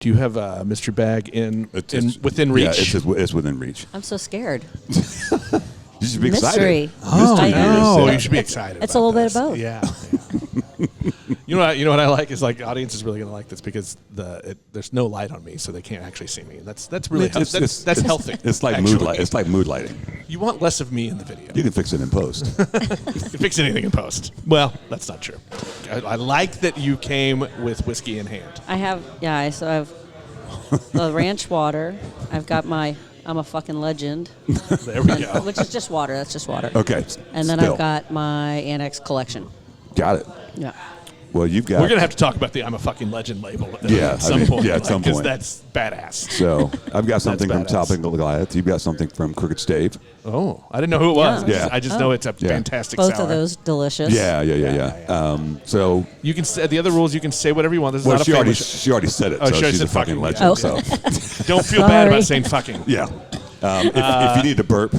Do you have a mystery bag within reach? Yeah, it's within reach. I'm so scared. You should be Mystery. excited. Oh, I know. you should be excited. It's a little bit of both. Yeah. You know what I like is like the audience is really going to like this because there's no light on me, so they can't actually see me. That's really that's healthy. It's like mood light. It's like mood lighting. You want less of me in the video. You can fix it in post. You can fix anything in post. Well, that's not true. I like that you came with whiskey in hand. I have the ranch water. I've got I'm a fucking legend. There we go. Which is just water. That's just water. Okay. And then I've got my Annex collection. Got it. Yeah. Well, you've got. We're gonna have to talk about the "I'm a fucking legend" label at some point. Yeah, at some point. Because that's badass. So I've got something from badass. Topping Goliath. You've got something from Crooked Stave. Oh, I didn't know who it was. Yeah. I just know it's a fantastic Both sour. of those delicious. Yeah. So you can say the other rules. You can say whatever you want. This is not a she famous. already said it. Oh, so she already she's said a fucking fucking, legend. yeah. So Don't feel bad about saying fucking. yeah. If you need to burp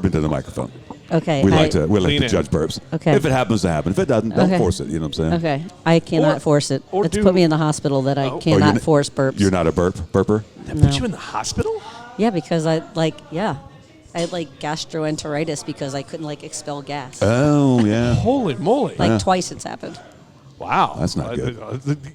into the microphone. Okay. We like to Lean in. judge burps. Okay. If it happens to happen. If it doesn't, don't Okay. force it. You know what I'm saying? Okay. I cannot force it. It's put me in the hospital that I cannot force burps. You're not a burper? That put you in the hospital? Yeah, because I had gastroenteritis because I couldn't expel gas. Oh, yeah. Holy moly! Twice it's happened. Wow, that's not good.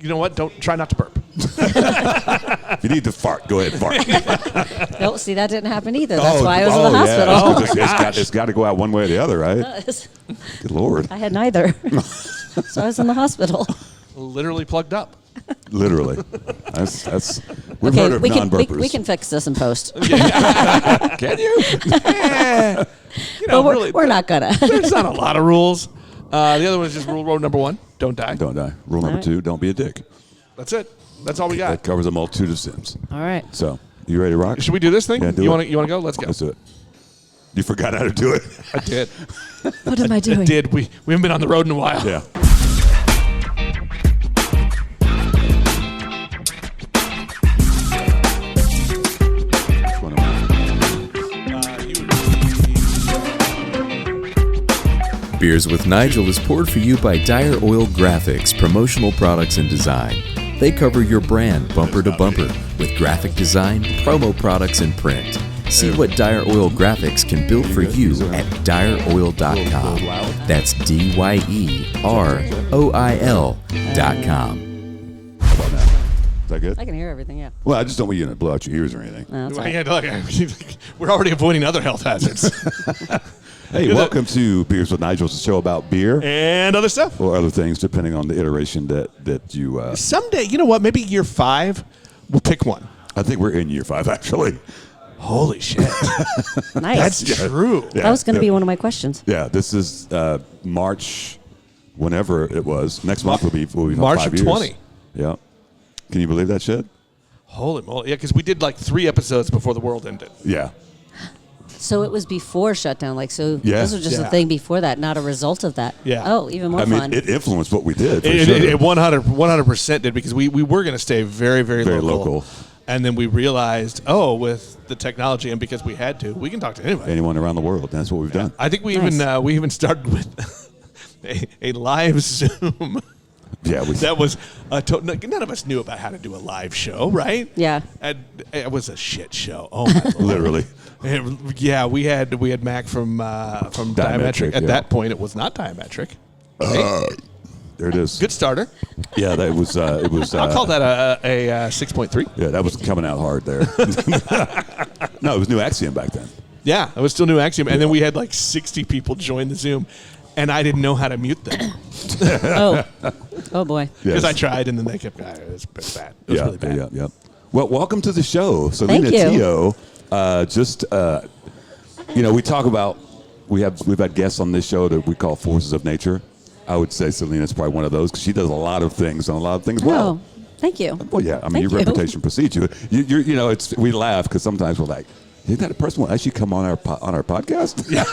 You know what? Try not to burp. If you need to fart, go ahead and fart. No, see, that didn't happen either. That's why I was in the hospital. Yeah. It's got to go out one way or the other, right? It does. Good Lord. I had neither. So I was in the hospital. Literally plugged up. Literally. That's we've heard of non-burpers. We can fix this in post. Can you? We're not gonna. There's not a lot of rules. The other one is just rule number 1: don't die. Don't die. Rule number 2: don't be a dick. That's it. That's all we got. That covers a multitude of sins. All right. So, you ready to rock? Should we do this thing? Yeah, You want to go? Let's go. Let's do it. You forgot how to do it. I did. What am I doing? I did. We haven't been on the road in a while. Yeah. Which one am I? Beers with Nigel is poured for you by Dire Oil Graphics, promotional products and design. They cover your brand bumper to bumper with graphic design, promo products, and print. See what Dire Oil Graphics can build for you at direoil.com. That's DYEROIL.com. How about that? Is that good? I can hear everything, yeah. Well, I just don't want you to blow out your ears or anything. No, that's all right. Yeah, look, we're already avoiding other health hazards. Hey, welcome to Beers with Nigel. It's a show about beer And other stuff. or other things, depending on the iteration that you. Someday, you know what? Maybe year 5, we'll pick one. I think we're in year 5, actually. Holy shit. Nice. That's true. Yeah, That was going to be one of my questions. Yeah, this is March, whenever it was. Next month will be March 5 of years. 20. Yeah. Can you believe that shit? Holy moly. Yeah, because we did 3 episodes before the world ended. Yeah. So it was before shutdown. Yeah. This was just a thing before that, not a result of that. Yeah. Oh, even more I mean, fun. it influenced what we did. For It sure. 100% did because we were going to stay very, very, Very local. local. And then we realized, with the technology and because we had to, we can talk to anybody. Anyone around the world. That's what we've done. I think we Nice. even started with a live Zoom. Yeah. That was none of us knew about how to do a live show, right? Yeah. And it was a shit show. Oh my Lord. Literally. Yeah, we had Mac from Diametric. At yeah. that point, it was not Diametric. There it is. Good starter. Yeah, it was. I'll call that a 6.3. Yeah, that was coming out hard there. No, it was New Axiom back then. Yeah, it was still New Axiom, and then we had 60 people join the Zoom, and I didn't know how to mute them Oh boy. because Yes. I tried, and then they kept going. It was bad. It was really bad. Yeah. Well, welcome to the show, Celina Thank you. Tio. We talk about we've had guests on this show that we call forces of nature. I would say Celina's probably one of those because she does a lot of things and a lot of things well. Oh, thank you. Well, yeah. I mean, Thank your you. reputation precedes you. We laugh because sometimes we're like, "Isn't that a person will actually come on our podcast?" Yeah.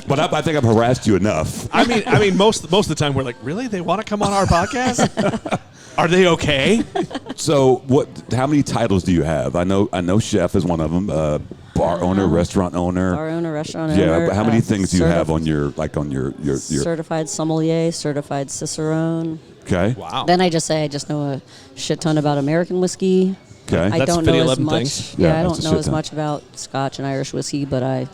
But I think I've harassed you enough. I mean, most of the time we're like, really? They want to come on our podcast? Are they okay? So, how many titles do you have? I know chef is one of them. Bar owner, restaurant owner. Bar owner, restaurant Yeah, owner. but how many things do you have on your certified sommelier, certified cicerone. Okay. Wow. Then I just know a shit ton about American whiskey. Okay. I That's don't know 50, as 11 much. things. Yeah, I that's don't a know shit as ton. much about Scotch and Irish whiskey, but I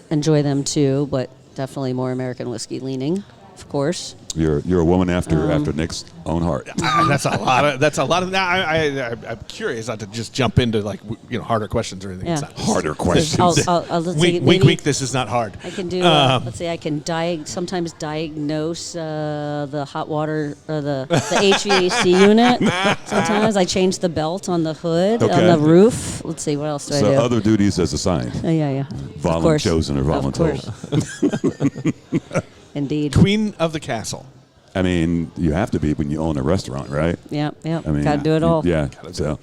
enjoy them too. But definitely more American whiskey leaning, of course. You're a woman after Nick's own heart. That's a lot of. Now I'm curious not to just jump into like harder questions or anything. Yeah. It's not- Harder questions. Let's see, Wink, maybe wink. This is not hard. I can do. Let's see. I can sometimes diagnose the hot water or the HVAC unit. Sometimes I change the belt on the hood on Okay. the roof. Let's see. What else do I So do? other duties as assigned. Yeah. Volunteer chosen or Of course. voluntold. Indeed. Queen of the castle. I mean, you have to be when you own a restaurant, right? Yeah. I mean, Gotta do it all. Yeah. So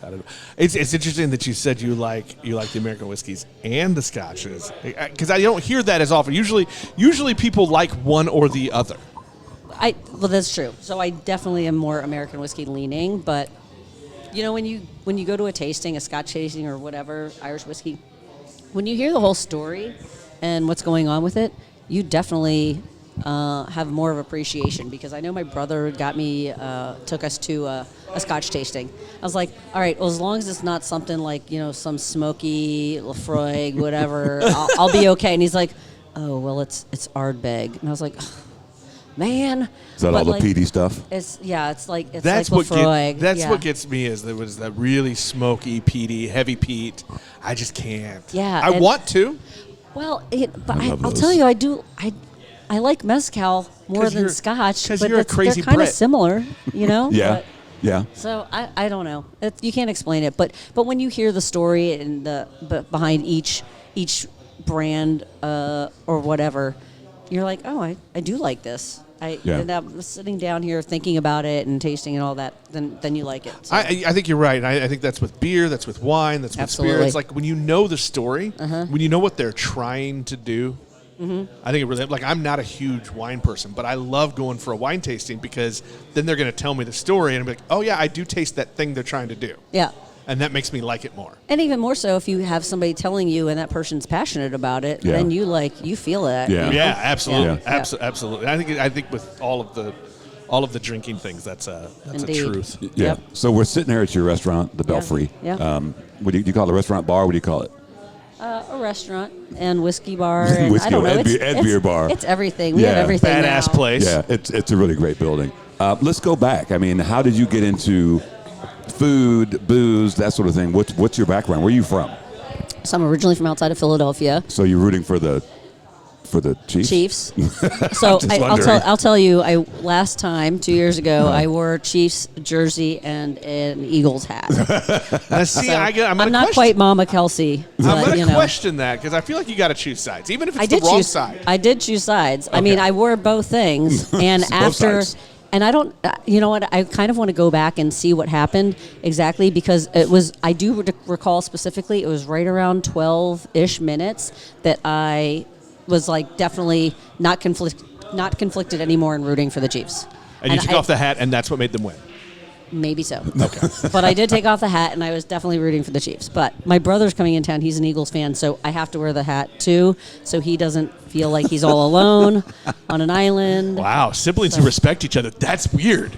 It's interesting that you said you like the American whiskeys and the scotches, because I don't hear that as often. Usually people like one or the other. Well, that's true. So I definitely am more American whiskey leaning, but when you go to a tasting, a Scotch tasting or whatever, Irish whiskey, when you hear the whole story and what's going on with it, you definitely have more of appreciation, because I know my brother took us to a Scotch tasting. I was like, all right, well, as long as it's not something like, some smoky Lafroig, whatever, I'll be okay. And he's like, oh, well, it's Ardbeg. And I was like, man. is that all the peaty stuff? It's like That's Lafroig. what gets me is there was that really smoky, peaty, heavy peat. I just can't. Yeah, I want to. Well, but I love I'll those. tell you, I like mezcal more 'Cause than you're- Scotch, 'cause but you're a crazy they're kind of Brit. similar, Yeah. But- Yeah. So I don't know. You can't explain it, but when you hear the story and behind each brand or whatever, you're like, oh, I do like this. And I'm sitting down here thinking about it and tasting and all that. Then you like it. So. I think you're right. I think that's with beer, that's with wine, that's with Absolutely. spirits. Like when you know the story, when you know what they're trying to do. I think it really, like, I'm not a huge wine person, but I love going for a wine tasting, because then they're going to tell me the story and I'm like, oh yeah, I do taste that thing they're trying to do. Yeah. And that makes me like it more. And even more so if you have somebody telling you and that person's passionate about it, then you feel it. Yeah. Yeah, absolutely, Yeah. absolutely. I think with all of the drinking things, that's a Indeed. truth. Yeah. Yep. So we're sitting here at your restaurant, the Belfry. Yeah. What do you call it? A restaurant bar? What do you call it? A restaurant and whiskey bar. And Whiskey I don't know. and beer bar. It's everything. We Yeah. have everything Badass now. place. Yeah, it's a really great building. Let's go back. I mean, how did you get into food, booze, that sort of thing? What's your background? Where are you from? So I'm originally from outside of Philadelphia. So you're rooting for the Chiefs? Chiefs. So just wondering. I'll tell you. Last time 2 years ago, I wore a Chiefs jersey and an Eagles hat. Now, see, I'm not quite Mama Kelsey. I'm But, going to question that, because I feel like you got to choose sides, even if it's the wrong side. I did choose sides. I mean, I wore both things, and Both after. sides. And I don't, you know what? I kind of want to go back and see what happened exactly, because it was. I do recall specifically. It was right around 12-ish minutes that I was like definitely not conflicted anymore in rooting for the Chiefs. And you took off the hat, and that's what made them win. Maybe so. Okay. But I did take off the hat, and I was definitely rooting for the Chiefs. But my brother's coming in town. He's an Eagles fan, so I have to wear the hat too, so he doesn't feel like he's all alone on an island. Wow, siblings who respect each other. That's weird.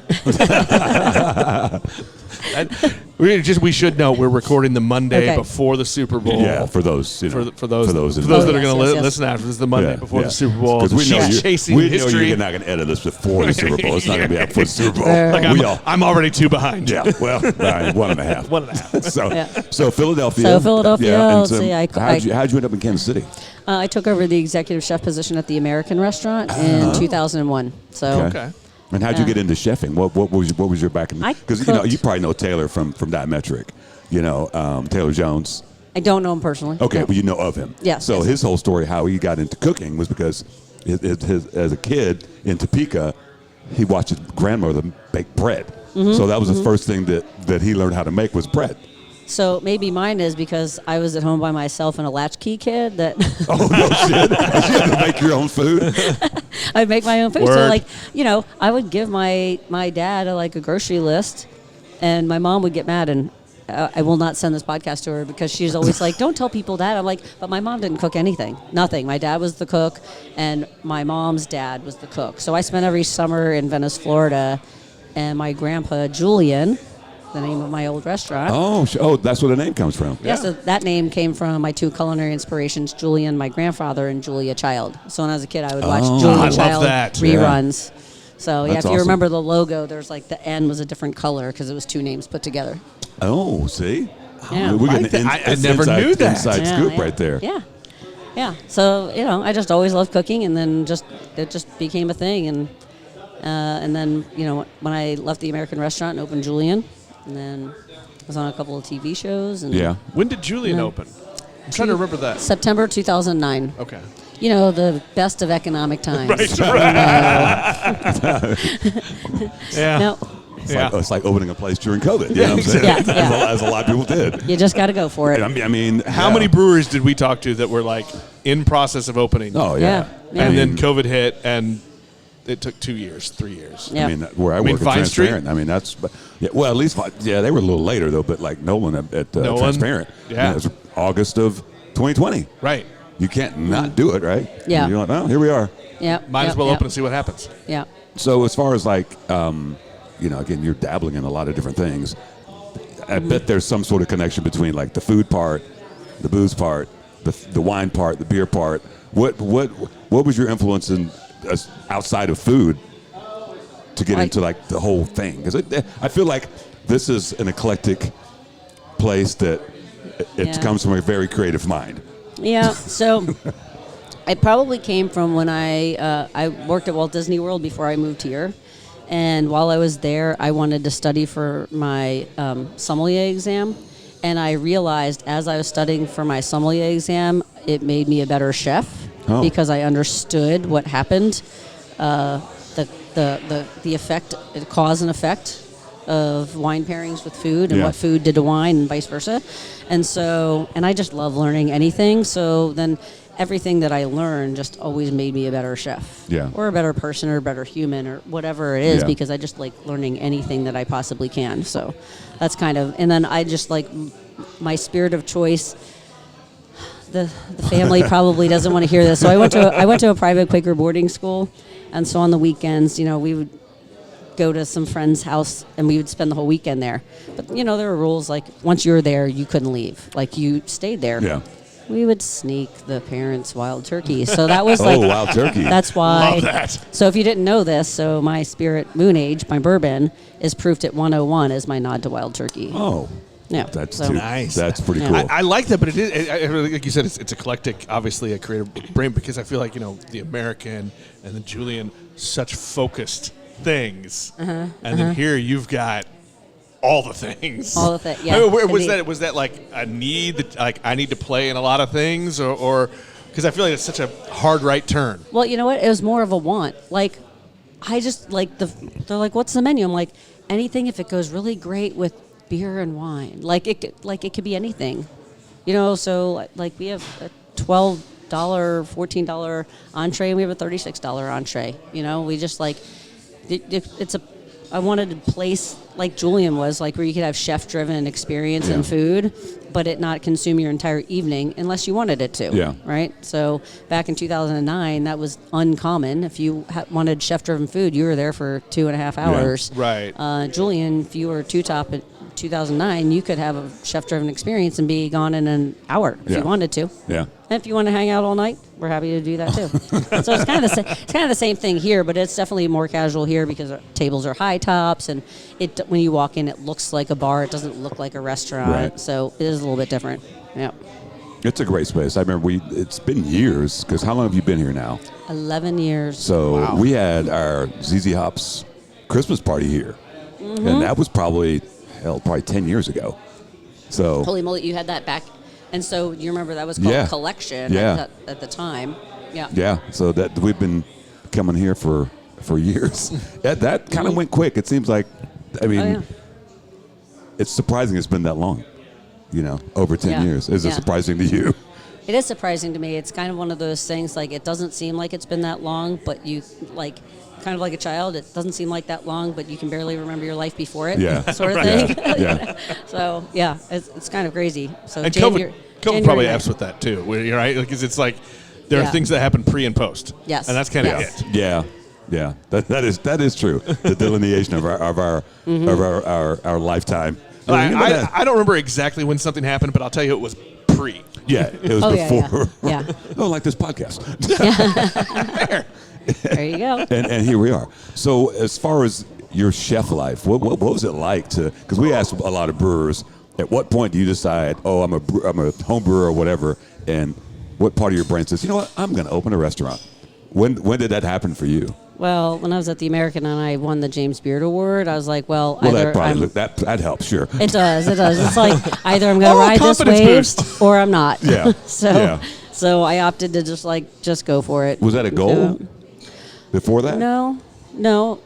We should know we're recording the Monday before the Super Bowl. Yeah, for those for those that that are going to yes. listen after this, is the Monday before the Super Bowl. Because we know Chasing we know history. you're not going to edit this before the Super Bowl. It's not going to be up for the Super Bowl. Like I'm already 2 behind. Yeah, well, all right, 1.5. 1.5. So Philadelphia. So Philadelphia, Yeah, and let's see, how'd you end up in Kansas City? I took over the executive chef position at the American restaurant in 2001. So Okay. And how'd you get into chefing? What was your background? I Because cooked. you probably know Taylor from Diametric. Taylor Jones. I don't know him personally. Okay, No. but you know of him. Yes, So yes. his whole story, how he got into cooking, was because as a kid in Topeka, he watched his grandmother bake bread. Mm-hmm. So that was the first thing that he learned how to make was bread. So maybe mine is because I was at home by myself and a latchkey kid that Oh, no shit. Did you have to make your own food? I'd make my own food. Word. So like, I would give my dad a grocery list, and my mom would get mad, and I will not send this podcast to her because she's always like, don't tell people that. I'm like, but my mom didn't cook anything. Nothing. My dad was the cook, and my mom's dad was the cook. So I spent every summer in Venice, Florida, and my grandpa Julian, the name of my old restaurant. Oh, that's where the name comes from. Yeah, so that name came from my two culinary inspirations, Julian, my grandfather, and Julia Child. So when I was a kid, I would watch Julia I love Child that. reruns. So yeah, That's if you awesome. remember the logo, there's like the N was a different color because it was two names put together. Oh, see? Yeah. We're like getting that. I never knew that. Inside Yeah, scoop yeah. right there. Yeah. Yeah. So, I just always loved cooking, and then it just became a thing. And then, when I left the American restaurant and opened Julian, and then I was on a couple of TV shows. And Yeah. When did Julian open? I'm trying to remember that. September 2009. Okay. The best of economic times. Right. Yeah. No, It's like opening a place during COVID. You know what I'm saying? Yeah. As a lot of people did. you just got to go for it. I mean, How many breweries did we talk to that were like in process of opening? Oh, yeah. Yeah. And then COVID hit, and it took 2 years, 3 years. Yeah. I mean, where I mean, work at Vine Street? Transparent. I mean, that's well, at least they were a little later though. But like Nolan at Nolan? Transparent, Yeah. it was August of 2020. Right. You can't not do it, right? Yeah. You're like, well, here we are. Yeah. Might as well open and see what happens. Yeah. So as far as like, again, you're dabbling in a lot of different things. I bet there's some sort of connection between like the food part, the booze part, the wine part, the beer part. What was your influence in outside of food to get into like the whole thing? Because I feel like this is an eclectic place that it comes from a very creative mind. Yeah. So it probably came from when I worked at Walt Disney World before I moved here. And while I was there, I wanted to study for my sommelier exam. And I realized as I was studying for my sommelier exam, it made me a better chef because I understood what happened, the effect, the cause and effect of wine pairings with food and what food did to wine and vice versa. And I just love learning anything. So then everything that I learned just always made me a better chef or a better person or a better human or whatever it is because I just like learning anything that I possibly can. So that's kind of, and then I just like my spirit of choice. The family probably doesn't want to hear this. So I went to a private Quaker boarding school, and so on the weekends, we would go to some friend's house and we would spend the whole weekend there. But there were rules like once you were there, you couldn't leave. Like you stayed there. Yeah. We would sneak the parents' wild turkey. So that was like wild turkey. That's why. Love that. So if you didn't know this, so my Spirit Moon Age, my bourbon, is proofed at 101 as my nod to wild turkey. Oh. Yeah. That's Nice. That's pretty Yeah. cool. I like that, but it is, I really, like you said, it's eclectic, obviously a creative brain, because I feel like, the American and the Julian, such focused things. And then here you've got all the things. All of it, yeah. I mean, Indeed. was that like a need that like I need to play in a lot of things, or because I feel like it's such a hard right turn. Well, you know what? It was more of a want. Like, I just like they're like, what's the menu? I'm like, anything if it goes really great with beer and wine. It could be anything, So like we have a $12, $14 entree, and we have a $36 entree. We just like it's a. I wanted a place like Julian was, like where you could have chef-driven experience in food, but it not consume your entire evening unless you wanted it to. Yeah. Right? So back in 2009, that was uncommon. If you wanted chef-driven food, you were there for 2.5 hours. Right. Julian, if you were two-top at 2009, you could have a chef-driven experience and be gone in an hour if you wanted to. Yeah. And if you want to hang out all night, we're happy to do that too. So it's kind of the same thing here, but it's definitely more casual here because our tables are high tops, and when you walk in, it looks like a bar. It doesn't look like a restaurant. Right. So it is a little bit different. Yeah. It's a great space. I remember it's been years, because how long have you been here now? 11 years. So we had our ZZ Hops Christmas party here, and that was probably 10 years ago. So Holy moly, you had that back. And so you remember that was called Collection at the time. Yeah. Yeah, so that we've been coming here for years. that kind of went quick. It seems like, it's surprising it's been that long, over 10 years. Is it surprising to you? It is surprising to me. It's kind of one of those things, like it doesn't seem like it's been that long, but you like kind of like a child. It doesn't seem like that long, but you can barely remember your life before it, sort of thing. Yeah. So yeah, it's kind of crazy. So And COVID probably helps with that too, right? Because it's like there are things that happen pre and post. Yes. And that's kind of Yes. it. Yeah. Yeah, that is true. The delineation of our lifetime. I don't remember exactly when something happened, but I'll tell you it was pre. Yeah, it was before. Yeah. Oh, like this podcast. There you go. And here we are. So as far as your chef life, what was it like to? Because we asked a lot of brewers, at what point do you decide, oh, I'm a home brewer or whatever, and what part of your brain says, you know what, I'm going to open a restaurant? When did that happen for you? Well, when I was at the American and I won the James Beard Award, I was like, well that probably that helps, sure. It does. It's like either I'm going to ride this wave boost. or I'm not. Yeah. So I opted to just go for it. Was that a goal before that? No,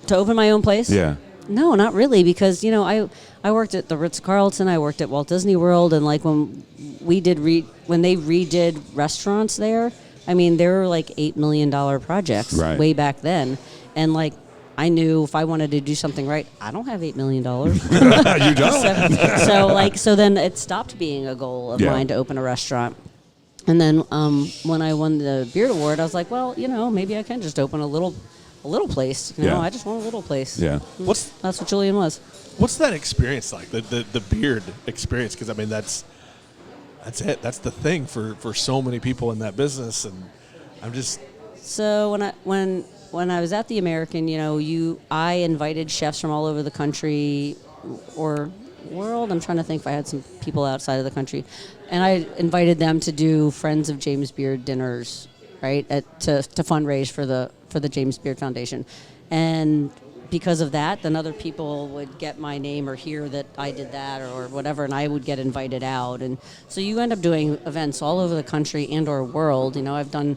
to open my own place. Yeah. No, not really, because I worked at the Ritz-Carlton, I worked at Walt Disney World, and like when they redid restaurants there, I mean, they were like $8 million projects way back then. And like, I knew if I wanted to do something right, I don't have $8 million. You don't? So then it stopped being a goal of mine to open a restaurant. And then when I won the Beard Award, I was like, well, maybe I can just open a little place. I just want a little place. Yeah. That's what Julian was. What's that experience like? The beard experience? Because I mean, that's it. That's the thing for so many people in that business, and I'm just. So when I was at the American, I invited chefs from all over the country or world. I'm trying to think if I had some people outside of the country, and I invited them to do Friends of James Beard dinners, right, to fundraise for the James Beard Foundation, and because of that, then other people would get my name or hear that I did that or whatever, and I would get invited out. And so you end up doing events all over the country and or world. I've done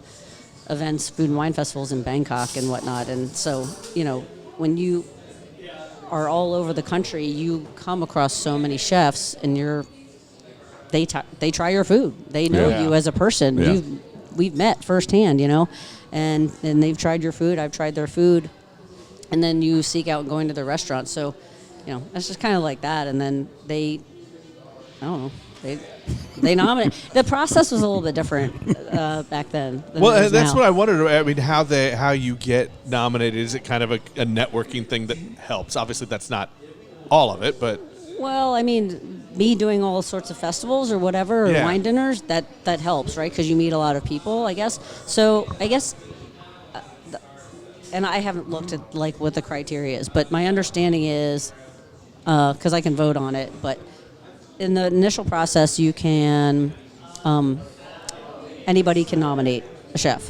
events, food and wine festivals in Bangkok and whatnot. And so, when you are all over the country, you come across so many chefs, and they try your food. They know you as a person. Yeah. We've met firsthand, and they've tried your food. I've tried their food. And then you seek out going to the restaurant. So, it's just kind of like that. And then they nominate. The process was a little bit different back then. Well, that's what I wondered. I mean, how you get nominated? Is it kind of a networking thing that helps? Obviously, that's not all of it, but. Well, I mean, me doing all sorts of festivals or whatever, or wine dinners, that helps, right? Because you meet a lot of people, I guess. So I guess. And I haven't looked at like what the criteria is, but my understanding is, because I can vote on it, but in the initial process, you can, anybody can nominate a chef.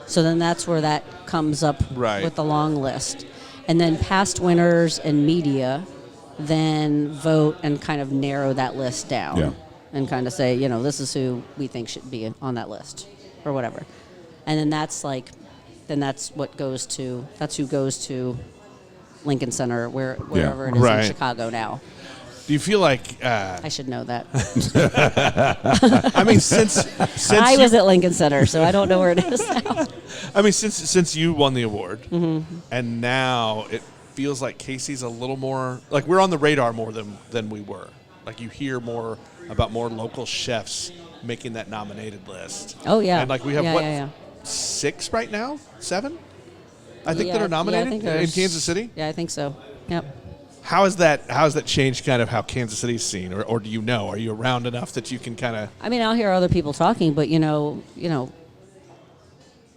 So then that's where that comes up with the long list. And then past winners and media then vote and kind of narrow that list down and kind of say, this is who we think should be on that list or whatever. And then that's who goes to Lincoln Center, wherever it is in Chicago now. Do you feel like I should know that? I mean, since I was at Lincoln Center, so I don't know where it is now. I mean, since you won the award, and now it feels like Casey's a little more like we're on the radar more than we were. Like you hear more about more local chefs making that nominated list. Oh yeah, and like we have 6 right now, 7. I think that are nominated in Kansas City. Yeah, I think so. Yep. How has that changed kind of how Kansas City's seen, or do you know? Are you around enough that you can kind of? I mean, I'll hear other people talking, but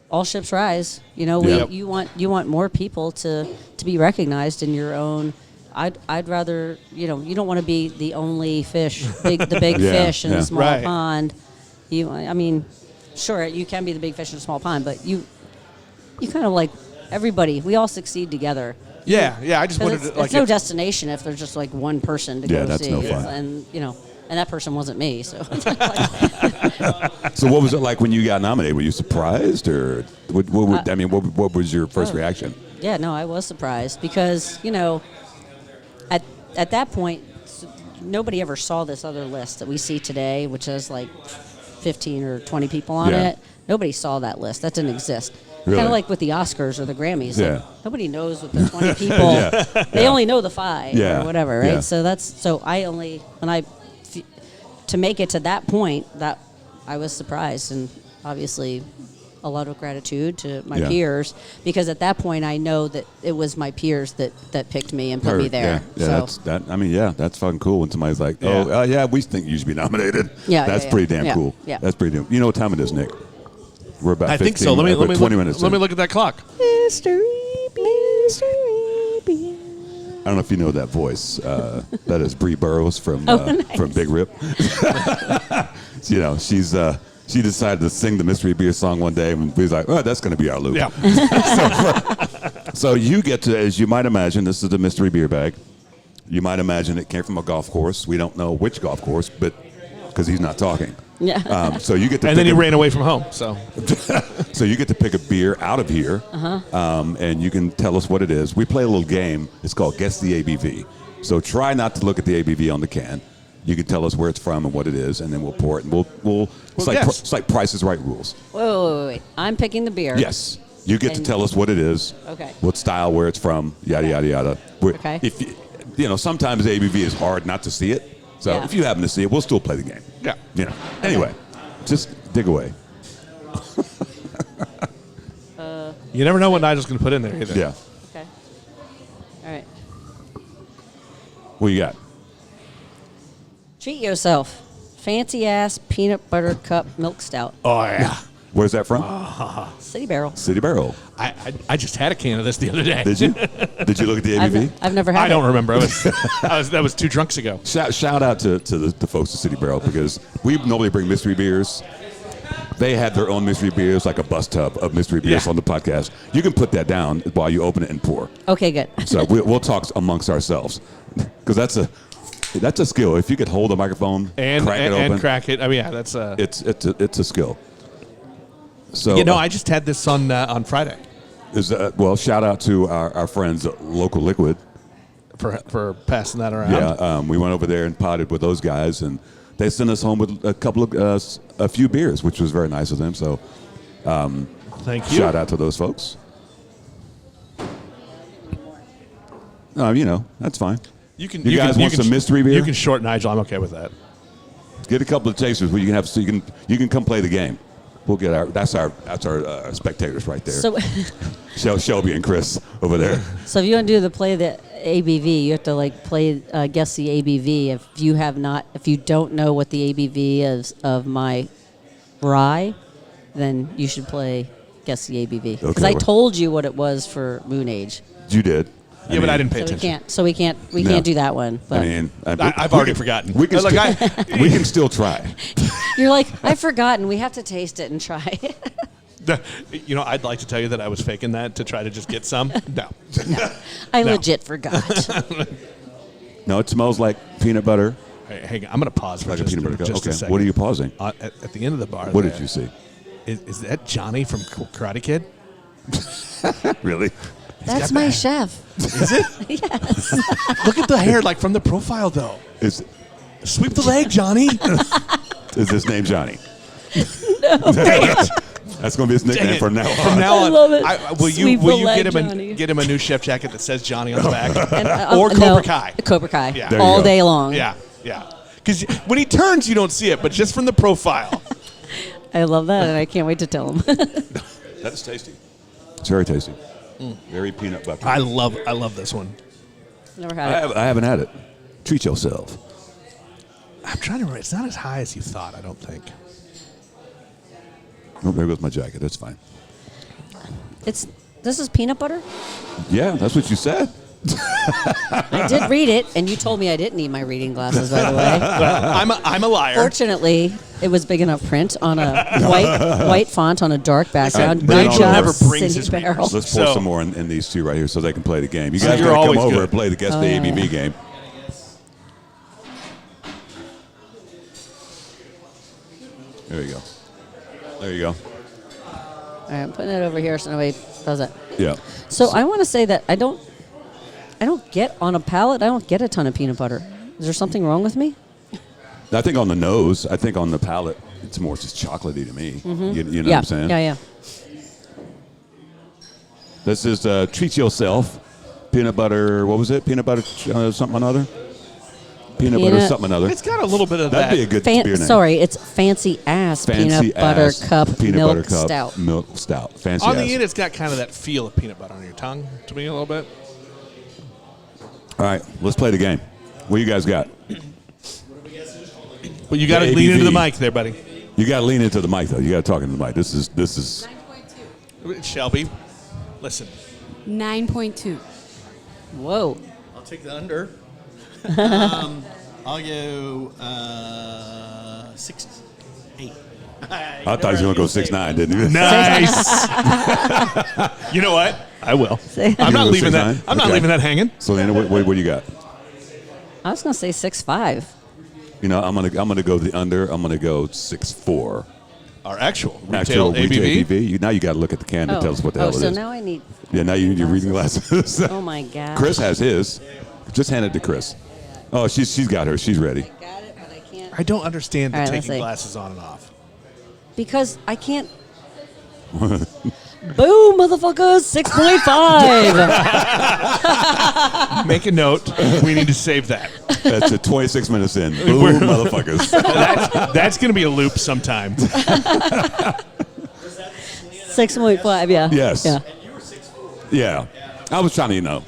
all ships rise. You want more people to be recognized in your own. I'd rather you don't want to be the only fish, the big fish in a small pond. I mean, sure, you can be the big fish in a small pond, but you kind of like everybody. We all succeed together. Yeah. I just wanted it's no destination if there's just like one person to go that's see. No fun. And that person wasn't me. So. So what was it like when you got nominated? Were you surprised, or what was your first reaction? Yeah, no, I was surprised because at that point nobody ever saw this other list that we see today, which has like 15 or 20 people on it. Nobody saw that list. That didn't exist. Really? Kind of like with the Oscars or the Grammys. Like, nobody knows what the 20 people. They only know the 5 or whatever, right? Yeah. To make it to that point, that I was surprised, and obviously a lot of gratitude to my Yeah. peers, because at that point I know that it was my peers that picked me and put me there. Yeah, So that's fucking cool when somebody's like, we think you should be nominated. Yeah, that's yeah, pretty yeah. damn Yeah, cool. yeah. That's pretty damn. You know what time it is, Nick? We're about I 15, think so. Let me 20 minutes. Let me in. look at that clock. Mystery beer. I don't know if you know that voice. That is Bree Burrows from Nice. from Big Rip. You know, she decided to sing the Mystery Beer song one day, and we was like, "Oh, that's going to be our loop." Yeah. So you get to, as you might imagine, this is the Mystery Beer bag. You might imagine it came from a golf course. We don't know which golf course, but because he's not talking. Yeah. So you get to And pick then he a- ran away from home. So So you get to pick a beer out of here, and you can tell us what it is. We play a little game. It's called Guess the ABV. So try not to look at the ABV on the can. You can tell us where it's from and what it is, and then we'll pour it. And it's guess. like Price is Right rules. Wait. I'm picking the beer. Yes, you get to And- tell us what it is, Okay. what style, where it's from, yada yada yada. Okay. If you know, sometimes ABV is hard not to see it. So Yeah. if you happen to see it, we'll still play the game. yeah. You know. Anyway, just dig away. You never know what Nigel's going to put in there either. Yeah. Okay. All right. What you got? Treat yourself. Fancy ass peanut butter cup milk stout. Oh yeah. Where's that from? City Barrel. City Barrel. I just had a can of this the other day. Did you? Did you look at the ABV? I've never had I it. don't remember. That was 2 drunks ago. Shout out to the folks at City Barrel, because we normally bring mystery beers. They have their own mystery beers, like a bus tub of mystery beers Yeah. on the podcast. You can put that down while you open it and pour. Okay, good. So we'll talk amongst ourselves, because that's a skill. If you could hold a microphone And crack it open, crack it. I mean, yeah, that's it's a skill. So I just had this on Friday shout out to our friends at Local Liquid. for passing that around. Yeah, we went over there and potted with those guys, and they sent us home with a few beers, which was very nice of them. So Thank you. shout out to those folks. That's fine. You can. You guys want some mystery beer? You can short Nigel. I'm okay with that. Get a couple of tasters where you can have, so you can come play the game. We'll get that's our spectators right there. So, Shelby and Chris over there. so if you want to do the play the ABV, you have to play guess the ABV. If you don't know what the ABV is of my rye, then you should play guess the ABV. Because Okay, I told you what it was for Moon Age. You did. Yeah, but I didn't pay So attention. we can't do that one. But I've already forgotten. We can, Like, we can still try. you're like, I've forgotten. We have to taste it and try. I'd like to tell you that I was faking that to try to just get some. No. I No. legit forgot. No, it smells like peanut butter. Hey, hang on. I'm going to pause for Like a just, peanut butter cup. just a Okay. second. What are you pausing? At the end of the bar. What there, did you see? Is that Johnny from Karate Kid? Really? That's my chef. Is it? Yes. Look at the hair, like from the profile, though. Is Sweep the leg, Johnny. his name Johnny? Dang it. That's going to be his nickname it. from now on. From now I on, love it. will Sweep you the leg, get him a new chef jacket that says Johnny on the back, And, or Cobra no, Kai? Cobra Kai. Yeah. There you All go. day long. Yeah. Because when he turns, you don't see it, but just from the profile. I love that, and I can't wait to tell him. That is tasty. It's very tasty. Very peanut butter. I love this one. Never had it. I haven't had it. Treat yourself. I'm trying to remember. It's not as high as you thought, I don't think. Oh, there goes my jacket. That's fine. This is peanut butter? Yeah, that's what you said. I did read it, and you told me I didn't need my reading glasses, by the way. I'm a liar. Fortunately, it was big enough print on a white font on a dark background. Nigel Good job, never brings City his Barrel. readers. Let's pour So- some more in these two right here so they can play the game. You So guys you're got to come always over good. and play the Guess the yeah, ABV yeah. game. There you go. There you go. All right, I'm putting it over here so nobody does it. Yeah. So I want to say that I don't get on a palate. I don't get a ton of peanut butter. Is there something wrong with me? I think on the nose, I think on the palate, it's more just chocolatey to me. You know what I'm saying? Yeah. This is Treat Yourself. Peanut butter, what was it? Peanut butter something or another? Peanut butter, something another. It's got a little bit of That'd that. be a good beer name. Sorry, it's fancy ass peanut butter cup milk stout. Milk stout. Fancy On ass. the end, it's got kind of that feel of peanut butter on your tongue to me a little bit. All right, let's play the game. What you guys got? Well, you got to The lean into the ABV. mic there, buddy. You got to lean into the mic, though. You got to talk into the mic. This is 9.2. Shelby, listen. 9.2. Whoa. I'll take the under. I'll go 6, 8. I thought he was going to go 6'9", didn't he? Nice. You know what? I will. I'm not go leaving 6'9"? that. I'm not Okay. leaving that hanging. Celina, what do you got? I was gonna say 6'5". You know, I'm gonna go the under. I'm gonna go 6'4". Our actual Actual retail retail ABV. ABV. Now you got to look at the can to tell us what the hell it so is. now I need. Yeah, now you're reading glasses. Oh my god. Chris has his. Just hand it to Chris. Oh, she's got her. She's ready. I got it, but I can't. I don't understand the All right, let's taking see. glasses on and off. Because I can't. Boom, motherfuckers! 6.5. Make a note. We need to save that. That's at 26 minutes in. Boom, We're- motherfuckers. That's going to be a loop sometime. 6.5. Yeah. Yes. Yeah. Yeah. I was trying to,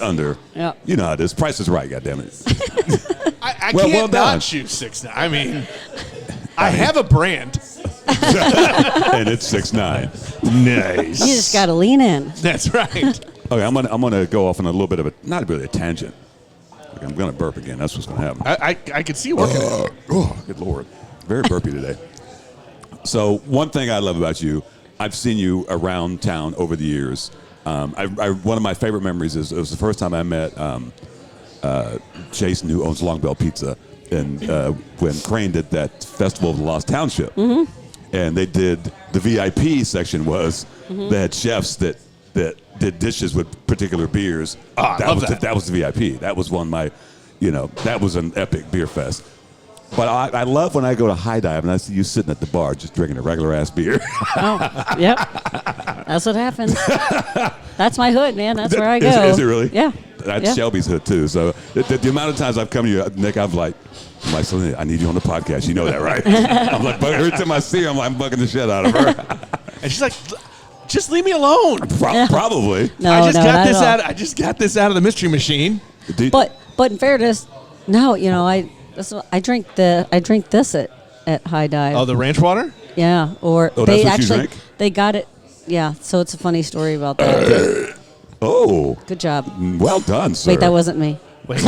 under. Yeah. You know how it is. Price is right, goddammit. I Well, can't well done. not choose 6'9". I mean, I have a brand. And it's 6'9". Nice. You just gotta lean in. That's right. Okay, I'm gonna go off on a little bit of not really a tangent. Okay, I'm gonna burp again. That's what's gonna happen. I could see you working it. Oh, good lord, very burpy today. So one thing I love about you, I've seen you around town over the years. One of my favorite memories is it was the first time I met Jason, who owns Long Bell Pizza, and when Crane did that Festival of the Lost Township, and they did the VIP section was they had chefs that did dishes with particular beers. I love that. That was the VIP. That was one of my, that was an epic beer fest. But I love when I go to High Dive and I see you sitting at the bar just drinking a regular ass beer. Oh, yep. That's what happens. That's my hood, man. That's where I go. Is it really? Yeah. That's Yeah. Shelby's hood too. So the amount of times I've come to you, Nick, I'm like, Celina, I need you on the podcast. You know that, right? I'm like, every time I see her, I'm bugging the shit out of her. And she's like, just leave me alone. Probably. No, I just no, got not this at all. out. I just got this out of the mystery machine. But in fairness, no, I drink this at High Dive. Oh, the ranch water? Yeah, or Oh, they that's what you actually drink? they got it. Yeah, so it's a funny story about that. Oh, Good job. well done, sir. Wait, that wasn't me. Wait,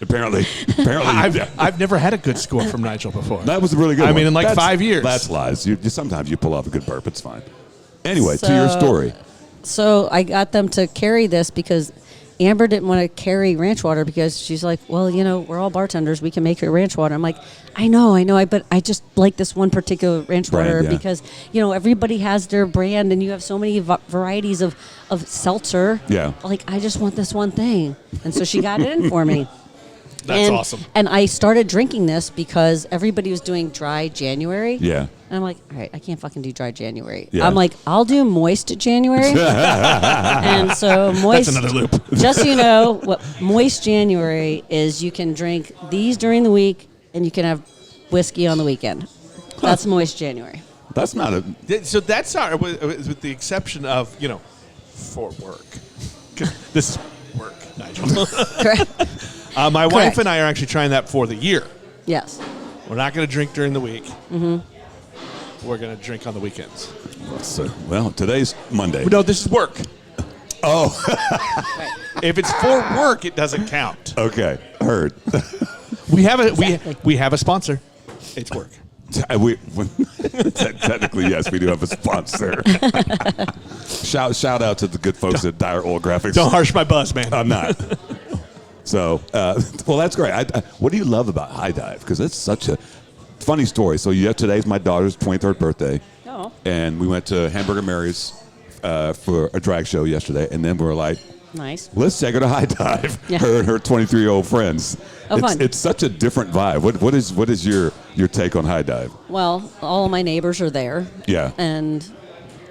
Apparently. I've never had a good score from Nigel before. That was a really good I one. mean, in like That's- 5 years. That's lies. Sometimes you pull off a good burp. It's fine. Anyway, to your story. So I got them to carry this because Amber didn't want to carry ranch water because she's like, well, we're all bartenders. We can make your ranch water. I'm like, I know, but I just like this one particular ranch Brand, water yeah. because, everybody has their brand and you have so many varieties of seltzer. Yeah. Like, I just want this one thing. And so she got it in for me. That's awesome. And I started drinking this because everybody was doing dry January. Yeah. And I'm like, all right, I can't fucking do dry January. Yeah. I'm like, I'll do moist January. And so moist. That's another loop. Just so you know, what moist January is, you can drink these during the week and you can have whiskey on the weekend. That's moist January. That's not a. So that's our, with the exception of, for work. 'Cause this is work, Nigel. Correct? My wife Correct. and I are actually trying that for the year. Yes. We're not going to drink during the week. Mm-hmm. We're going to drink on the weekends. Well, today's Monday. No, this is work. Oh, If it's for work, it doesn't count. okay. Heard. We have a sponsor. It's work. Technically, yes, we do have a sponsor. Shout out to the good folks at Dire Oil Graphics. Don't harsh my buzz, man. I'm not. So, well, that's great. What do you love about High Dive? Because it's such a funny story. So, today's my daughter's 23rd birthday. Oh. And we went to Hamburger Mary's for a drag show yesterday. And then we were like, Nice. let's take her to High Dive. Yeah. Her and her 23-year-old friends. Oh, fun. It's such a different vibe. What is your take on High Dive? Well, all of my neighbors are there. Yeah. And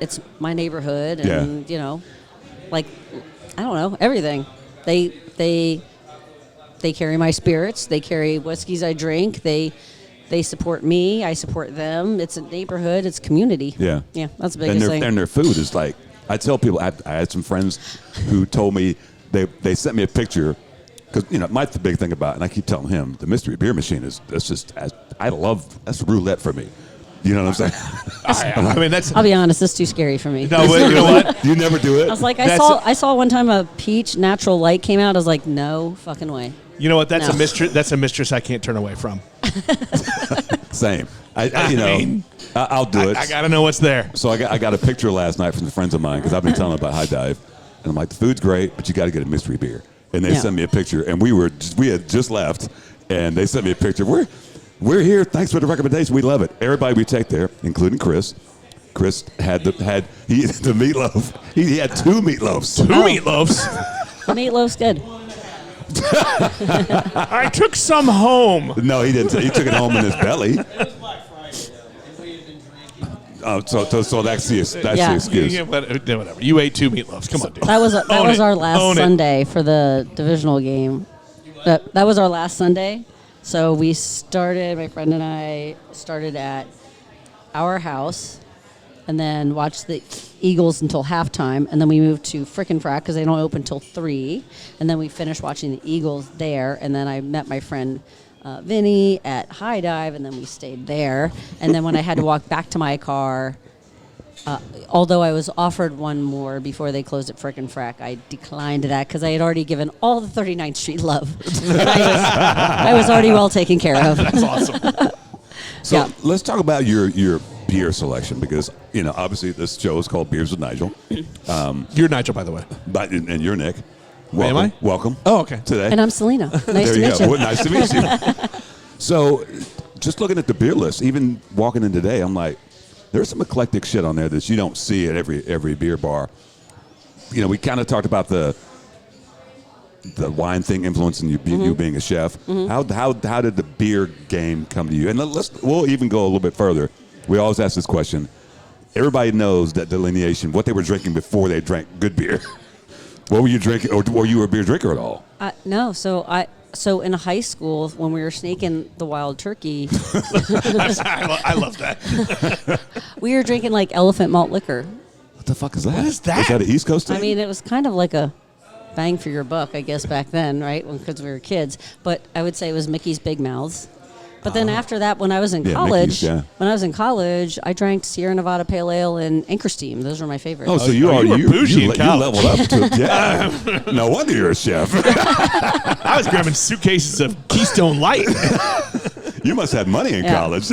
it's my neighborhood. Yeah. And, like, I don't know, everything. They they carry my spirits. They carry whiskeys I drink. They support me. I support them. It's a neighborhood. It's community. Yeah. Yeah, that's the biggest thing. And their food is like, I tell people, I had some friends who told me, they sent me a picture, because, the big thing about it, and I keep telling him, the mystery beer machine that's roulette for me. You know what I'm saying? I mean, that's. I'll be honest, it's too scary for me. No, you know what? You never do it? I was like, I saw one time a peach natural light came out. I was like, no fucking way. You know what? That's No. a mistress. That's a mistress I can't turn away from. Same. I'll do it. I gotta know what's there. So I got a picture last night from the friends of mine, because I've been telling them about High Dive, and I'm like, the food's great, but you got to get a mystery beer. And they sent me a picture, and we had just left, and they sent me a picture. We're here. Thanks for the recommendation. We love it. Everybody we take there, including Chris. Chris had the meatloaf. He had 2 meatloafs. Two meatloafs. The meatloaf's good. I took some home. No, he didn't. He took it home in his belly. So that's the excuse. Yeah, whatever. You ate 2 meatloafs. Come on, dude. That was our last Own it. Sunday for the divisional game. That was our last Sunday. So my friend and I started at our house and then watched the Eagles until halftime. And then we moved to Frickin' Frack because they don't open until 3. And then we finished watching the Eagles there. And then I met my friend Vinny at High Dive, and then we stayed there. And then when I had to walk back to my car, although I was offered one more before they closed at Frickin' Frack, I declined that because I had already given all the 39th Street love. And I was already well taken care of. That's awesome. So let's talk about your beer selection, because obviously this show is called Beers with Nigel. You're Nigel, by the way. And you're Nick. Am I? Welcome. Oh, okay. Today. And I'm Celina. Nice there to you meet go. you. Well, nice to meet you. So, just looking at the beer list, even walking in today, I'm like, there's some eclectic shit on there that you don't see at every beer bar. We kind of talked about the wine thing influencing you, you being a chef. Mm-hmm. How did the beer game come to you? And we'll even go a little bit further. We always ask this question. Everybody knows that delineation, what they were drinking before they drank good beer. What were you drinking, or were you a beer drinker at all? No. So in high school, when we were snaking the wild turkey, I love that. we were drinking like elephant malt liquor. What the fuck is that? What is that? Is that an East Coast thing? I mean, it was kind of like a bang for your buck, I guess, back then, right? Because we were kids. But I would say it was Mickey's Big Mouths. But then after that, when I was in college, I drank Sierra Nevada Pale Ale and Anchor Steam. Those were my favorites. Oh, so you were bougie in college. You leveled up. Yeah. No wonder you're a chef. I was grabbing suitcases of Keystone Light. You must have money in college.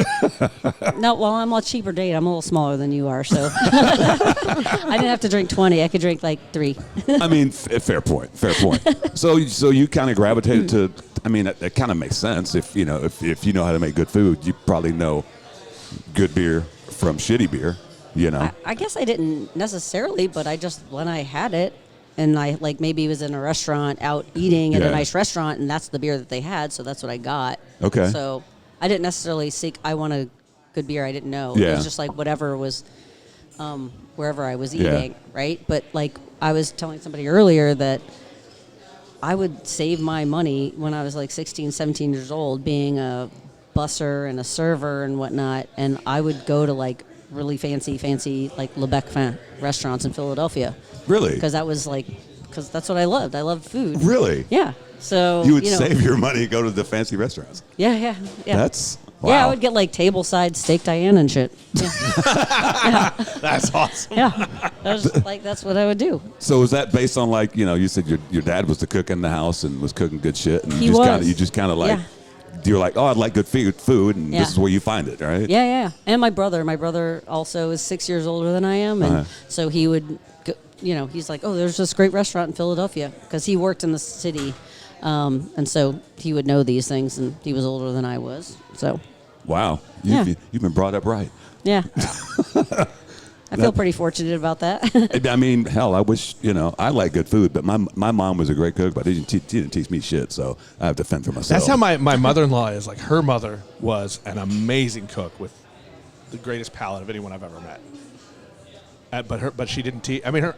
No, well, I'm a cheaper date. I'm a little smaller than you are, so I didn't have to drink 20. I could drink like 3. I mean, fair point. So you kind of gravitated to. I mean, that kind of makes sense. If you know how to make good food, you probably know good beer from shitty beer. I guess I didn't necessarily, but I just, when I had it, and I maybe was in a restaurant out eating at a nice restaurant, and that's the beer that they had, so that's what I got. Okay. So I didn't necessarily seek, I want a good beer. I didn't know. Yeah. It was just like whatever was, wherever I was eating, right? But I was telling somebody earlier that I would save my money when I was 16, 17 years old, being a busser and a server and whatnot, and I would go to really fancy Le Bec Fin restaurants in Philadelphia. Really? Because that was because that's what I loved. I loved food. Really? Yeah. So you would save your money and go to the fancy restaurants. Yeah. That's wow. Yeah, I would get tableside steak Diane and shit. Yeah. That's awesome. Yeah. That's what I would do. So is that based on you said your dad was the cook in the house and was cooking good shit, and He you was. just kind of you're like, oh, I'd like good food, and this is where you find it, right? Yeah. And my brother also is 6 years older than I am, and so he would, he's like, oh, there's this great restaurant in Philadelphia, because he worked in the city, and so he would know these things, and he was older than I was. So. Wow. You've been brought up right. Yeah. I feel pretty fortunate about that. I mean, hell, I wish, I like good food, but my mom was a great cook, but she didn't teach me shit, so I have to fend for myself. That's how my mother-in-law is. Her mother was an amazing cook with the greatest palate of anyone I've ever met. But she didn't teach. I mean,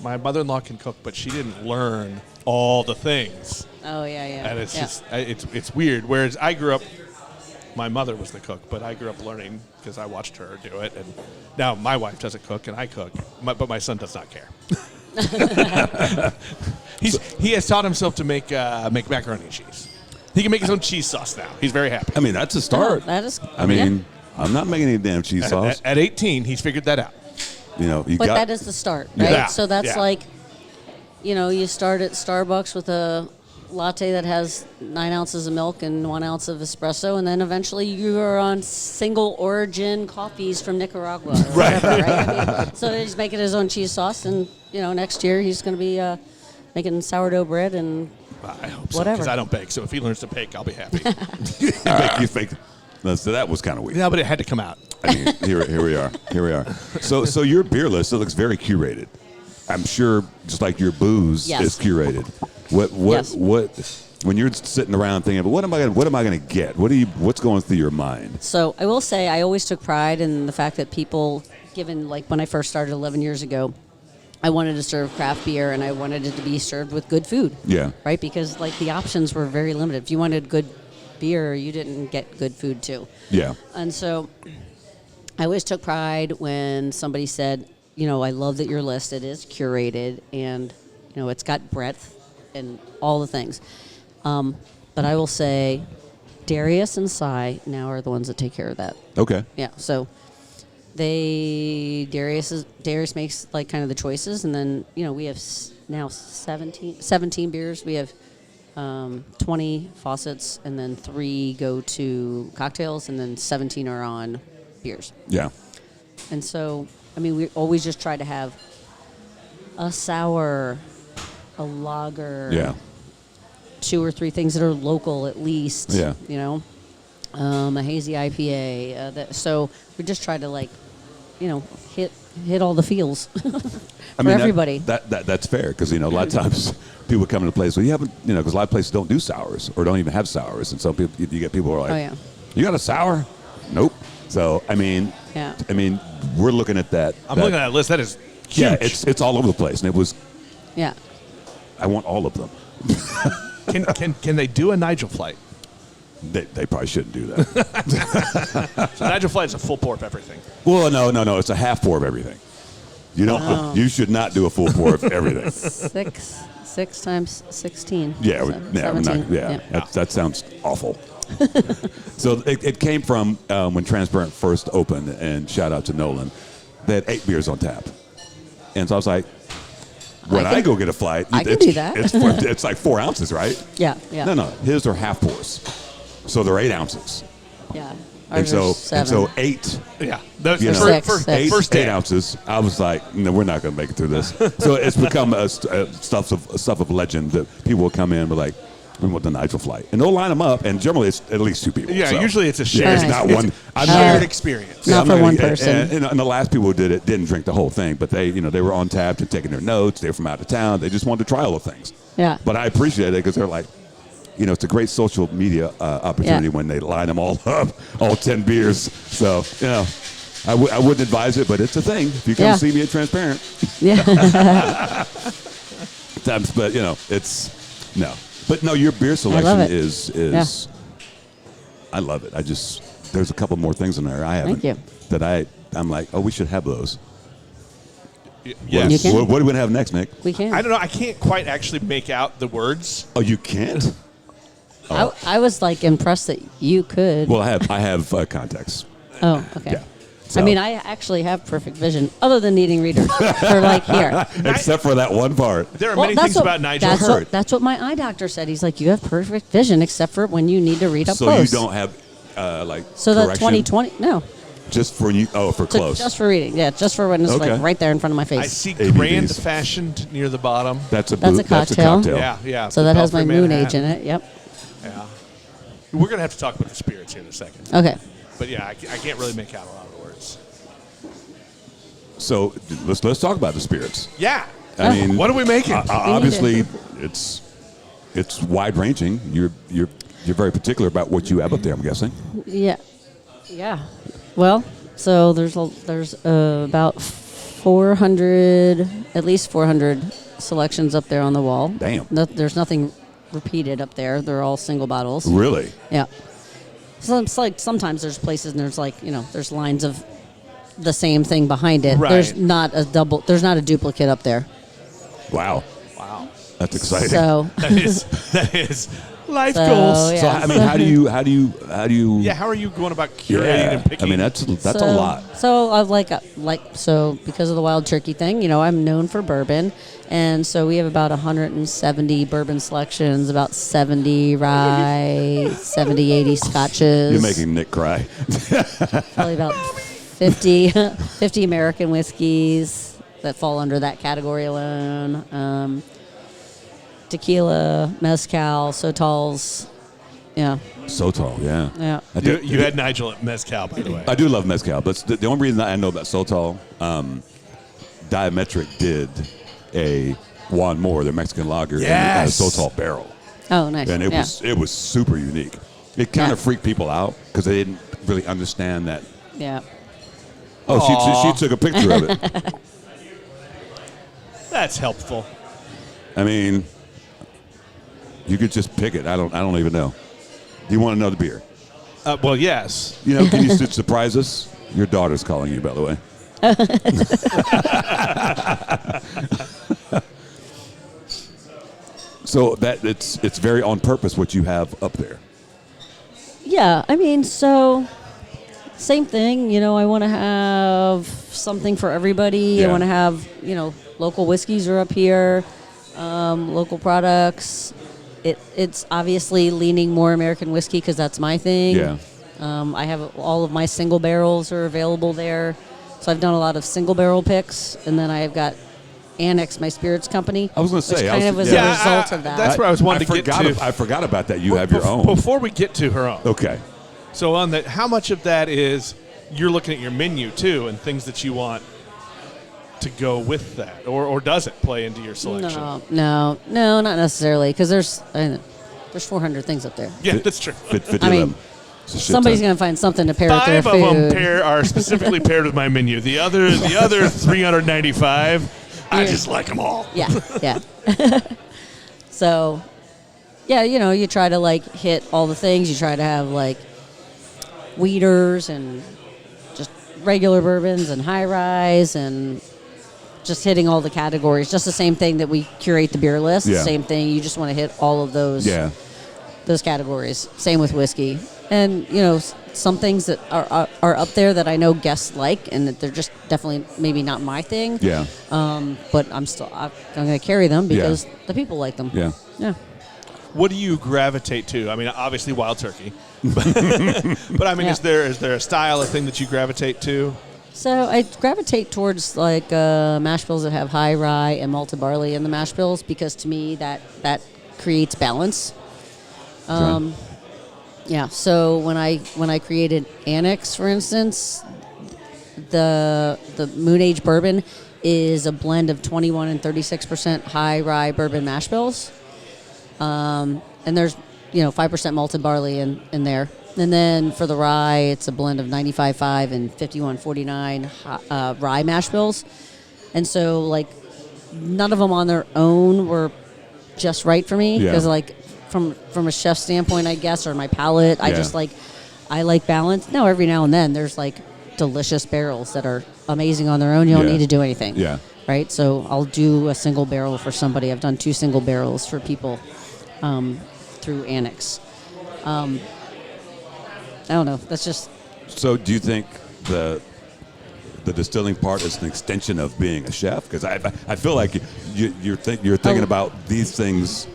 my mother-in-law can cook, but she didn't learn all the things. Oh yeah, yeah. And it's yeah. just it's weird. Whereas I grew up, my mother was the cook, but I grew up learning because I watched her do it. And now my wife doesn't cook and I cook, but my son does not care. He has taught himself to make macaroni and cheese. He can make his own cheese sauce now. He's very happy. I mean, that's a start. Oh, that is. I mean, I'm not making any damn cheese sauce. At 18, he's figured that out. You know, But that is the start, right? Yeah. So that's Yeah. like, you start at Starbucks with a latte that has 9 ounces of milk and 1 ounce of espresso, and then eventually you are on single origin coffees from Nicaragua, or whatever, right? I mean, so he's making his own cheese sauce, and next year he's going to be making sourdough bread and I hope so, whatever. because I don't bake. So if he learns to bake, I'll be happy. You faked it. So that was kind of weird. No, but it had to come out. I mean, here we are. Here we are. So your beer list, it looks very curated. I'm sure, just like your booze Yes. is curated. Yes. What? When you're sitting around thinking, what am I going to get? What's going through your mind? So I will say I always took pride in the fact that people, given like when I first started 11 years ago, I wanted to serve craft beer and I wanted it to be served with good food. Yeah. Right? Because like the options were very limited. If you wanted good beer, you didn't get good food too. Yeah. And so I always took pride when somebody said, I love that your list, it is curated and, it's got breadth and all the things. But I will say Darius and Cy now are the ones that take care of that. Okay. Yeah, so Darius makes like kind of the choices, and then we have now 17 beers. We have 20 faucets, and then 3 go to cocktails, and then 17 are on beers. Yeah. And so, we always just try to have a sour, a lager, Yeah. 2 or 3 things that are local at least. Yeah. A hazy IPA. So we just try to hit all the feels for everybody. That's fair because a lot of times people come into place. Well, you haven't, because a lot of places don't do sours or don't even have sours, and some people you get people who are like, Oh, yeah. You got a sour? Nope. So Yeah. we're looking at that. I'm looking at that list. That is huge. Yeah, it's all over the place, and it was. Yeah. I want all of them. Can they do a Nigel flight? They probably shouldn't do that. So Nigel flight is a full pour of everything. Well, no, it's a half pour of everything. You don't. Oh. You should not do a full pour of everything. 6 times 16. Yeah, so we're not, 17. That sounds awful. So it came from when Transparent first opened, and shout out to Nolan. They had 8 beers on tap, and so I was like, when I go get a flight, I can do that. it's like 4 ounces, right? Yeah, yeah. No, his are half pours, so they're 8 ounces, Yeah. and Ours are so 7. 8. Yeah. Those, You know, Six. first First 8 day. ounces, I was like, no, we're not going to make it through this. So it's become a stuff of legend that people will come in and be like, we want the Nigel flight. And they'll line them up, and generally it's at least 2 people. Yeah, so. usually it's a Yeah, shared. it's not Nice. one. I'm shared not, experience. Not I'm for gonna one get- person. And the last people who did it didn't drink the whole thing, but they were on tap and taking their notes. They were from out of town. They just wanted to try all the things. Yeah. But I appreciate it because they're like, it's a great social media opportunity Yeah. when they line them all up, all 10 beers. So, I wouldn't advise it, but it's a thing. If you come Yeah. see me at Transparent. Yeah. But, it's, no. But no, your beer selection it. is Yeah. I love it. There's a couple more things in there I haven't. Thank you. That I'm like, oh, we should have those. Yes. You can. What do we have next, Nick? We can. I don't know. I can't quite actually make out the words. Oh, you can't? I was like impressed that you could. Well, I have context. Oh, okay. Yeah. So- I actually have perfect vision, other than needing readers for like here. Except for that one part. There are many things about Nigel. That's what my eye doctor said. He's like, you have perfect vision, except for when you need to read up So close. you don't have So the correction? 2020, no, Just for you? Oh, for So close. just for reading. Yeah, just for when it's Okay. like right there in front of my I face. see ABVs. grand fashioned near the bottom. That's a cocktail. Yeah, yeah. So the that has my Belfry moon age Manhattan. in it. Yep. Yeah. We're going to have to talk about the spirits here in a second. Okay. But yeah, I can't really make out a lot of the words. So let's talk about the spirits. Yeah. I mean, What are we making? obviously, it's wide ranging. You're very particular about what you have up there. I'm guessing. Yeah. Yeah. Well, so there's about 400, at least 400 selections up there on the wall. Damn. There's nothing repeated up there. They're all single bottles. Really? Yeah. So it's like sometimes there's places and there's like, there's lines of the same thing behind it. Right. There's not a duplicate up there. Wow. Wow. That's exciting. So That is life So, goals. yeah. So I mean, how do you? Yeah, how are you going about curating and picking? I mean, that's a lot. So I've so because of the wild turkey thing, I'm known for bourbon, and so we have about 170 bourbon selections, about 70 rye, 70, 80 scotches. You're making Nick cry. Probably about 50 American whiskeys that fall under that category alone. Tequila, mezcal, sotals. Yeah. Sotol, yeah. Yeah. You had Nigel at Mezcal, by the way. I do love mezcal, but the only reason I know about Sotol, Diametric did a Juan Moore, their Mexican lager, in a Sotol barrel, Oh, nice. and it was super unique. It kind of freaked people out because they didn't really understand that. Yeah. Oh, she took a picture of it. That's helpful. I mean, you could just pick it. I don't even know. Do you want another beer? Well, yes. Can you surprise us? Your daughter's calling you, by the way. So that it's very on purpose what you have up there. Yeah, I mean, so same thing. I want to have something for everybody. Yeah. I want to have, local whiskeys are up here, local products. It's obviously leaning more American whiskey because that's my thing. Yeah. I have all of my single barrels are available there. So I've done a lot of single barrel picks, and then I've got Annex, my spirits company. I was going to say, which kind of was a result of that. That's where I was wanting to get to. I forgot about that. You have your own. Before we get to her own. Okay. So on that, how much of that is you're looking at your menu too and things that you want to go with that, or does it play into your selection? No, not necessarily, because there's 400 things up there. Yeah, that's true. 50 I mean, of them. It's a shit somebody's ton. going to find something to pair with their Five food. of them are specifically paired with my menu. The other 395, I just like them all. Yeah. So, yeah, you try to hit all the things. You try to have wheaters and just regular bourbons and high rise and just hitting all the categories. Just the same thing that we curate the beer list. Yeah. Same thing. You just want to hit all of those. Yeah. Those categories. Same with whiskey. And, some things that are up there that I know guests like and that they're just definitely maybe not my thing. Yeah. But I'm going to carry them because the people like them. Yeah. Yeah. What do you gravitate to? I mean, obviously wild turkey. But I mean, Yeah. is there a style, a thing that you gravitate to? So I gravitate towards mash bills that have high rye and malted barley in the mash bills because to me that creates balance. Okay. Yeah. So when I created Annex, for instance, the Moon Age bourbon is a blend of 21 and 36% high rye bourbon mash bills, and there's 5% malted barley in there. And then for the rye, it's a blend of 95.5 and 51.49 rye mash bills. And so none of them on their own were just right for me because from a chef standpoint, I guess, or my palate, I just I like balance. Now every now and then there's delicious barrels that are amazing on their own. You don't need to do anything. Yeah. Right. So I'll do a single barrel for somebody. I've done 2 single barrels for people through Annex. I don't know. That's just. So do you think the distilling part is an extension of being a chef? Because I feel like you're thinking about these things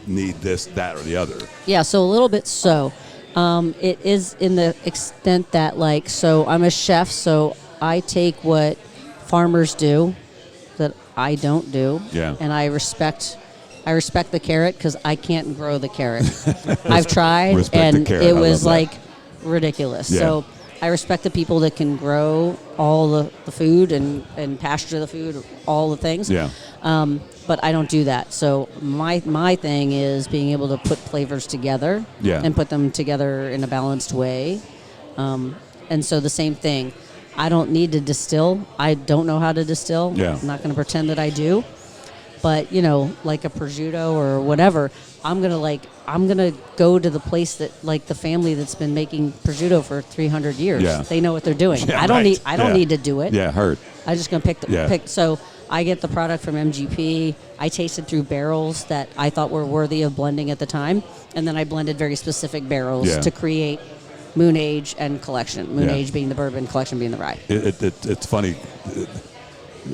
need this, that, or the other. Yeah, so a little bit so. It is in the extent that, so I'm a chef, so I take what farmers do that I don't do. Yeah. And I respect the carrot because I can't grow the carrot. I've tried, Respect the and carrot. it I was, love that. ridiculous. Yeah. So I respect the people that can grow all the food and pasture the food, all the things. Yeah. But I don't do that. So my thing is being able to put flavors together and put them together in a balanced way. And so the same thing. I don't need to distill. I don't know how to distill. Yeah. I'm not going to pretend that I do. But like a prosciutto or whatever, I'm gonna go to the place that like the family that's been making prosciutto for 300 years. Yeah. They know what they're doing. Yeah, I don't right. need to do it. Yeah, heard. I'm just gonna pick. So I get the product from MGP. I tasted through barrels that I thought were worthy of blending at the time, and then I blended very specific barrels Yeah. to create Moon Age and Collection. Moon Yeah. Age being the bourbon, Collection being the rye. It's funny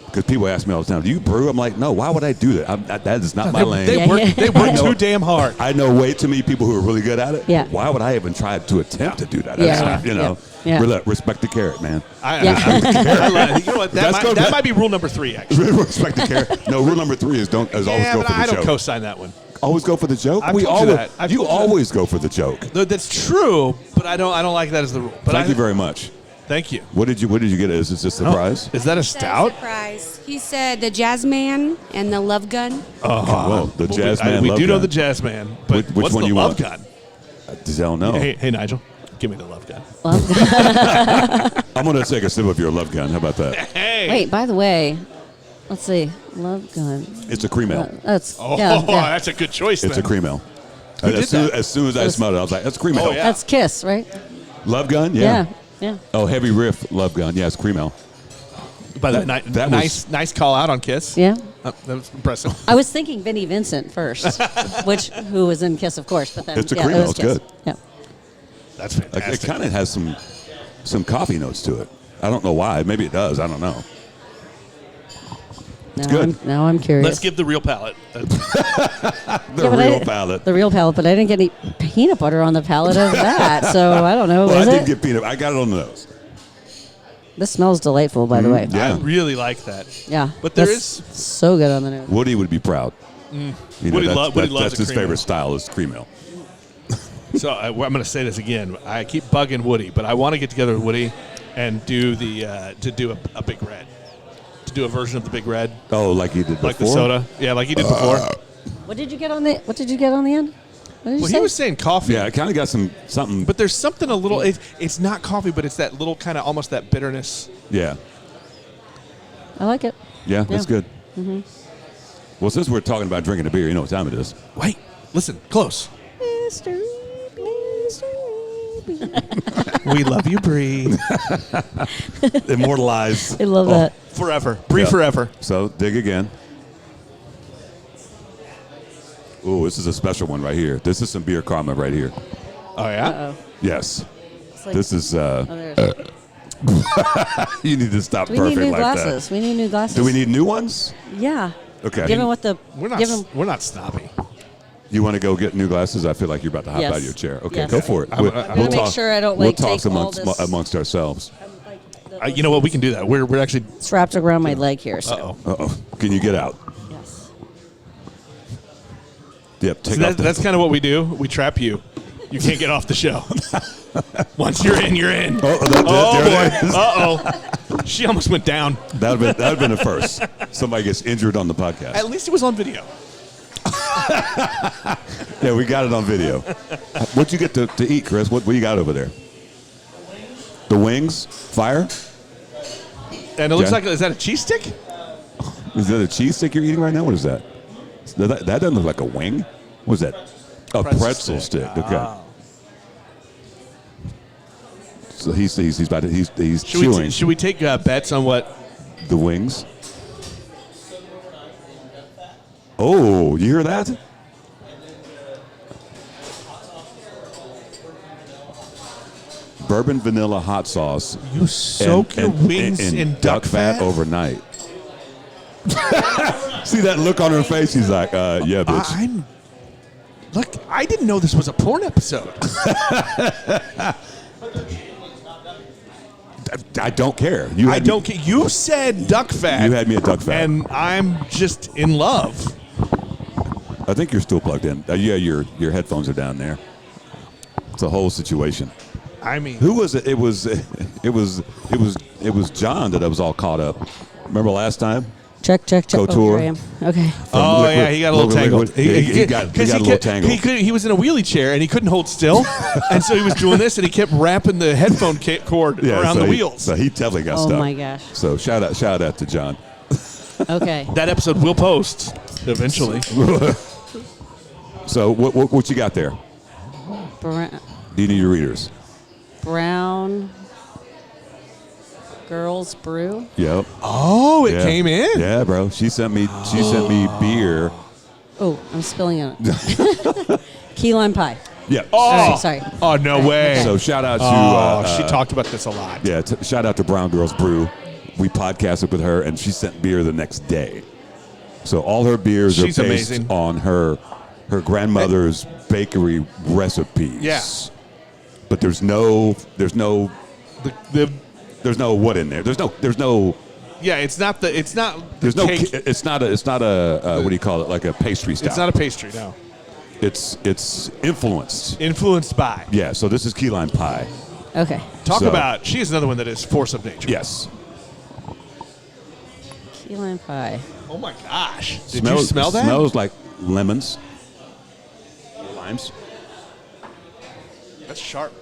because people ask me all the time, "Do you brew?" I'm like, "No. Why would I do that? That is not my lane." They Yeah, work. yeah. They work I know- too damn hard. I know way too many people who are really good at it. Yeah. Why would I even try to attempt to do that? Yeah, That's yeah, not, you know, yeah. respect the carrot, man. I you know what? That's good. That might be rule number 3, actually. Respect the carrot. No, rule number 3 is always Yeah, go but for the I don't joke. co-sign that one. Always go for the joke. I've We told you always, that. I've you told you that. always go for the joke. No, that's true, but I don't like that as the rule. But Thank you very much. Thank you. What did you get? Is this a surprise? Is that a stout? Surprise. He said the Jazz Man and the Love Gun. Well, the jazz man. We love do know gun. the jazz man, but Which what's one the you love want? gun? I don't know. Hey, Nigel, give me the love gun. I'm gonna take a sip of your love gun. How about that? Hey. Wait, by the way, let's see. Love Gun. It's a cream ale. That's Oh, yeah. that's a good choice. It's a then. cream ale. did As soon as I Those- smelled it, I was like, "That's cream ale." Oh, yeah. That's Kiss, right? Love gun. Yeah. Yeah. Yeah. Oh, heavy riff. Love gun. Yeah, it's cream ale. By the way, that nice call out on Kiss. Yeah. That was impressive. I was thinking Vinnie Vincent first, who was in Kiss, of course, but then It's a yeah, cream it ale. was It's Kiss. good. Yeah. That's Like, fantastic. it kind of has some coffee notes to it. I don't know why. Maybe it does. I don't know. good. Now I'm curious. Let's give the real palate. The but real palate. The real palate, but I didn't get any peanut butter on the palate of that, so I don't know. Well, Is I it? did get peanut. I got it on the nose. This smells delightful, by the way. Yeah. I really like that. Yeah. But there That's is- so good on the nose. Woody would be proud. You know, Woody loves that's a his cream favorite ale. style is cream ale. So I'm going to say this again. I keep bugging Woody, but I want to get together with Woody and do a big red, to do a version of the big red, Oh, like you did before? like the soda. Yeah, like he did before. What did you get on the end? What did you Well, say? he was saying coffee. Yeah, it kind of got something. But there's something a little. It's not coffee, but it's that little kind of almost that bitterness. Yeah. I like it. Yeah, that's Yeah. good. Well, since we're talking about drinking a beer, you know what time it is. Wait, listen, close. We love you, Bree. Immortalized. I love that. Forever. Bree Yeah. forever. So dig again. Ooh, this is a special one right here. This is some beer karma right here. Oh, yeah? Uh-oh. Yes. It's like- This is. oh, there's- You need to stop we need perfect new like glasses. that. We need new glasses. Do we need new ones? Yeah. Okay. Given what the We're not. given We're not snobby. You want to go get new glasses? I feel like you're about to hop Yes. out of your chair. Okay, Yes. go for it. I'm gonna make sure I don't, like, We'll talk take all amongst this- amongst ourselves. You know what? We can do that. We're actually. it's wrapped around my leg here. So. Uh-oh. Uh-oh. Can you get out? Yes. Yep. Take So off that's kind of what we do. We trap you. You can't get off the show. Once you're in, you're in. Oh, Oh, there it boy. is. Uh-oh. She almost went down. That would have been a first. Somebody gets injured on the podcast. At least it was on video. Yeah, we got it on video. What'd you get to eat, Chris? What do you got over there? The wings? Fire? And it looks Yeah. like, is that a cheese stick? Is that a cheese stick you're eating right now? What is that? That doesn't look like a wing. What is that? A pretzel stick. Okay. So he's about to, he's chewing Should we take bets on what? the wings. Oh, you hear that? Bourbon vanilla hot sauce. You soak your wings in duck fat? overnight. See that look on her face? She's like, yeah, bitch. Look, I didn't know this was a porn episode. I don't care. I don't care. You said duck fat. You had me at duck fat. And I'm just in love. I think you're still plugged in. Yeah, your headphones are down there. It's a whole situation. I mean, Who was it? It was John that I was all caught up. Remember last time? Check. Couture. Oh, here I am. Okay. oh yeah, he got a little tangled. He got a little tangled. He was in a wheelie chair and he couldn't hold still, and so he was doing this and he kept wrapping the headphone cord around so the he- wheels. So he definitely got Oh stuck. my gosh. So shout out to John. Okay. That episode will post eventually. So what you got there? Brown, Do you need your readers? brown girls brew. Yep. Oh, it Yeah. came in. Yeah, bro. She sent me beer. Oh, I'm spilling it. Key lime pie. Yeah. Oh, Sorry. Oh, no way. So shout out to she talked about this a lot. yeah, shout out to Brown Girls Brew. We podcasted with her, and she sent beer the next day. So all her beers She's are based amazing. on her grandmother's bakery recipes. Yeah. But there's no The what in there. There's no yeah, it's not the it's not a what do you call it, like a pastry style. It's not a pastry. No. It's influenced. Influenced by. Yeah. So this is key lime pie. Okay. Talk So- about. She is another one that is force of nature. Yes. Key lime pie. Oh my gosh. Did you smell that? Smells like lemons, limes. That's sharp.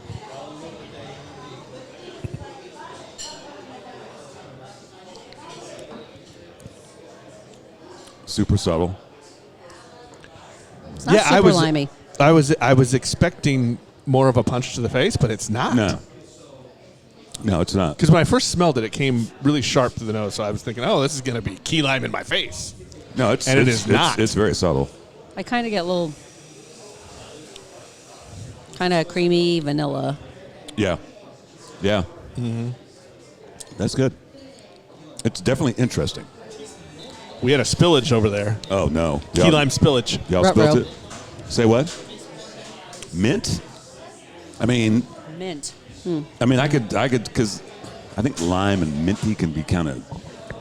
Super subtle. It's not super limey. I was expecting more of a punch to the face, but it's not. No, it's not. Because when I first smelled it, it came really sharp to the nose. So I was thinking, oh, this is going to be key lime in my face. No, And it is not. It's very subtle. I kind of get a little kind of creamy vanilla. Yeah. Yeah. Mm-hmm. That's good. It's definitely interesting. We had a spillage over there. Oh, no. Key lime spillage. Y'all Ruh-roh. spilled it? Say what? Mint? I mean, Mint. I could, because I think lime and minty can be kind of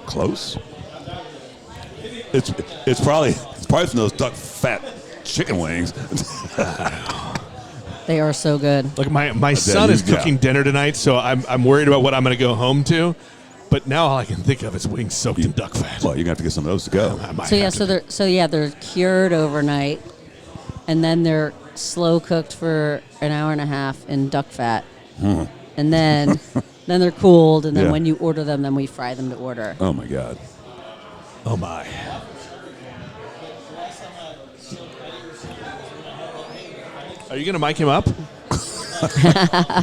close. It's probably from those duck fat chicken wings. They are so good. Like my son is cooking dinner tonight, so I'm worried about what I'm going to go home to. But now all I can think of is wings soaked in duck fat. Well, you're gonna have to get some of those to go. I might So yeah, have to. they're cured overnight, and then they're slow cooked for an hour and a half in duck fat, and then they're cooled, and then Yeah. when you order them, then we fry them to order. Oh my God. Oh my. Are you going to mic him up? You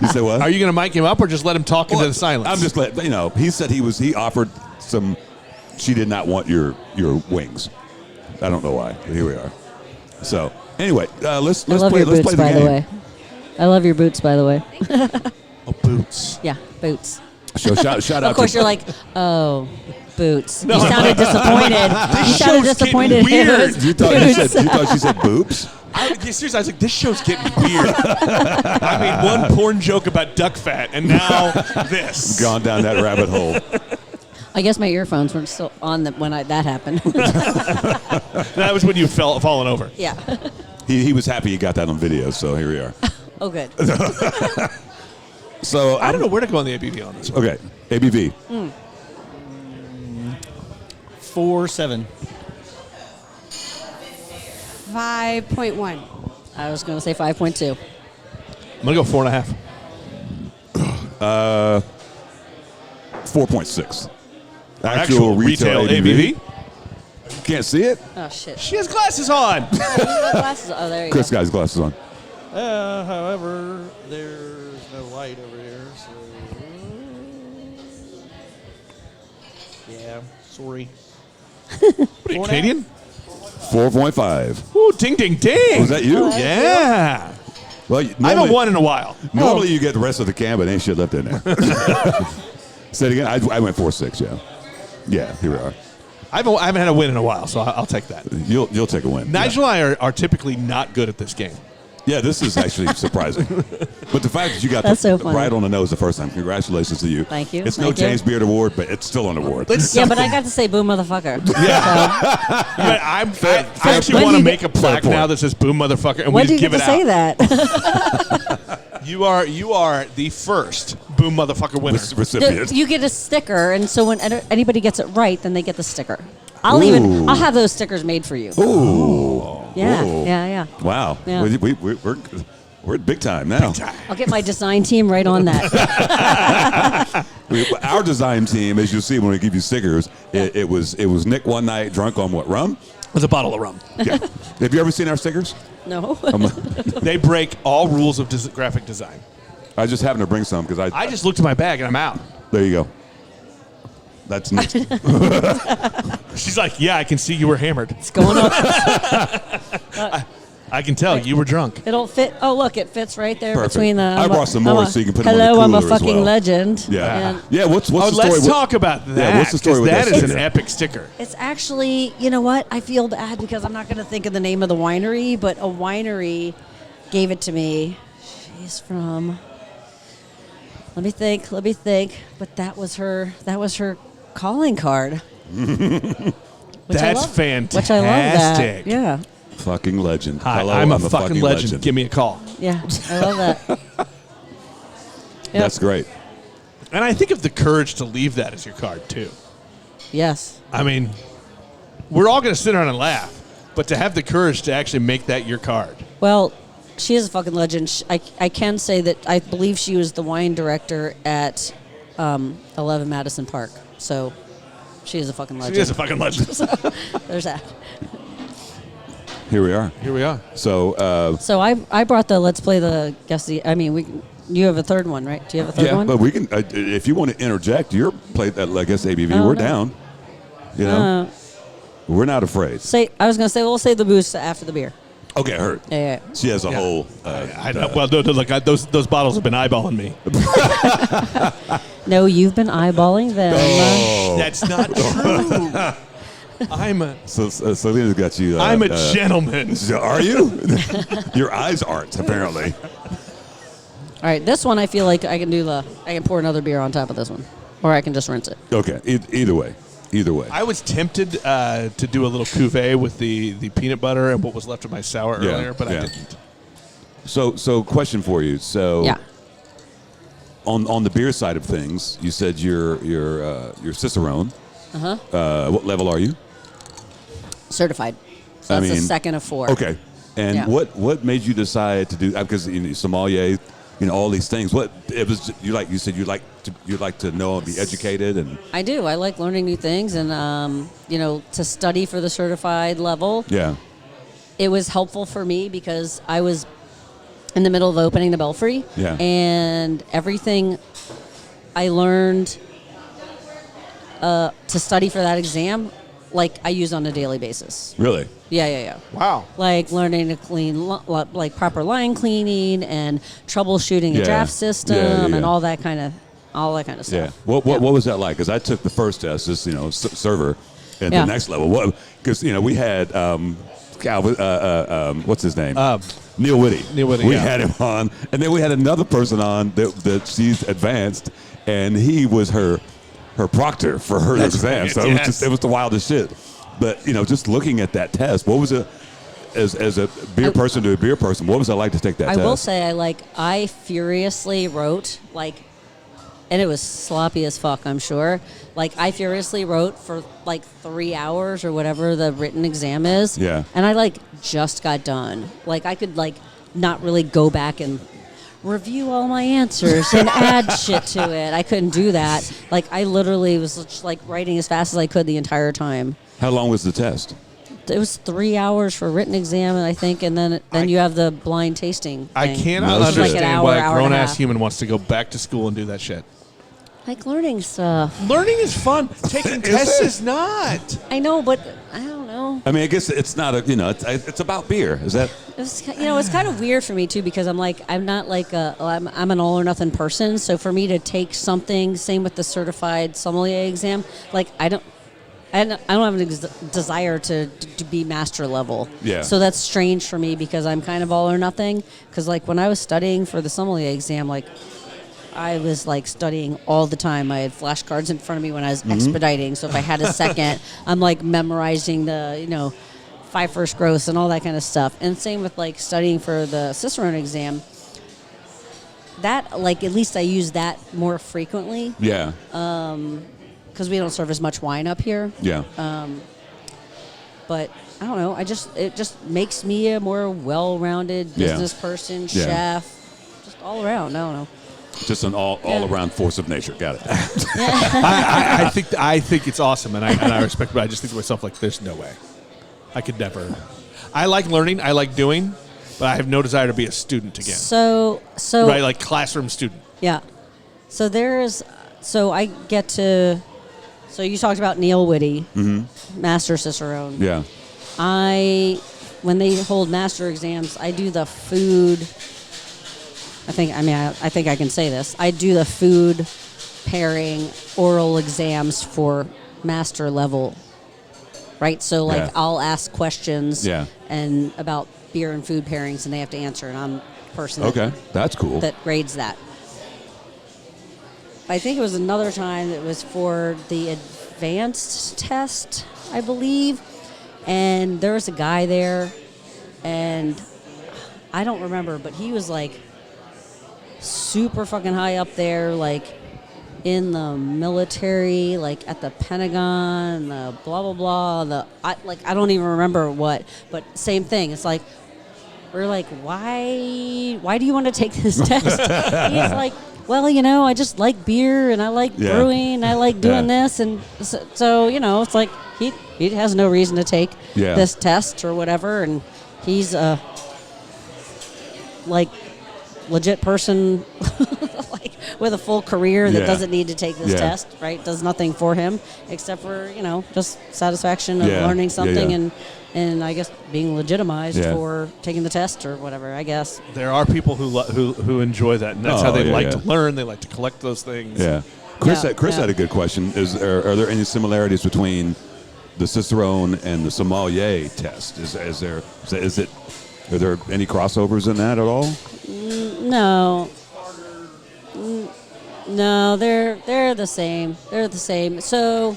say what? Are you going to mic him up or just let him talk into the silence? I'm just letting he said he offered some. She did not want your wings. I don't know why, but here we are. So anyway, let's I love play. your Let's boots, play the by game. the way. I love your boots, by the way. Oh, boots. Yeah, boots. So shout out. Of course, to, you're like, oh, boots. No. You sounded disappointed. You sounded show's getting disappointed. weird. You thought she said boobs? Seriously, I was like, this show's getting weird. I made one porn joke about duck fat, and now this. Gone down that rabbit hole. I guess my earphones weren't still on when that happened. That was when you fallen over. Yeah. He was happy he got that on video. So here we are. Oh, good. So I don't know where to go on the ABV on this one. Okay, ABV. 4.7. 5.1. I was going to say 5.2. I'm going to go 4.5. 4.6. Actual retail ABV. Can't see it. Oh, shit. She has glasses on. You got glasses. Oh, there you Chris go. got his glasses on. However, there's no light over here, so yeah, sorry. What are you, Canadian? 4.5. Ooh, ding, ding, ding. Was that you? Yeah. Well, I haven't won in a while. Normally you get the rest of the can, but ain't shit left in there. Say it again. I went 4.6. Yeah. Yeah. Here we are. I haven't had a win in a while, so I'll take that. You'll take a win. Nigel and I are typically not good at this game. Yeah, this is actually surprising. But the fact that you got That's so funny. right on the nose the first time, congratulations to you. Thank you. It's no Thank you. James Beard Award, but it's still an award. Yeah, but I got to say boom, motherfucker. But I actually When want do to you make a plaque point. now that says "Boom, motherfucker," and When we do you just get give to it say out. that? You are the first "Boom, motherfucker" winner. Recipient. You get a sticker, and so when anybody gets it right, then they get the sticker. Ooh. I'll have those stickers made for you. Ooh. Yeah, Ooh. yeah. Wow. Yeah. We're at big time now. I'll get my design team right on that. Our design team, as you'll see when we give you stickers, it was Nick one night drunk on what, rum? It was a bottle of rum. Yeah. Have you ever seen our stickers? No. They break all rules of graphic design. I just happened to bring some because I just looked at my bag and I'm out. There you go. That's neat. She's like, yeah, I can see you were hammered. It's going on. I can tell you were drunk. It'll fit. Oh, look, it fits right there Perfect. between the. I brought some more so you can put them on hello, the I'm a cooler as fucking well. legend. Yeah. And Yeah. What's the story? Let's talk about that. Yeah, what's the story with that that is sticker? an epic sticker. it's actually, you know what? I feel bad because I'm not going to think of the name of the winery, but a winery gave it to me. She's from. Let me think. But that was her calling card. Which I That's love, fantastic. Which I love that. Yeah. Fucking legend. Hi, Hello, I'm a fucking legend. Give me a call. Yeah. I love that. Yep. That's great. And I think of the courage to leave that as your card, too. Yes. I mean, we're all going to sit around and laugh, but to have the courage to actually make that your card. Well, she is a fucking legend. I can say that I believe she was the wine director at 11 Madison Park. So she is a fucking legend. She is a fucking legend. There's that. Here we are. Here we are. So, So I brought the let's play the guess the. I mean, you have a third one, right? Do you have a third yeah, one? but we can, if you want to interject your play, I guess ABV, Oh, we're no. down. You know, we're not afraid. I was gonna say we'll save the booze after the beer. Okay, I heard. Yeah. She has a whole. I know. Well, no, look, those bottles have been eyeballing me. No, you've been eyeballing them. Oh. That's not true. So Celina's got you. I'm a gentleman. Are you? Your eyes aren't, apparently. All right, this one I feel like I can pour another beer on top of this one, or I can just rinse it. Okay, either way. I was tempted to do a little cuvee with the peanut butter and what was left of my sour earlier, but I didn't. So question for you. So Yeah. on the beer side of things, you said you're Cicerone. What level are you? Certified. So that's the second of 4. Okay. And Yeah. what made you decide to do? Because sommelier, all these things. What it was? You said you'd like to know and be educated, and I do. I like learning new things, and to study for the certified level. yeah, It was helpful for me because I was in the middle of opening the Belfry, Yeah. and everything I learned to study for that exam, like I use on a daily basis. really. Yeah. Wow. Like learning to clean, like proper line cleaning and troubleshooting a Yeah. draft system Yeah. and all that kind of stuff. Yeah. What was that like? Because I took the first test, just server, and Yeah. the next level. What? Because we had what's his name? Neil Whitty. Neil Whitty, We yeah. had him on, and then we had another person on that she's advanced, and he was her proctor for her exam. So it was the wildest shit. But just looking at that test, what was it? As a beer person to a beer person, what was it like to take that test? I will say I furiously wrote and it was sloppy as fuck, I'm sure. I furiously wrote for 3 hours or whatever the written exam is. Yeah. And I just got done. I could not really go back and review all my answers and add shit to it. I couldn't do that. I literally was just writing as fast as I could the entire time. How long was the test? It was 3 hours for written exam, I think, and then you have the blind tasting. I thing. cannot Which is understand an hour, why a hour and grown-ass half. human wants to go back to school and do that shit. Learning stuff. Learning is fun. Taking tests is not. I know, but I don't know. I mean, I guess it's not it's about beer. Is that? It's kind of weird for me too because I'm not I'm an all or nothing person. So for me to take something, same with the certified sommelier exam, I don't have a desire to be master level. Yeah. So that's strange for me because I'm kind of all or nothing. Because when I was studying for the sommelier exam, I was studying all the time. I had flashcards in front of me when I was expediting. So if I had a second, I'm memorizing the 5 first growths and all that kind of stuff. And same with studying for the Cicerone exam. That at least I use that more frequently Yeah. because we don't serve as much wine up here. Yeah. But I don't know. It just makes me a more well-rounded business person, Yeah. chef, just all around. I don't know. Just an all around force of nature. Got it. I think it's awesome, and I respect it, but I just think to myself, like, there's no way. I could never. I like learning. I like doing, but I have no desire to be a student again. So right, like classroom student. Yeah. So I get to. So you talked about Neil Whitty, Master Cicerone. Yeah. When they hold master exams, I do the food. I think I can say this. I do the food pairing oral exams for master level. Right? So like I'll ask questions and about beer and food pairings, and they have to answer, and I'm the person that's cool. that grades that. I think it was another time that was for the advanced test, I believe. And there was a guy there, and I don't remember, but he was like super fucking high up there, like in the military, like at the Pentagon, the blah blah blah. I don't even remember what, but same thing. It's like we're like, why do you want to take this test? He's like, well, I just like beer and I like brewing. I like doing this, and so it's like he has no reason to take this test or whatever, and he's a like legit person like with a full career that doesn't need to take this test, right? Does nothing for him except for just satisfaction of learning something and I guess being legitimized for taking the test or whatever, I guess. There are people who enjoy that, and that's how they like to learn. They like to collect those things. Yeah. Chris had a good question. Are there any similarities between the Cicerone and the sommelier test? Are there any crossovers in that at all? No, they're the same. They're the same. So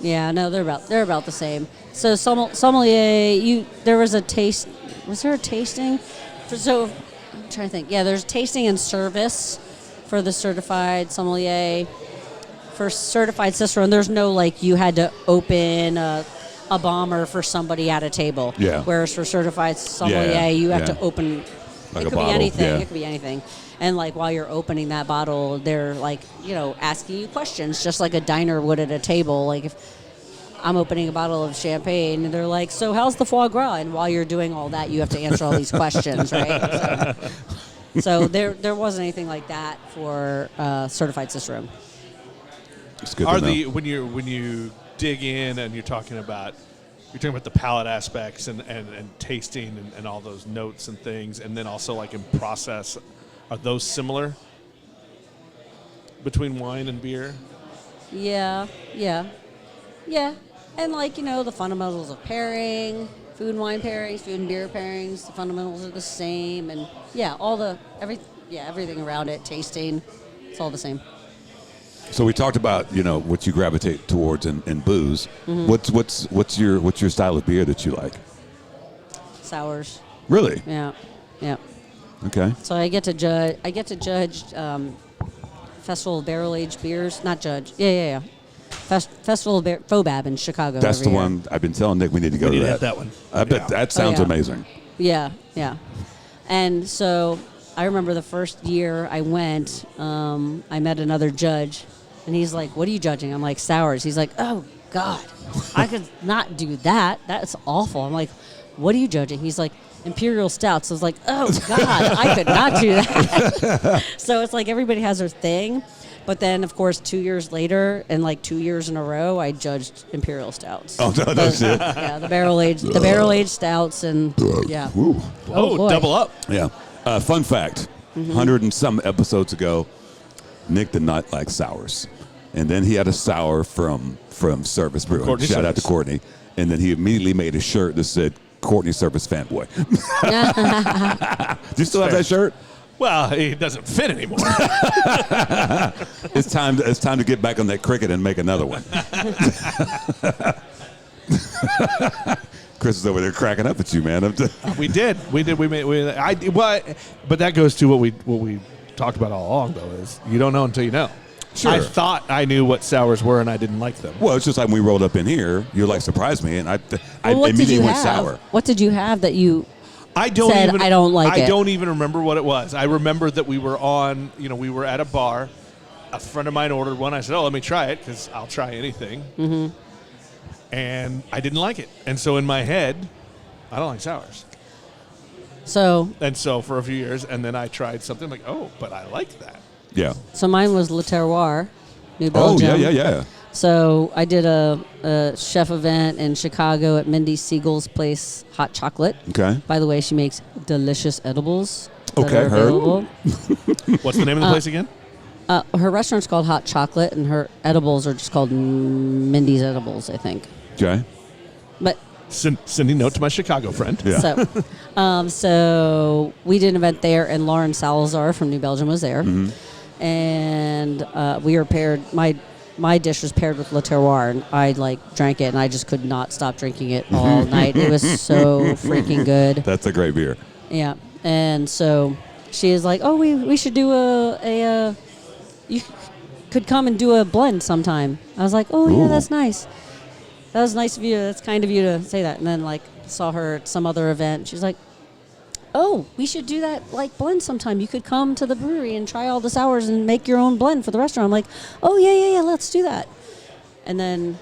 yeah, no, they're about the same. So sommelier, there was a taste. Was there a tasting? So I'm trying to think. Yeah, there's tasting and service for the certified sommelier. For certified Cicerone, there's no like you had to open a bomber for somebody at a table. Yeah. Whereas for certified sommelier, you have to open. Like it could be anything. It could be anything. And like while you're opening that bottle, they're like asking you questions, just like a diner would at a table. Like if I'm opening a bottle of champagne, and they're like, "So how's the foie gras?" And while you're doing all that, you have to answer all these questions, right? So there wasn't anything like that for certified Cicerone. It's good to know. When you dig in and you're talking about the palate aspects and tasting and all those notes and things, and then also like in process, are those similar between wine and beer? Yeah. And like, the fundamentals of pairing, food and wine pairings, food and beer pairings, the fundamentals are the same, and everything around it, tasting, it's all the same. So we talked about what you gravitate towards in booze. Mm-hmm. What's your style of beer that you like? Sours. Really? Yeah. Okay. So I get to judge Festival of Barrel Aged Beers. Not judge. Yeah. Festival of FOBAB in Chicago. That's the year. one I've been telling Nick we need to go to. That one. I bet that sounds amazing. Yeah. And so I remember the first year I went, I met another judge, and he's like, "What are you judging?" I'm like, "Sours." He's like, "Oh, God, I could not do that. That's awful." I'm like, "What are you judging?" He's like, "Imperial Stouts." I was like, "Oh, God, I could not do that." So it's like everybody has their thing. But then, of course, 2 years later, and like 2 years in a row, I judged Imperial Stouts. Oh, no, that's it. Yeah, the barrel aged stouts, and yeah. Ooh. Oh, double up. Yeah. Fun fact: 100 and some episodes ago, Nick did not like sours, and then he had a sour from Service Brewing. Courtney Shout out Service. to Courtney, and then he immediately made a shirt that said "Courtney Service Fanboy." Do you still have that shirt? Well, it doesn't fit anymore. It's time to get back on that cricket and make another one. Chris is over there cracking up at you, man. We did. But that goes to what we talked about all along, though, is you don't know until you know. Sure. I thought I knew what sours were, and I didn't like them. Well, it's just like when we rolled up in here, you surprised me, and I What did immediately you went have? sour. What did you have that you? I don't said, even. I don't like it. I don't even remember what it was. I remember that we were on. We were at a bar. A friend of mine ordered one. I said, "Oh, let me try it because I'll try anything." Mm-hmm. And I didn't like it, and so in my head, I don't like sours. So for a few years, and then I tried something like, "Oh, but I like that." Yeah. So mine was Le Terroir, New Oh, Belgium. yeah. So I did a chef event in Chicago at Mindy Siegel's place, Hot Chocolate. Okay. By the way, she makes delicious edibles. Okay, that are heard. available. What's the name of the place again? Her restaurant's called Hot Chocolate, and her edibles are just called Mindy's Edibles, I think. Okay. But Sending note to my Chicago friend. Yeah. so we did an event there, and Lauren Salazar from New Belgium was there, and we were paired. My dish was paired with Le Terroir, and I drank it, and I just could not stop drinking it all night. It was so freaking good. That's a great beer. Yeah, and so she is like, "Oh, we should do a you could come and do a blend sometime." I was like, "Oh yeah, Ooh. that's nice. That was nice of you. That's kind of you to say that." And then saw her at some other event. She's like, "Oh, we should do that blend sometime. You could come to the brewery and try all the sours and make your own blend for the restaurant." I'm like, "Oh yeah, let's do that." And then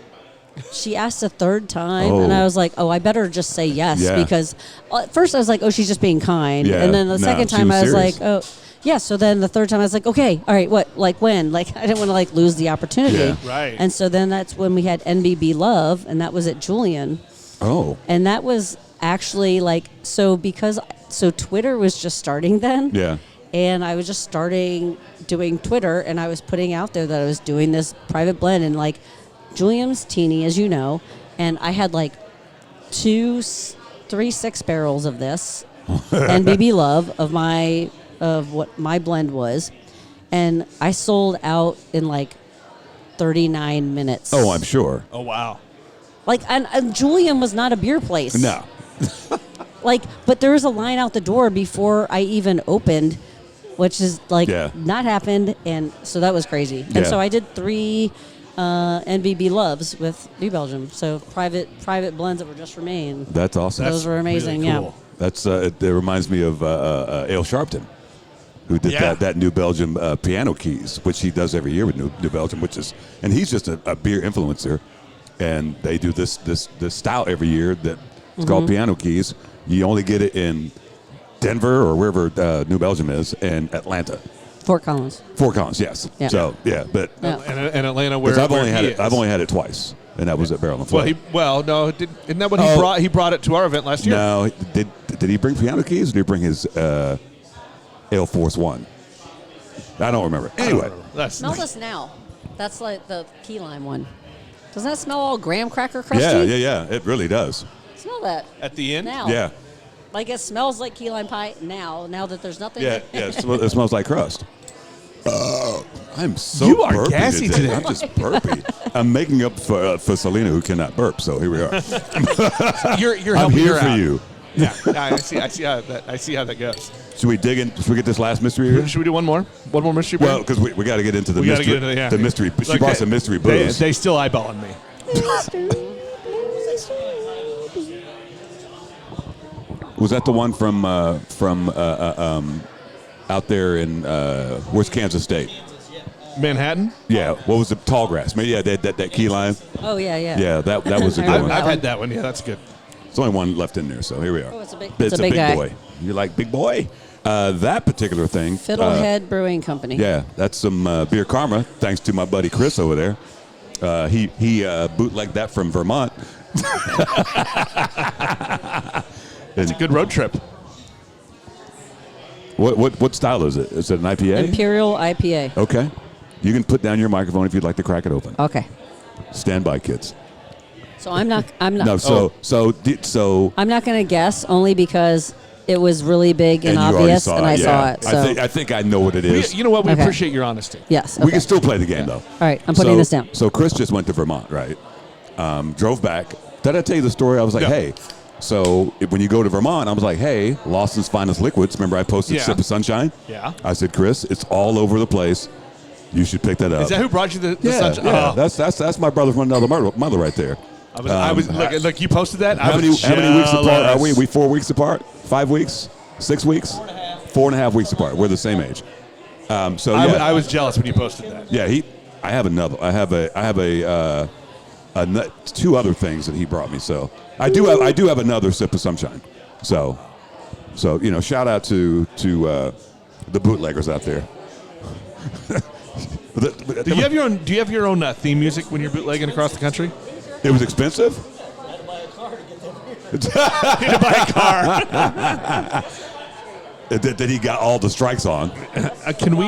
she asked a third time, and I was like, "Oh, I better just say yes," because at first I was like, "Oh, she's just being kind," and then the second time I was serious. like, "Oh." Yeah, so then the third time I was like, okay, all right, what, when? I didn't want to lose the opportunity. Yeah. Right. And so then that's when we had NBB Love, and that was at Julian. Oh. And that was actually so Twitter was just starting then. Yeah. And I was just starting doing Twitter, and I was putting out there that I was doing this private blend, and Julian's teeny, as you know, and I had 3 6-barrels of this NBB Love of what my blend was, and I sold out in 39 minutes. Oh, I'm sure. Oh wow. And Julian was not a beer place. No. But there was a line out the door before I even opened, which is not happened, and so that was crazy. And so I did 3 NBB Loves with New Belgium, so private blends that were just for me. And That's awesome. those were amazing. Really cool. That's it reminds me of Ale Sharpton, who did that New Belgium piano keys, which he does every year with New Belgium, and he's just a beer influencer, and they do this style every year that it's called piano keys. You only get it in Denver or wherever New Belgium is, and Atlanta. Fort Collins. Fort Collins, yes. Yeah. So but Yeah. And Atlanta, where I've only had he it. I've is. only had it twice, and that was at Barrel and Flow. Isn't that what he brought? He brought it to our event last year. No, did he bring piano keys? Or did he bring his Ale Force One? I don't remember. Anyway, Smell this now. That's the key lime one. Doesn't that smell all graham cracker crusty? yeah. It really does. Smell that. At the end. Now. Yeah, It smells like key lime pie now that there's nothing. yeah. It smells like crust. I'm so You are burpy gassy today. I'm just burpy. I'm making up for Celina, who cannot burp. So here we are. You're I'm helping here her for out. you. Yeah, I see how that goes. Should we dig in? Should we get this last mystery here? Should we do one more? One more mystery? Well, because we got to get into the we got to mystery. get into the mystery. She brought some mystery booze. They still eyeballing me. Was that the one from out there in where's Kansas State? Manhattan. Yeah. What was the tall grass? Maybe that key lime. Oh yeah. Yeah, that was a good I've one. I've had that one. Yeah, that's good. There's only one left in there, so here we are. Oh, it's a big guy. boy. You like big boy? That particular thing. Fiddlehead Brewing Company. Yeah, that's some beer karma. Thanks to my buddy Chris over there. He bootlegged that from Vermont. It's a good road trip. What style is it? Is it an IPA? Imperial IPA. Okay. You can put down your microphone if you'd like to crack it open. Okay. Stand by, kids. So I'm not. No, so I'm not going to guess only because it was really big and you already obvious, saw and I saw it. So I think I know what it is. You know what? We Okay. appreciate your honesty. yes. We Okay. can still play the game though. All right. I'm putting this down. So Chris just went to Vermont, right? Drove back. Did I tell you the story? I was like, Yeah. hey. So when you go to Vermont, I was like, hey, Lawson's Finest Liquids. Remember I posted Yeah. Sip of Sunshine? Yeah. I said, Chris, it's all over the place. You should pick that up. Is that who brought you the yeah, sunshine? yeah. Oh. That's my brother from another mother right there. I was look. You posted that. How many weeks apart are we? We 4 weeks apart? 5 weeks? 6 weeks? 4.5 weeks apart. We're the same age. So yeah. I was jealous when you posted that. Yeah, I have another. I have two other things that he brought me. So I do have another sip of sunshine. So shout out to the bootleggers out there. Do you have your own theme music when you're bootlegging across the country? It was expensive. You had to buy a car. that he got all the strikes on. Can we?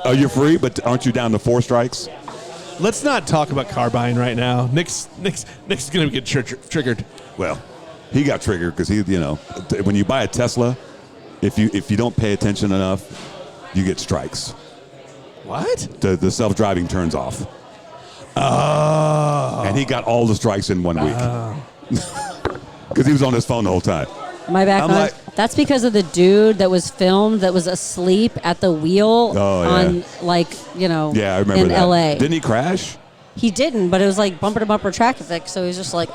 Oh, you're free, but aren't you down to 4 strikes? Let's not talk about car buying right now. Nick's going to get triggered. Well, he got triggered because when you buy a Tesla, if you don't pay attention enough, you get strikes. What? The self-driving turns off. Oh. And he got all the strikes in 1 week. Because he was on his phone the whole time. Am I back I'm on? like- That's because of the dude that was filmed that was asleep at the wheel yeah, I remember in that. LA. Didn't he crash? He didn't, but it was like bumper to bumper traffic, so he's just like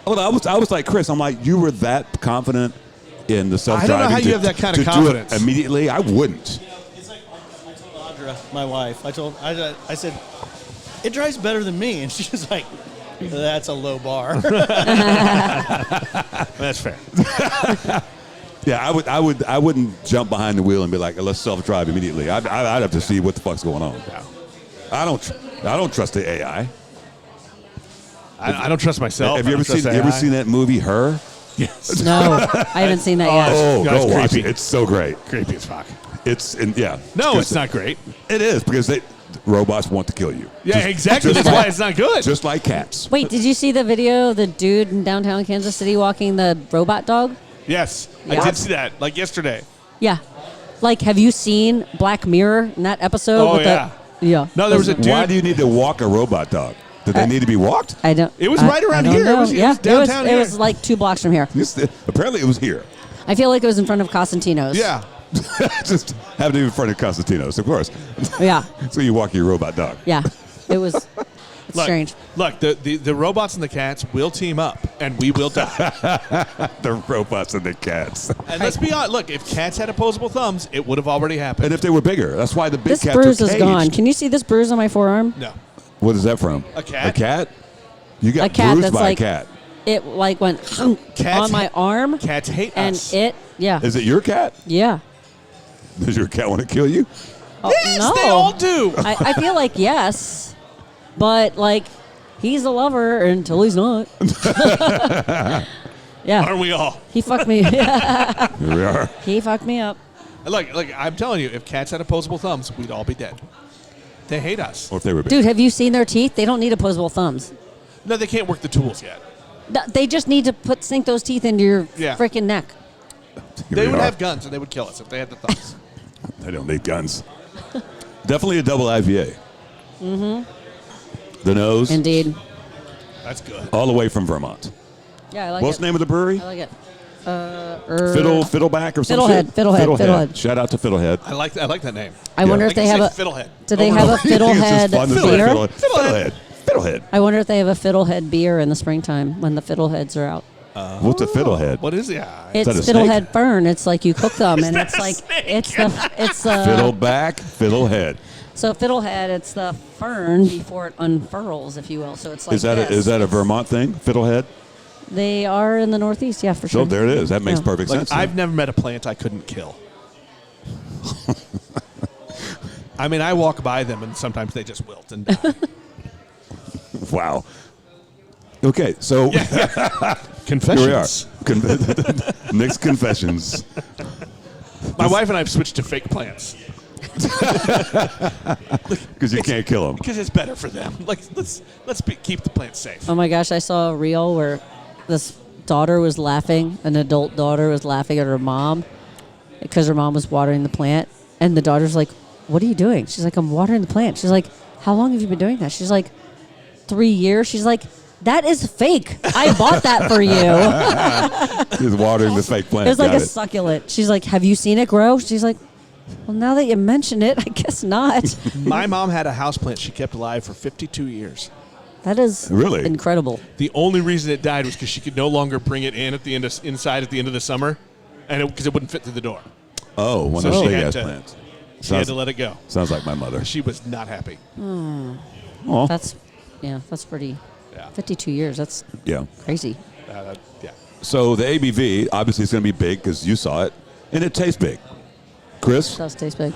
Well, I was like, Chris, I'm like, you were that confident in the self-driving. I don't know how you have that kind of confidence. Do it immediately, I wouldn't. It's like I told Audra, my wife. I said, it drives better than me, and she's like, that's a low bar. That's fair. Yeah, I wouldn't jump behind the wheel and be like, let's self-drive immediately. I'd have to see what the fuck's going on. I don't trust the AI. I don't trust myself. Have you ever seen that movie Her? Yes. No, I haven't seen that yet. Oh, That's go watch creepy. it. It's so great. Creepy as fuck. No, It's not great. It is because robots want to kill you. Yeah, exactly. That's why it's not good. Just like cats. Wait, did you see the video of the dude in downtown Kansas City walking the robot dog? Yes, Yeah. I did see that like yesterday. Yeah. Like, have you seen Black Mirror in that episode? Oh, with yeah. Yeah. No, there was a dude. Why do you need to walk a robot dog? Do they need to be walked? I don't. It was I- right around I don't here. It know. was yeah, downtown It here. was like 2 blocks from here. Apparently, it was here. I feel like it was in front of Cosentino's. Yeah. Just have it in front of Constantino's, of course. Yeah. So you walk your robot dog. Yeah. It was strange. Look, the robots and the cats will team up, and we will die. The robots and the cats. And let's be honest. Look, if cats had opposable thumbs, it would have already happened. And if they were bigger, that's why the big This cats bruise are is caged. gone. Can you see this bruise on my forearm? No. What is that from? A cat. A cat? You got A cat bruised that's by like- a cat. It like went Cats on my arm. Cats hate And us. yeah. Is it your cat? Yeah. Does your cat want to kill you? Oh, Yes, no. they all do. I feel like yes, but like he's a lover until he's not. Yeah. Aren't we all? He fucked me. Here we are. He fucked me up. Look, I'm telling you, if cats had opposable thumbs, we'd all be dead. They hate us. Or if they were big. Dude, have you seen their teeth? They don't need opposable thumbs. No, they can't work the tools yet. They just need to sink those teeth into your Yeah. freaking neck. Here They we would are. have guns, and they would kill us if they had the thumbs. They don't need guns. Definitely a double IPA. Mm-hmm. The nose, Indeed. That's good. all the way from Vermont. Yeah, I like What's it. the name of the brewery? I like it. Fiddleback or some Fiddlehead, shit? Fiddlehead. Shout out to Fiddlehead. I like that name. I wonder Yeah. if they have a. Fiddlehead. Do they Over have a and over. Fiddlehead It's just fun to say beer? Fiddlehead. Fiddlehead. I wonder if they have a Fiddlehead beer in the springtime when the Fiddleheads are out. What's a Fiddlehead? What is it? It's that a snake? Fiddlehead fern. It's like you cook them, and it's that a like snake? it's the Fiddleback, Fiddlehead. So Fiddlehead, it's the fern before it unfurls, if you will. So it's like Is that this. a Vermont thing? Fiddlehead? They are in the Northeast, yeah, for sure. So there it is. That makes Yeah. perfect Like, sense. I've never met a plant I couldn't kill. I mean, I walk by them, and sometimes they just wilt and die. Wow. Okay, so Confessions. here we are. Nick's Confessions. My wife and I have switched to fake plants Because you can't kill them. because it's better for them. Like, let's keep the plants safe. Oh my gosh, I saw a reel where this daughter was laughing, an adult daughter was laughing at her mom because her mom was watering the plant. And the daughter's like, "What are you doing?" She's like, "I'm watering the plant." She's like, "How long have you been doing that?" She's like, 3 years. She's like, "That is fake. I bought that for you." He's watering the fake plant. It was like Got a succulent. She's like, "Have you seen it grow?" She's like, "Well, now that you mention it, I guess not." My mom had a houseplant she kept alive for 52 years. That is Really? incredible. The only reason it died was because she could no longer bring it in at the end of, inside at the end of the summer, and because it wouldn't fit through the door. Oh, one So of those she big had ass to- plants. She had to let it go. Sounds like my mother. She was not happy. Oh, That's pretty. Yeah. 52 years. That's yeah. crazy. Yeah. So the ABV obviously is going to be big because you saw it, and it tastes big. Chris, Does taste big.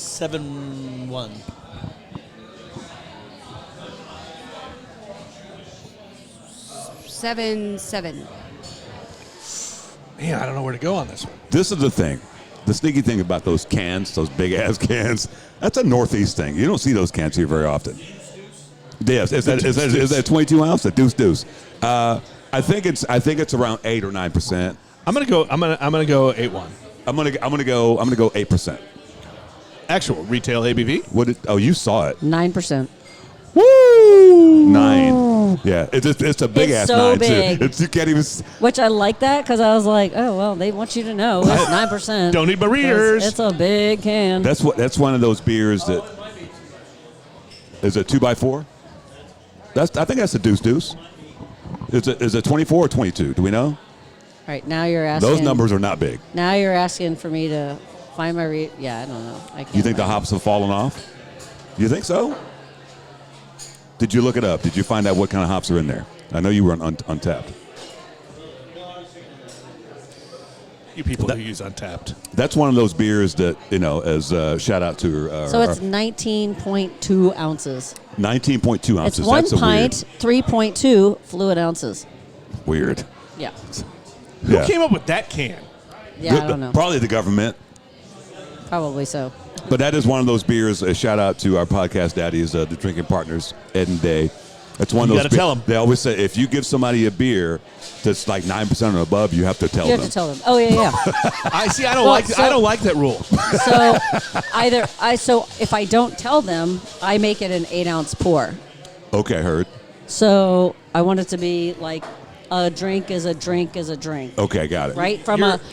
7-1. Seven. Man, I don't know where to go on this one. this is the thing. The sneaky thing about those cans, those big ass cans, that's a Northeast thing. You don't see those cans here very often. Yes, is that 22 ounce? The deuce. I think it's around 8 or 9%. I'm gonna go 8-1. I'm gonna go 8%. Actual retail ABV. You saw it. 9%. Woo! 9. Yeah, it's a big It's ass so 9 big. too. You can't even. Which I like that because I was like, oh, well, they want you to know it's 9%. Don't need my readers. It's a big can. That's one of those beers that is a 2x4. I think that's a deuce. Is it 24 or 22? Do we know? All right, now you're asking. Those numbers are not big. Now you're asking for me to find my Yeah, I don't know. I can't. You think the find hops have fallen off? You think so? Did you look it up? Did you find out what kind of hops are in there? I know you were on Untapped. You people who use Untapped. That's one of those beers that, as shout out to So it's 19.2 ounces. 19.2 ounces. It's 1 That's pint, 3.2 fluid ounces. Weird. Yeah. Who Yeah. came up with that can? Yeah, I don't know. Probably the government. Probably so. But that is one of those beers. A shout out to our podcast daddies, the drinking partners, Ed and Day. It's one You of those. gotta tell 'em. They always say if you give somebody a beer that's like 9% or above, you have to tell You have them. to tell them. Oh, yeah. I see. I don't Well, like. so- I don't like that rule. So if I don't tell them, I make it an 8-ounce pour. Okay, heard. So I want it to be like a drink is a drink is a drink. Okay, got it. Right?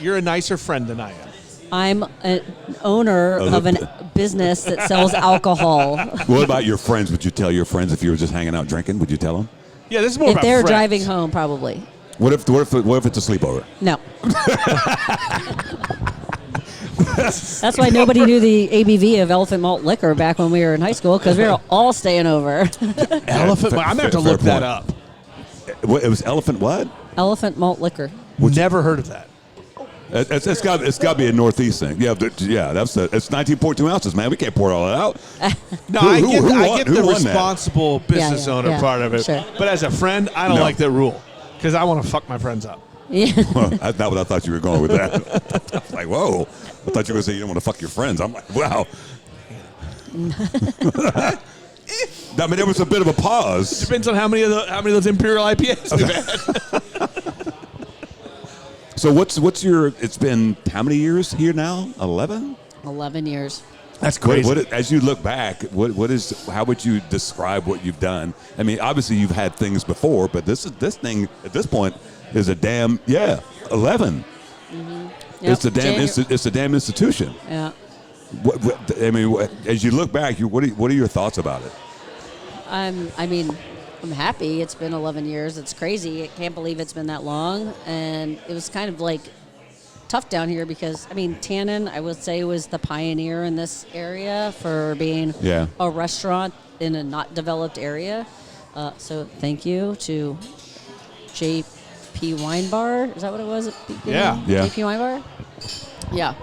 You're a nicer friend than I am. I'm an owner of a business that sells alcohol. What about your friends? Would you tell your friends if you were just hanging out drinking? Would you tell them? Yeah, this is more If about they're friends. driving home, probably. What if it's a sleepover? No. That's why nobody knew the ABV of elephant malt liquor back when we were in high school because we were all staying over. Elephant. I'm gonna have to look that up. It was elephant what? Elephant malt liquor. Never heard of that. It's got to be a Northeast thing. Yeah, it's 19.2 ounces, man. We can't pour all that out. No, Who I won- get who the won that? responsible business owner yeah, part of it. sure. But as a friend, I don't No. like that rule because I want to fuck my friends up. Yeah. Well, that's not what I thought you were going with that. I was like, whoa. I thought you were going to say you don't want to fuck your friends. I'm like, wow. I mean, there was a bit of a pause. Depends on how many of those Imperial IPAs we've had. So what's your? It's been how many years here now? 11. 11 years. That's crazy. As you look back, how would you describe what you've done? I mean, obviously you've had things before, but this thing at this point is a damn 11. Mm-hmm. It's a damn it's a damn institution. Yeah. As you look back, what are your thoughts about it? I'm happy. It's been 11 years. It's crazy. I can't believe it's been that long. And it was kind of like tough down here because, Tannen, I would say, was the pioneer in this area for being a restaurant in a not developed area. So thank you to JP Wine Bar. Is that what it was? Yeah. JP Wine Bar? Yeah.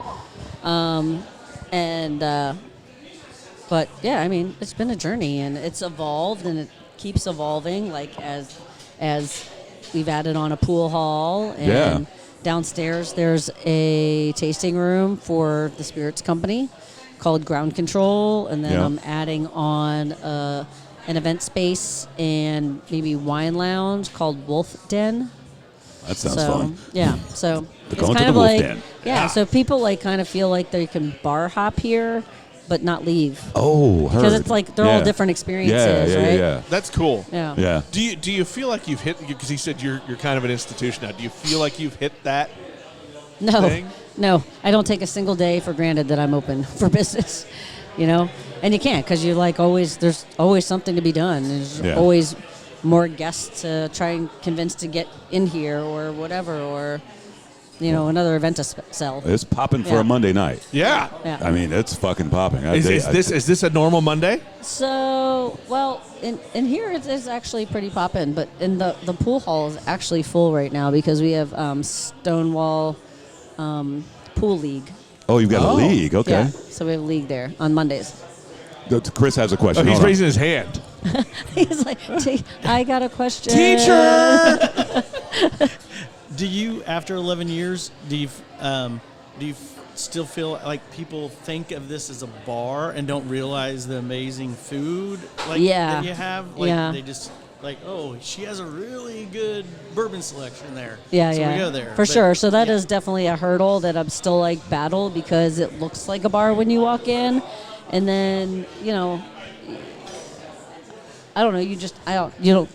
But yeah, it's been a journey and it's evolved and it keeps evolving. Like as we've added on a pool hall and downstairs there's a tasting room for the spirits company called Ground Control, and then I'm adding on an event space and maybe wine lounge called Wolf Den. That sounds fun. Yeah, so They're it's going to kind the of Wolf like Den. so people kind of feel like they can bar hop here, but not leave. Oh, Because it's like they're all different experiences, right? Yeah. That's cool. Yeah. Yeah. Do you feel like you've hit? Because he said you're kind of an institution now. Do you feel like you've hit that? No, thing? no, I don't take a single day for granted that I'm open for business. you know, and you can't because you're like always. There's always something to be done. There's Yeah. always more guests to try and convince to get in here or whatever, or another event to sell. It's popping for Yeah. a Monday night. Yeah. Yeah. I mean, it's fucking popping. Is this a normal Monday? So, well, in here it's actually pretty poppin', but in the pool hall is actually full right now because we have Stonewall Pool League. Oh, you've got a league. Okay. Yeah, so we have a league there on Mondays. Chris has a question. Oh, he's Hold on. raising his hand. He's like, I got a question. Teacher! Do you, after 11 years, do you still feel like people think of this as a bar and don't realize the amazing food that you have? Like, Yeah. they just like, oh, she has a really good bourbon selection there. Yeah, so yeah. we go there. For But, sure. So that yeah. is definitely a hurdle that I'm still like battle because it looks like a bar when you walk in. And then, I don't know,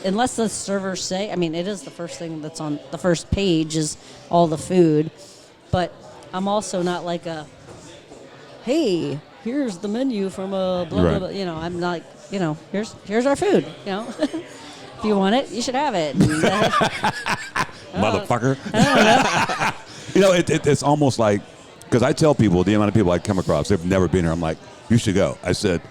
unless the servers say, I mean, it is the first thing that's on the first page is all the food. But I'm also not like hey, here's the menu from a blah, blah, Right. blah. I'm not here's our food, If you want it, you should have it. And, Motherfucker. It's almost like, because I tell people, the amount of people I come across, they've never been here, I'm like, you should go. I said,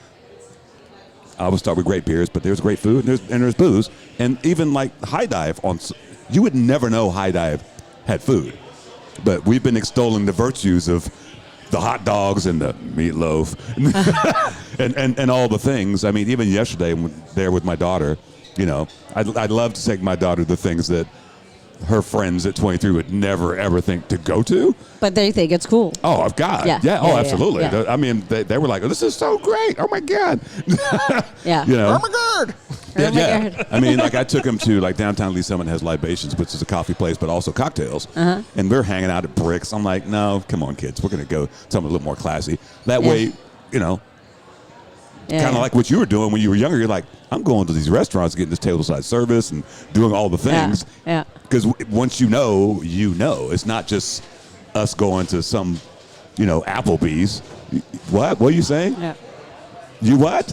I would start with great beers, but there's great food and there's booze. And even like High Dive, you would never know High Dive had food. But we've been extolling the virtues of the hot dogs and the meatloaf and all the things. I mean, even yesterday there with my daughter, I'd love to take my daughter to things that her friends at 23 would never, ever think to go to. But they think it's cool. Oh, God. Yeah. Yeah. Oh, Yeah, absolutely. yeah. I mean, they were like, oh, this is so great. Oh, my God. Yeah. Oh, my God. Oh, my yeah. God. I mean, like I took him to like downtown Lee Summit has Libations, which is a coffee place, but also cocktails. Uh-huh. And we're hanging out at Bricks. I'm like, no, come on, kids. We're going to go something a little more classy. That Yeah. way, Yeah, kind of like what you were doing when you were younger. You're like, I'm going to these restaurants, getting this tableside service and doing all the things. Yeah. Because once you know. It's not just us going to some, Applebee's. What? What are you saying? Yeah. You what?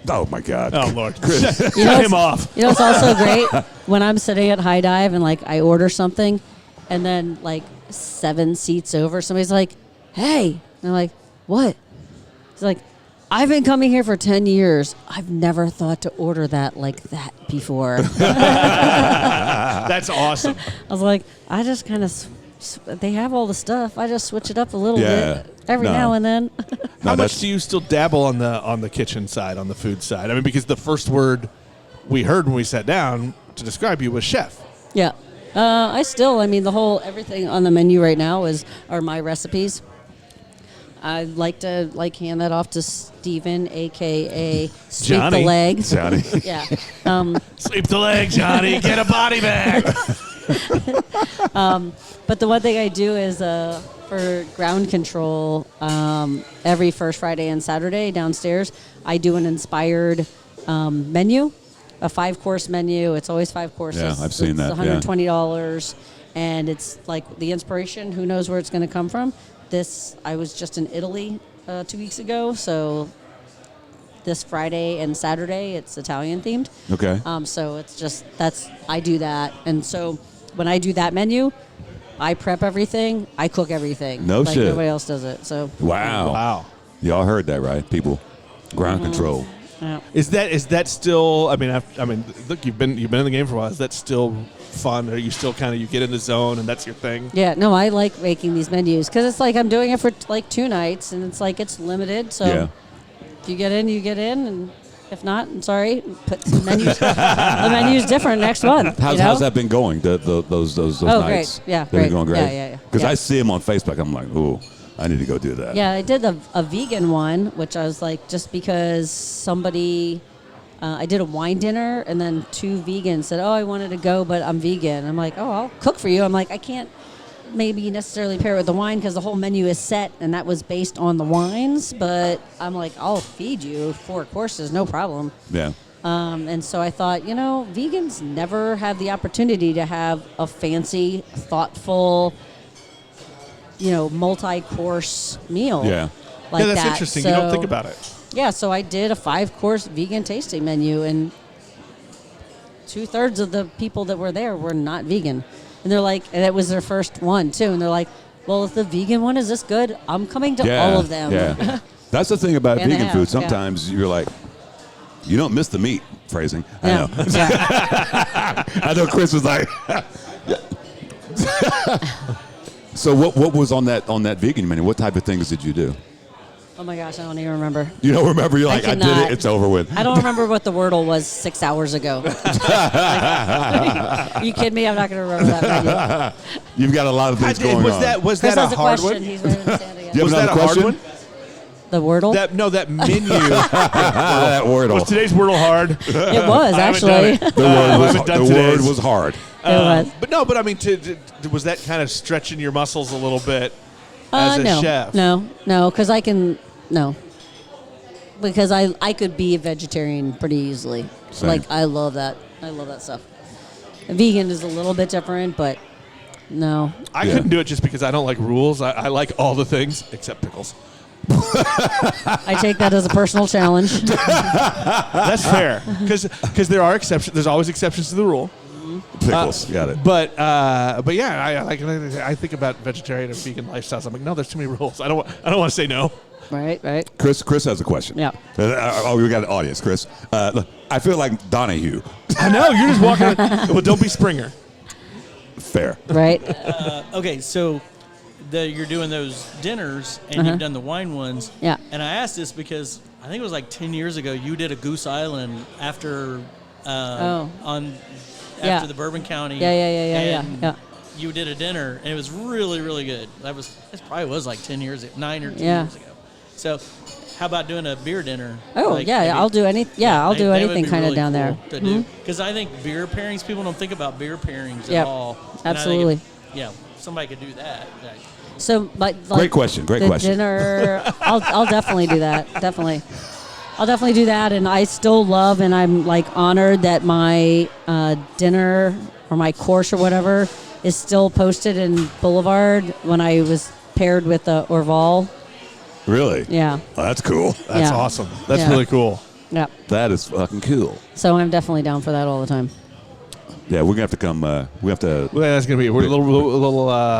Oh, my God. Oh, Lord. Chris. Cut him off. It's also great when I'm sitting at High Dive and like I order something and then like 7 seats over, somebody's like, hey. And I'm like, what? It's like, I've been coming here for 10 years. I've never thought to order that like that before. That's awesome. I was like, I just kind of, they have all the stuff. I just switch it up a little Yeah. bit every No. now and then. How much that's- do you still dabble on the kitchen side, on the food side? I mean, because the first word we heard when we sat down to describe you was chef. Yeah. Everything on the menu right now are my recipes. I'd like to hand that off to Steven, a.k.a. Sweep Johnny. the Leg. Johnny. Yeah. Sweep the leg, Johnny. Get a body bag. But the one thing I do is for ground control, every first Friday and Saturday downstairs, I do an inspired menu, a 5-course menu. It's always 5 courses. Yeah, I've seen that, It's $120, and it's like the inspiration. Who knows where it's going to come from? I was just in Italy 2 weeks ago, so this Friday and Saturday it's Italian themed. Okay. So it's just I do that, and so when I do that menu, I prep everything, I cook everything. No like shit. Nobody else does it. So Wow. Wow. Y'all heard that, right, people? Ground control. yeah. Is that still? I mean, look, you've been in the game for a while. Is that still fun? Are you still you get in the zone and that's your thing? Yeah, no, I like making these menus because it's like I'm doing it for like 2 nights, and it's like it's limited. So Yeah. if you get in, and if not, I'm sorry. Put the menus. The menu's different next month. How's that been going? Those Oh, nights. great. Yeah, They've been great. going great. Yeah. Because Yeah. I see him on Facebook. I'm like, ooh, I need to go do that. Yeah, I did a vegan one, which I was like, just because somebody, I did a wine dinner, and then 2 vegans said, oh, I wanted to go, but I'm vegan. I'm like, oh, I'll cook for you. I'm like, I can't maybe necessarily pair it with the wine because the whole menu is set, and that was based on the wines. But I'm like, I'll feed you 4 courses, no problem. Yeah. And so I thought, vegans never have the opportunity to have a fancy, thoughtful, multi-course meal. Yeah. like yeah, that's that. interesting. So, you don't think about it. Yeah, so I did a 5-course vegan tasting menu, and 2/3 of the people that were there were not vegan. And they're like, and it was their first one too. And they're like, well, if the vegan one is this good, I'm coming to all of them. Yeah. That's the thing about And they vegan have, food. Sometimes you're like, you don't miss the meat. Phrasing. I Yeah. know. Yeah. I know Chris was like. So what was on that vegan menu? What type of things did you do? Oh my gosh, I don't even remember. You don't remember? You're like, I did cannot. it. It's over with. I don't remember what the Wordle was 6 hours ago. Are you kidding me? I'm not going to remember that menu. You've got a lot of things going on. Was Chris that has a a hard question. one? He's ready to stand again. Do you Was have that a another hard question? one? The Wordle? That menu. That Wordle. Was today's Wordle hard? It was, I haven't done actually. it. The word haven't done was, the word today's. was hard. It was. But I mean, was that kind of stretching your muscles a little bit as a no, chef? No, because because I could be a vegetarian pretty easily. Same. Like, I love that. I love that stuff. Vegan is a little bit different, but no. I Yeah. couldn't do it just because I don't like rules. I like all the things except pickles. I take that as a personal challenge. That's fair because there are exceptions. There's always exceptions to the rule. Pickles. Got it. But yeah, I think about vegetarian or vegan lifestyles. I'm like, no, there's too many rules. I don't want to say no. Right. Chris has a question. Yeah. We got an audience, Chris. Look, I feel like Donahue. I know you're just walking. Well, don't be Springer. Fair. Right. Okay, so you're doing those dinners and you've done the wine ones. Yeah. And I asked this because I think it was like 10 years ago you did a Goose Island after Yeah. the Bourbon County. Yeah. You did a dinner and it was really, really good. It probably was like 10 years, 9 or 10 Yeah. years ago. So how about doing a beer dinner? Oh, Like, yeah, maybe- I'll do any. Yeah, I'll do that would anything be kind of really down there. cool to do. Because I think beer pairings, people don't think about beer pairings Yep, at all. And I think absolutely. somebody could do that. So, like Great question. Great the question. dinner, I'll definitely do that. Definitely. I'll definitely do that. And I still love and I'm like honored that my dinner or my course or whatever is still posted in Boulevard when I was paired with the Orval. Really? Yeah. Oh, that's cool. That's Yeah. awesome. That's Yeah. really cool. Yeah. That is fucking cool. So I'm definitely down for that all the time. Yeah, we're gonna have to come. We have to. Well, that's gonna be a little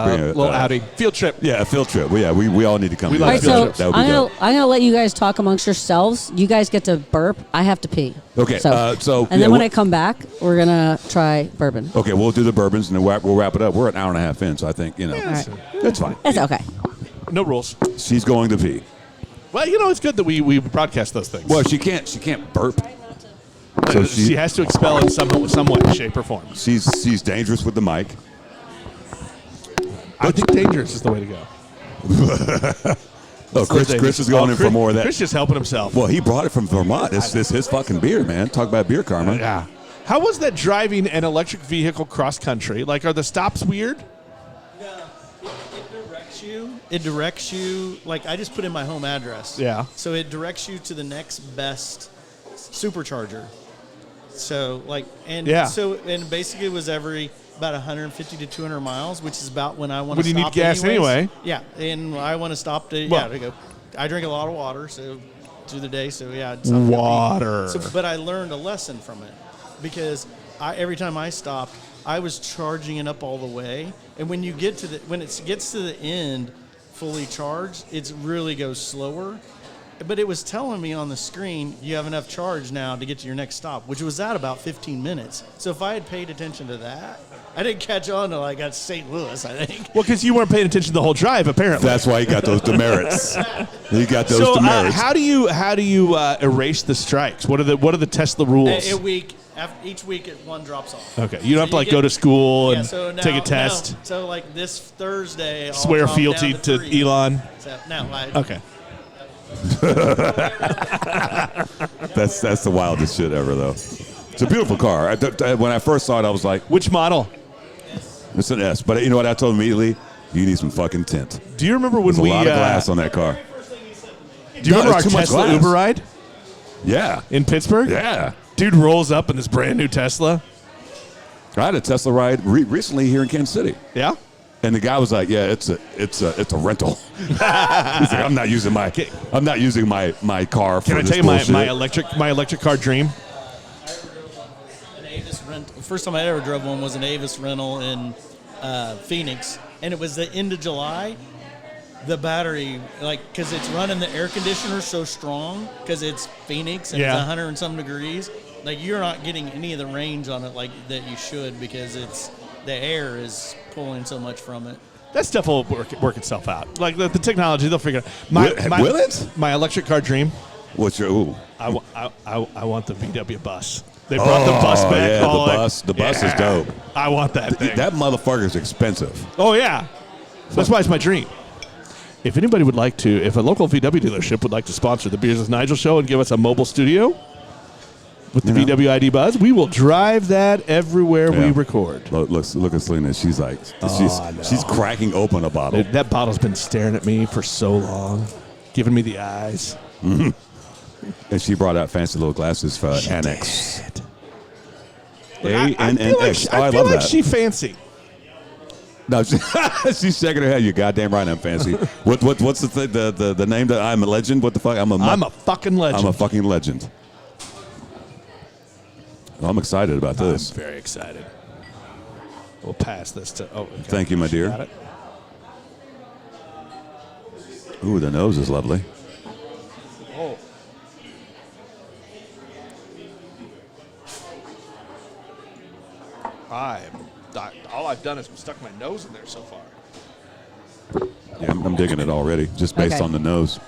Bring a, outing field trip. Yeah, a field trip. Well, yeah, we all need to come. We to like that All right, field so That would be dope. I'm gonna let you guys talk amongst yourselves. You guys get to burp. I have to pee. Okay, So, so, and yeah, then when we'll- I come back, we're gonna try bourbon. Okay, we'll do the bourbons and then we'll wrap it up. We're an hour and a half in, so I think right. that's fine. It's okay. No rules. She's going to pee. Well, it's good that we broadcast those things. Well, she can't burp. So she has to expel in some way, shape, or form. She's dangerous with the mic. I think dangerous is the way to go. Oh, Chris is going in for more of that. Chris just helping himself. Well, he brought it from Vermont. It's his fucking beer, man. Talk about beer karma. Yeah. How was that driving an electric vehicle cross country? Like, are the stops weird? It directs you, like I just put in my home address. Yeah. So it directs you to the next best supercharger. So and basically it was every about 150 to 200 miles, which is about when I want to When you stop need gas anyways. anyway. Yeah, and I want to stop to go. I drink a lot of water, so through the day, so yeah. it's something to Water. be- So, but I learned a lesson from it because every time I stopped, I was charging it up all the way, and when it gets to the end, fully charged, it really goes slower. But it was telling me on the screen, you have enough charge now to get to your next stop, which was at about 15 minutes. So if I had paid attention to that, I didn't catch on until I got to St. Louis, I think. Well, because you weren't paying attention the whole drive, apparently. That's why he got those demerits. He got those So demerits. how do you erase the strikes? What are the Tesla rules? Each week, one drops off. Okay, you don't have to you go to school and so now, take a test. No. So like this Thursday, I'll Swear drop fealty down to 3. Elon. So, no, Okay. That's the wildest shit ever, though. It's a beautiful car. When I first saw it, I was like, Which model? it's an S. But you know what I told him immediately? You need some fucking tint. Do you remember when There's we? a lot of glass on that car. Do you remember our it's too much Tesla glass. Uber ride Yeah. in Pittsburgh? Yeah. Dude rolls up in this brand new Tesla. I had a Tesla ride recently here in Kansas City. Yeah. And the guy was like, "Yeah, it's a rental." He's like, "I'm not using my car for Can I this tell you bullshit." my electric car dream? An Avis rental. First time I ever drove one was an Avis rental in Phoenix, and it was the end of July. The battery, because it's running the air conditioner so strong, because it's Phoenix and it's 100 and some degrees, you're not getting any of the range on it that you should, because the air is pulling so much from it. That stuff will work itself out. Like the technology, they'll figure it out. Will it? My electric car dream. What's your? Ooh. I want the VW bus. They brought the bus back. Yeah, the bus is dope. I want that thing. That motherfucker's expensive. Oh yeah, that's why it's my dream. If anybody would like to, if a local VW dealership would like to sponsor the Beers with Nigel show and give us a mobile studio with the VW ID Buzz, we will drive that everywhere we record. Look at Celina. She's like, she's cracking open a bottle. Dude, that bottle's been staring at me for so long, giving me the eyes. Mm-hmm. And she brought out fancy little glasses for Annex. A-N-N-X. I feel like she fancy. No, she's shaking her head. You're goddamn right. I'm fancy. What's the name that I'm a legend? What the fuck? I'm a fucking legend. I'm a fucking legend. Well, I'm excited about this. I'm very excited. We'll pass this to. Oh, okay. Thank you, my dear. Got it. Ooh, the nose is lovely. Oh. All I've done is stuck my nose in there so far. Yeah, I'm digging it already, just based on the nose.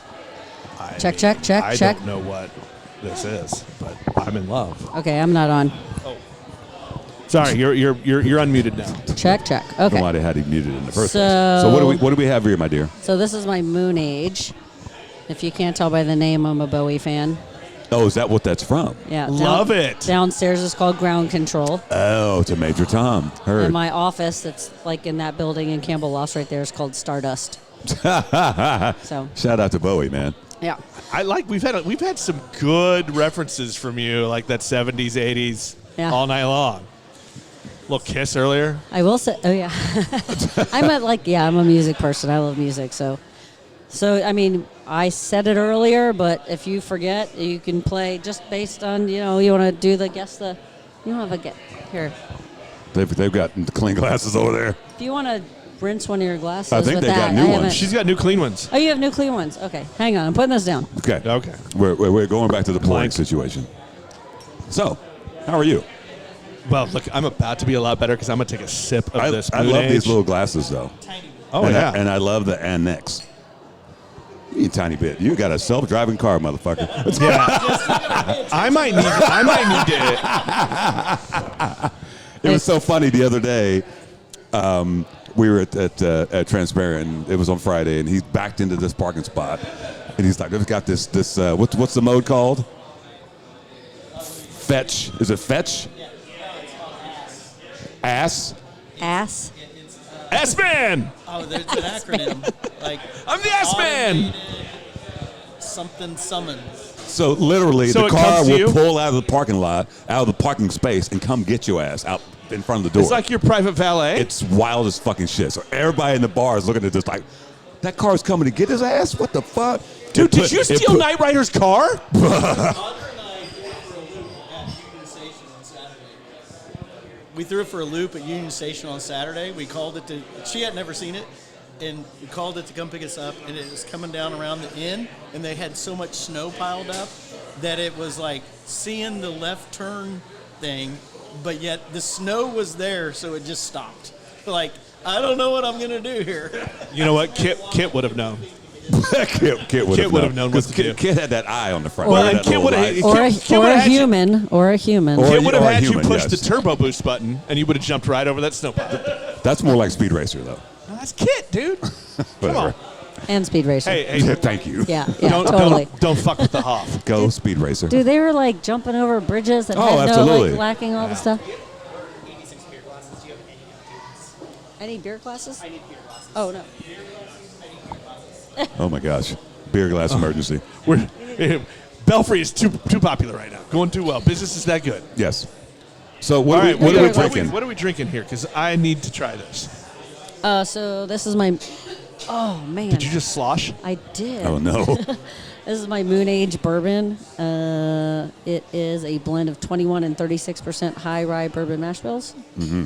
Check. I don't know what this is, but I'm in love. Okay, I'm not on. Oh. Sorry, you're unmuted now. Check. Okay. Why they had him muted in the first place. So what do we have here, my dear? So this is my Moon Age. If you can't tell by the name, I'm a Bowie fan. Oh, is that what that's from? Yeah. Love it. Downstairs is called Ground Control. Oh, to Major Tom. Heard. And my office that's in that building in Campbell Loss right there is called Stardust. So shout out to Bowie, man. Yeah. We've had some good references from you, like that 70s, 80s, all night long. Little Kiss earlier. I will say, oh yeah, I'm a music person. I love music, so I mean, I said it earlier, but if you forget, you can play just based on you want to do you don't have a guess here. They've got clean glasses over there. If you want to rinse one of your glasses, I think they got new ones. She's got new clean ones. Oh, you have new clean ones. Okay, hang on, I'm putting this down. Okay. We're going back to the pouring situation. So, how are you? Well, look, I'm about to be a lot better because I'm going to take a sip of this. I love these little glasses, though. Oh, yeah. And I love the Annex. You a tiny bit. You got a self-driving car, motherfucker. Yeah. I might need it. It was so funny the other day. We were at Transparent, and it was on Friday, and he backed into this parking spot, and he's like, "I've got this what's the mode called? Fetch? Is it fetch? Ass? S-Man! Oh, there's an acronym. I'm the S-Man! Something summons. So literally, So the it car comes to will you? pull out of the parking lot, out of the parking space, and come get your ass out in front of the door. It's like your private valet. It's wild as fucking shit. So everybody in the bar is looking at this like, that car's coming to get his ass? What the fuck? Dude, did you steal Knight Rider's car? We threw it for a loop at Union Station on Saturday. We called it she had never seen it, and we called it to come pick us up, and it was coming down around the end, and they had so much snow piled up that it was like seeing the left turn thing, but yet the snow was there, so it just stopped. Like, I don't know what I'm going to do here. You know what? Kit would have known. Kit would have known what to do. Kit had that eye on the front. Or that Kit little would light. have. Or a human. Kit would have had you human, push yes. the turbo boost button, and you would have jumped right over that snow pile. That's more like Speed Racer, though. No, that's Kit, dude. Come Whatever. on. And Speed Racer. Hey, Thank you. Yeah, totally. Don't fuck with the Hoff. Go Speed Racer. Dude, they were like jumping over bridges and absolutely. lacking all the stuff. 86 beer glasses. Do you have any beer glasses? I need beer glasses. Oh, no. Oh, my gosh. Beer glass emergency. Belfry is too popular right now. Going too well. Business is that good. Yes. So what All are right, we drinking? What are we drinking here? Because I need to try this. So this is my. Oh man! Did you just slosh? I did. Oh no. This is my Moon Age bourbon. It is a blend of 21 and 36% high rye bourbon mash bills. Mm-hmm.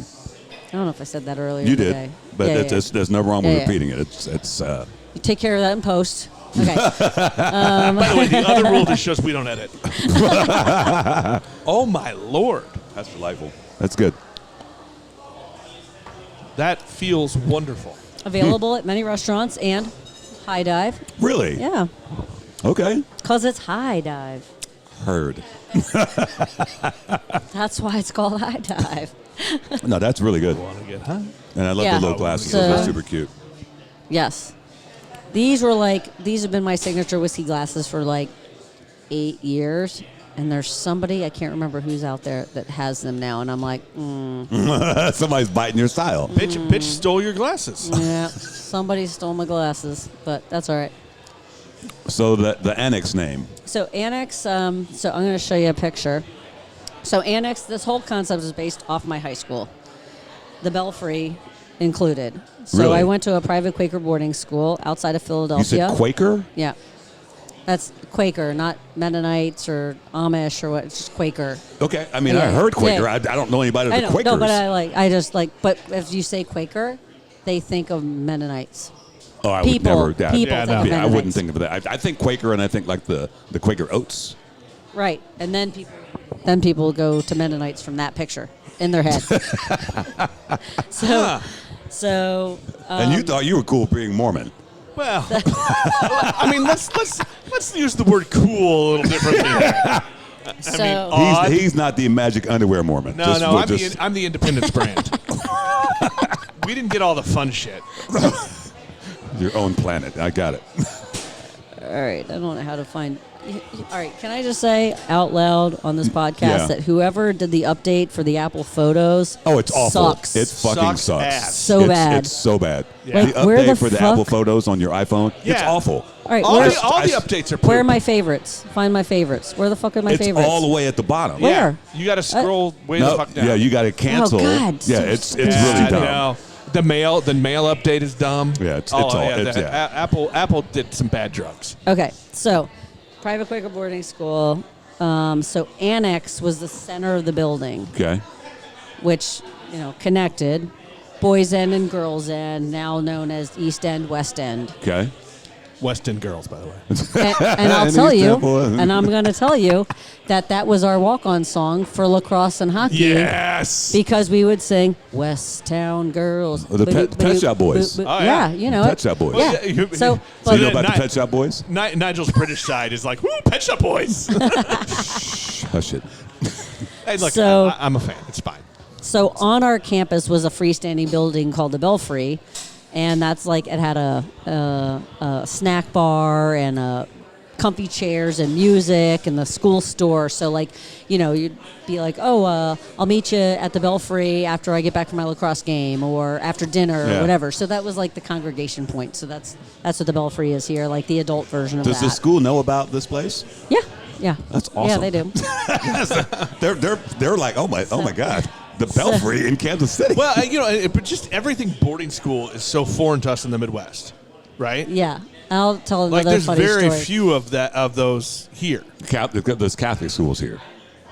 I don't know if I said that earlier. You today. did, but there's no wrong with repeating it. It's. You take care of that in post. Okay. By the way, the other rule of this show is we don't edit. Oh my Lord! That's delightful. That's good. That feels wonderful. Available at many restaurants and High Dive. Really? Yeah. Okay. Because it's High Dive. Heard. That's why it's called High Dive. No, that's really good. Want to get high? And I love Yeah. the little glasses. So- Those are super cute. Yes. These have been my signature whiskey glasses for like 8 years. And there's somebody, I can't remember who's out there, that has them now. And I'm like, Somebody's biting your style. Bitch stole your glasses. yeah, somebody stole my glasses. But that's all right. So the annex name. So Annex, so I'm going to show you a picture. So Annex, this whole concept is based off my high school. The Belfry included. So Really? I went to a private Quaker boarding school outside of You Philadelphia. said Quaker? Yeah. That's Quaker, not Mennonites or Amish or what. It's just Quaker. Okay. I mean, Yeah. I heard Quaker. Yeah. I don't know anybody I that's know, Quakers. no, but if you say Quaker, they think of Mennonites. Oh, I People- would never. people think of I wouldn't Mennonites. think of that. I think Quaker, and I think like the Quaker oats. Right, and then people go to Mennonites from that picture in their head. So And you thought you were cool being Mormon. Well, I mean, let's use the word cool a little differently. so Odd. He's not the magic underwear Mormon. No, I'm the Independence brand. We didn't get all the fun shit. your own planet. I got it. all right, I don't know how to find. All right, can I just say out loud on this podcast Yeah. that whoever did the update for the Apple Photos Oh, it's awful. sucks. It fucking Sucks sucks. ass. So bad. It's so bad. Yeah. Like, The where update the for the fuck- Apple Photos on your iPhone, it's Yeah. awful. All right, All where, the updates are. where are poop. my favorites? Find my favorites. Where the fuck are my It's favorites? all the way at the bottom. Where? Yeah, you got to scroll way the No, fuck down. yeah, you got to cancel. God, yeah, so it's stupid. really dumb. No. The mail update is dumb. Yeah, it's oh, all- yeah, it's- yeah. Apple did some bad drugs. Okay, so private Quaker boarding school. So Annex was the center of the building, Okay. which connected Boys End and Girls End, now known as East End, West End. Okay. West End girls, by the way. And I'll And tell East you, End boys. and I'm going to tell you that was our walk-on song for lacrosse and hockey. Yes. Because we would sing West Town Girls. Oh, the Pet Shop Boys. Oh, yeah, yeah. you know Pet it. Shop Boys. Yeah. Well, yeah, So, So but you know about the Ni- Pet Shop Boys? Nigel's British side is like, woo, Pet Shop Boys. Hush it. Hey, look, So- I'm a fan. It's fine. So on our campus was a freestanding building called the Belfry, and that's like it had a snack bar and comfy chairs and music and the school store. So like, you'd be like, oh, I'll meet you at the Belfry after I get back from my lacrosse game or after dinner Yeah. or whatever. So that was like the congregation point. So that's what the Belfry is here, like the adult version of Does that. the school know about this place? Yeah, yeah. That's Yeah, awesome. they do. They're like, oh my god, the Belfry in Kansas City. Well, but just everything boarding school is so foreign to us in the Midwest, right? Yeah, I'll tell Like, another there's funny very story. few of those here, There's Catholic schools here.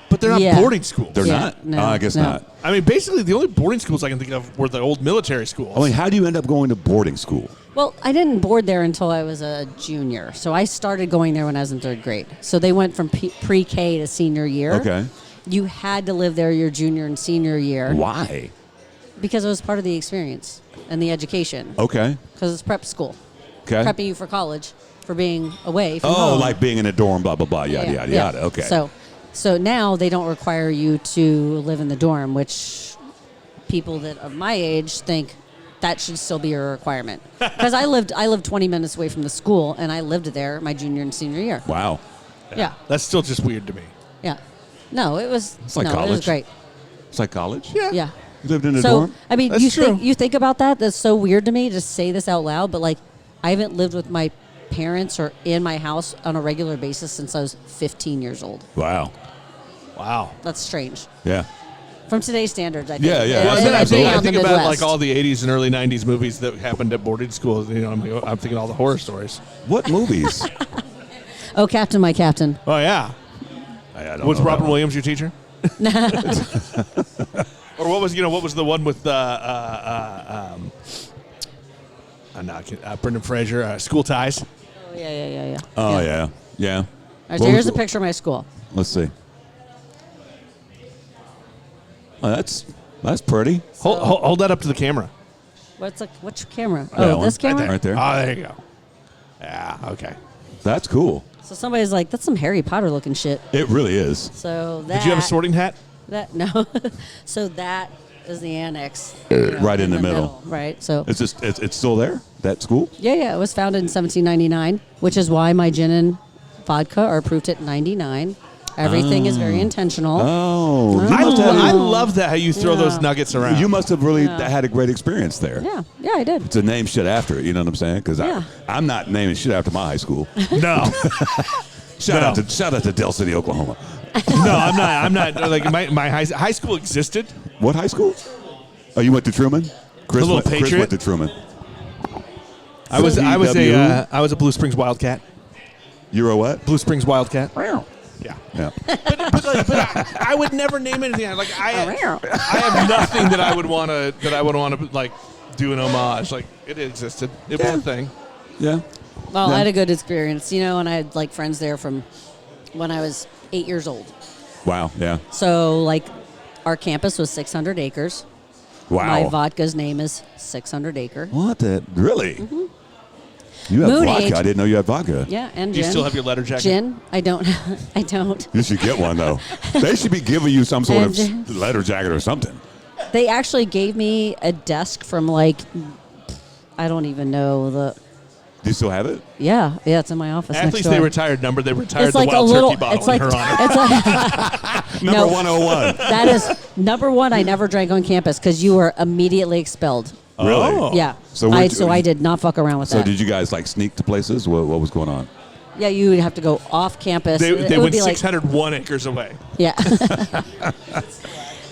but they're not Yeah. boarding schools. They're Yeah, not. no, I guess no. not. I mean, basically, the only boarding schools I can think of were the old military schools. I mean, how do you end up going to boarding school? Well, I didn't board there until I was a junior. So I started going there when I was in third grade. So they went from pre-K to senior year. Okay. You had to live there your junior and senior year Why? because it was part of the experience and the education. Okay. Because it's prep school, Okay. prepping you for college, for being away from Oh, home. like being in a dorm, blah blah blah, yada yada yada. Okay. So now they don't require you to live in the dorm, which people that of my age think that should still be a requirement. Because I lived 20 minutes away from the school, and I lived there my junior and senior year. Wow. Yeah, That's still just weird to me. yeah. No, it was like it was college. great. It's like college. Yeah. You lived in a So dorm. I mean, That's true. you think about that. That's so weird to me to say this out loud. But like, I haven't lived with my parents or in my house on a regular basis since I was 15 years old. Wow. Wow. That's strange. Yeah. From today's standards, I think. Yeah, yeah. Well, And I being out in think the about Midwest. like all the 80s and early 90s movies that happened at boarding schools. You know, I'm thinking all the horror stories. What movies? Oh, Captain, my Captain. Oh yeah. I don't Was know Robin that one. Williams your teacher? Or what was the one with Brendan Fraser, School Ties? Oh, yeah. Oh yeah. Yeah. All right, What so here's was- a picture of my school. Let's see. Oh, that's pretty. Hold that up to the camera. Which camera? That Oh, one. this camera? Right there. Oh, there you go. Yeah, okay. That's cool. So somebody's like, that's some Harry Potter looking shit. It really is. So that. Did you have a sorting hat? That no. So that is the annex. Right in the middle. Right. So It's just it's still there. That school. yeah. It was founded in 1799, which is why my gin and vodka are approved at 99. Everything is very intentional. Oh, I love that how you throw Yeah. those nuggets around. you must have really had a great experience there. Yeah, I did. To name shit after it, you know what I'm saying? Because Yeah. I'm not naming shit after my high school. No. Shout out to Del City, Oklahoma. No, I'm not. Like my high school existed. What high school? Oh, you went to Truman? Chris Little went, Chris Patriot? went to Truman. I was DW? a Blue Springs Wildcat. You were a what? Blue Springs Wildcat. Yeah. Yeah. But I would never name anything. Like I have nothing that I would want to like do an homage. Like it existed. It was a thing. Yeah. Well, Yeah. I had a good experience, and I had like friends there from when I was 8 years old. Wow. Yeah. So like, our campus was 600 acres. Wow. My vodka's name is 600 Acre. What the? Really? Mm-hmm. You have Moon vodka. Age. I didn't know you had vodka. Yeah, and Do you gin. still have your letter jacket? Gin? I don't. I don't. You should get one though. They should be giving you some sort And- of letter jacket or something. They actually gave me a desk from like, I don't even know the. Do you still have it? Yeah, it's in my office. next Athletes door. they retired number. They retired It's the like a wild little. turkey bottle It's like in her honor. it's like Number No. 101. that is number one. I never drank on campus because you were immediately expelled. Really? Oh. Yeah. So I did not fuck around with So that. did you guys like sneak to places? What was going on? Yeah, you would have to go off campus. They It went would be like 601 acres away. yeah.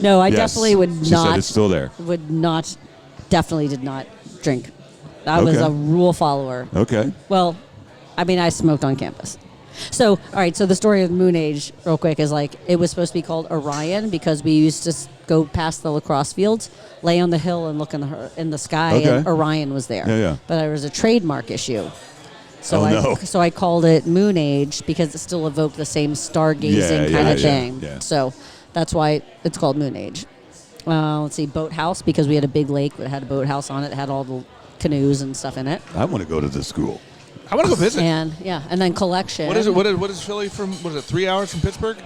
No, I Yes. definitely would She not. said it's still there. Definitely did not drink. I was Okay. a rule follower. Okay. Well, I mean, I smoked on campus. So, all right. So the story of Moon Age, real quick, is like it was supposed to be called Orion because we used to go past the lacrosse fields, lay on the hill, and look in the sky, and Okay. Orion was there. Yeah, yeah. But there was a trademark issue. So Oh, no. So I called it Moon Age because it still evoked the same stargazing kind of thing. yeah. So that's why it's called Moon Age. Let's see, boathouse because we had a big lake that had a boathouse on it. It had all the canoes and stuff in it. I want to go to this school. I want to go visit. And yeah, and then collection. What is it? What is Philly from? What is it? 3 hours from Pittsburgh?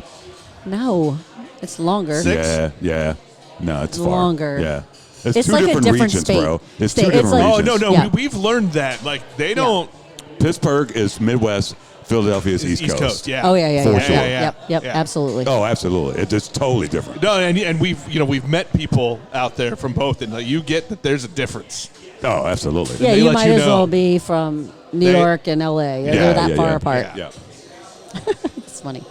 No, it's longer. Six? Yeah. No, it's far. Longer. Yeah. It's two like a different different regions, state. bro. It's State. two It's different like- Oh regions. no, Yeah. we've learned that. Like they don't. Pittsburgh is Midwest. Philadelphia is East Coast. Yeah. Oh yeah. For yeah, sure. yeah. Yep. Yeah. Absolutely. Oh, absolutely. It's totally different. No, and we've met people out there from both, and like, you get that there's a difference. Oh, absolutely. Yeah, they you let might you as know. well be from New York and L.A. They're that far apart. Yeah. It's funny.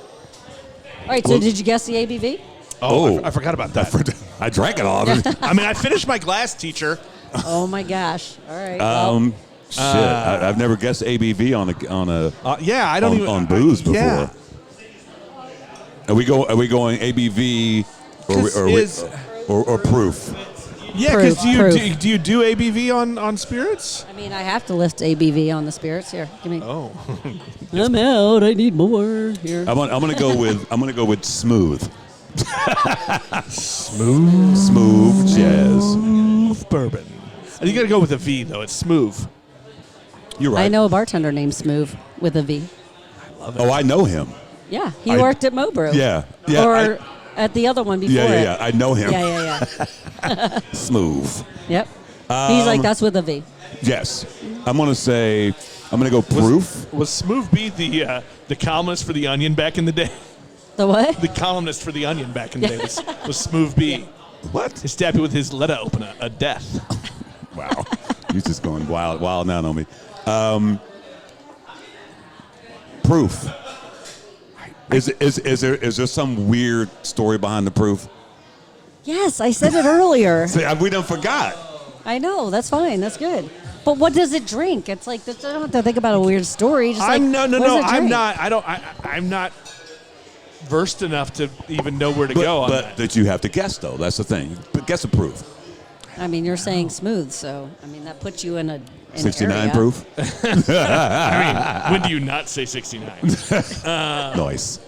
All right. So did you guess the ABV? Oh, Oh. I forgot about that. I drank it all. I mean, I finished my glass, teacher. Oh my gosh. All right. well, Shit, I've never guessed ABV on a Yeah, I don't even on booze before. Yeah. Are we going ABV or proof? Yeah, because Proof. do you do ABV on spirits? I mean, I have to list ABV on the spirits here. Give me. Oh, I'm out. I need more here. I'm gonna go with smooth. Smooth jazz. smooth bourbon. You got to go with a V though. It's smooth. You're right. I know a bartender named Smooth with a V. Oh, I know him. Yeah, he I- worked at Mobrew. Yeah. Or at the other one before Yeah. it. I know him. Yeah. Smooth. Yep. He's like, that's with a V. Yes. I'm gonna go proof. Was Smooth B the columnist for the Onion back in the day? The what? The columnist for the Onion back in the day was Smooth B. What? He stabbed you with his letter opener, a death. Wow. You're just going wild now on me. Proof. Is there some weird story behind the proof? Yes, I said it earlier. See, we done forgot. I know. That's fine. That's good. But what does it drink? It's like I don't have to think about a weird story. Just I'm like, no. what does it I'm drink? not. I'm not versed enough to even know where to go on But that you have to guess, though. That's the thing. But guess a proof. I mean, you're saying smooth, so I mean that puts you in a 69 area. proof. I mean, when do you not say 69? Nice.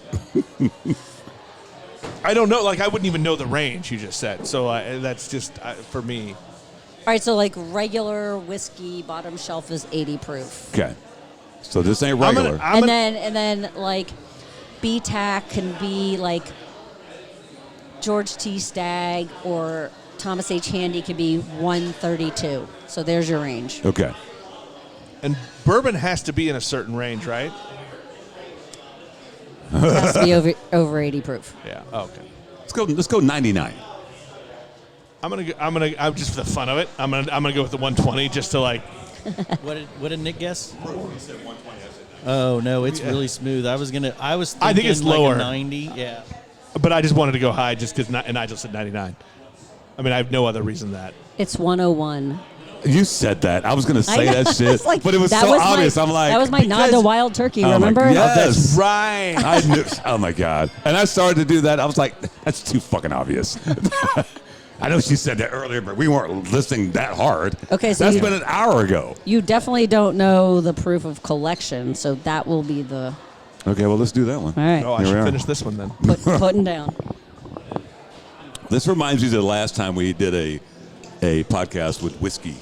I don't know. Like, I wouldn't even know the range you just said. So that's just for me. All right, so like regular whiskey bottom shelf is 80 proof. Okay. So this ain't regular. And then like BTAC can be like George T. Stagg or Thomas H. Handy could be 132. So there's your range. Okay. And bourbon has to be in a certain range, right? It has to be over 80 proof. Yeah. Oh, okay. Let's go 99. I'm just for the fun of it. I'm gonna go with the 120 just to like. What did Nick guess? He said 120. Oh no, it's really smooth. I was thinking I think it's like lower. a 90. Yeah. But I just wanted to go high just because Nigel said 99. I mean, I have no other reason that. It's 101. You said that. I was going to say I know. that shit, Like, but it was that so was obvious. I'm like, that was my nod to because- Wild Turkey. Oh my Remember? God. Yes. That's right. I knew. Oh my God! And I started to do that. I was like, that's too fucking obvious. I know she said that earlier, but we weren't listening that hard. Okay, so that's you- been an hour ago. You definitely don't know the proof of collection, so that will be the. Okay, well let's do that one. All right, Oh, I Here we should are. finish this one then. putting down. This reminds me of the last time we did a podcast with whiskey,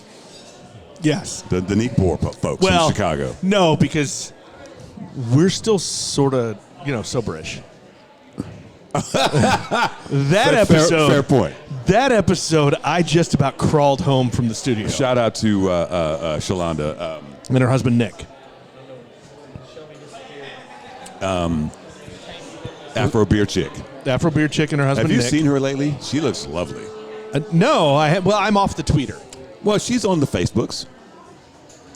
Yes. the Neat Boar folks Well, in Chicago. No, because we're still sort of soberish. That episode. Fair point. That episode, I just about crawled home from the studio. Shout out to Shalonda. And her husband Nick. Afro Beer Chick. Afro Beer Chick and her husband Have you Nick. seen her lately? She looks lovely. No, I'm off the tweeter. Well, she's on the Facebooks.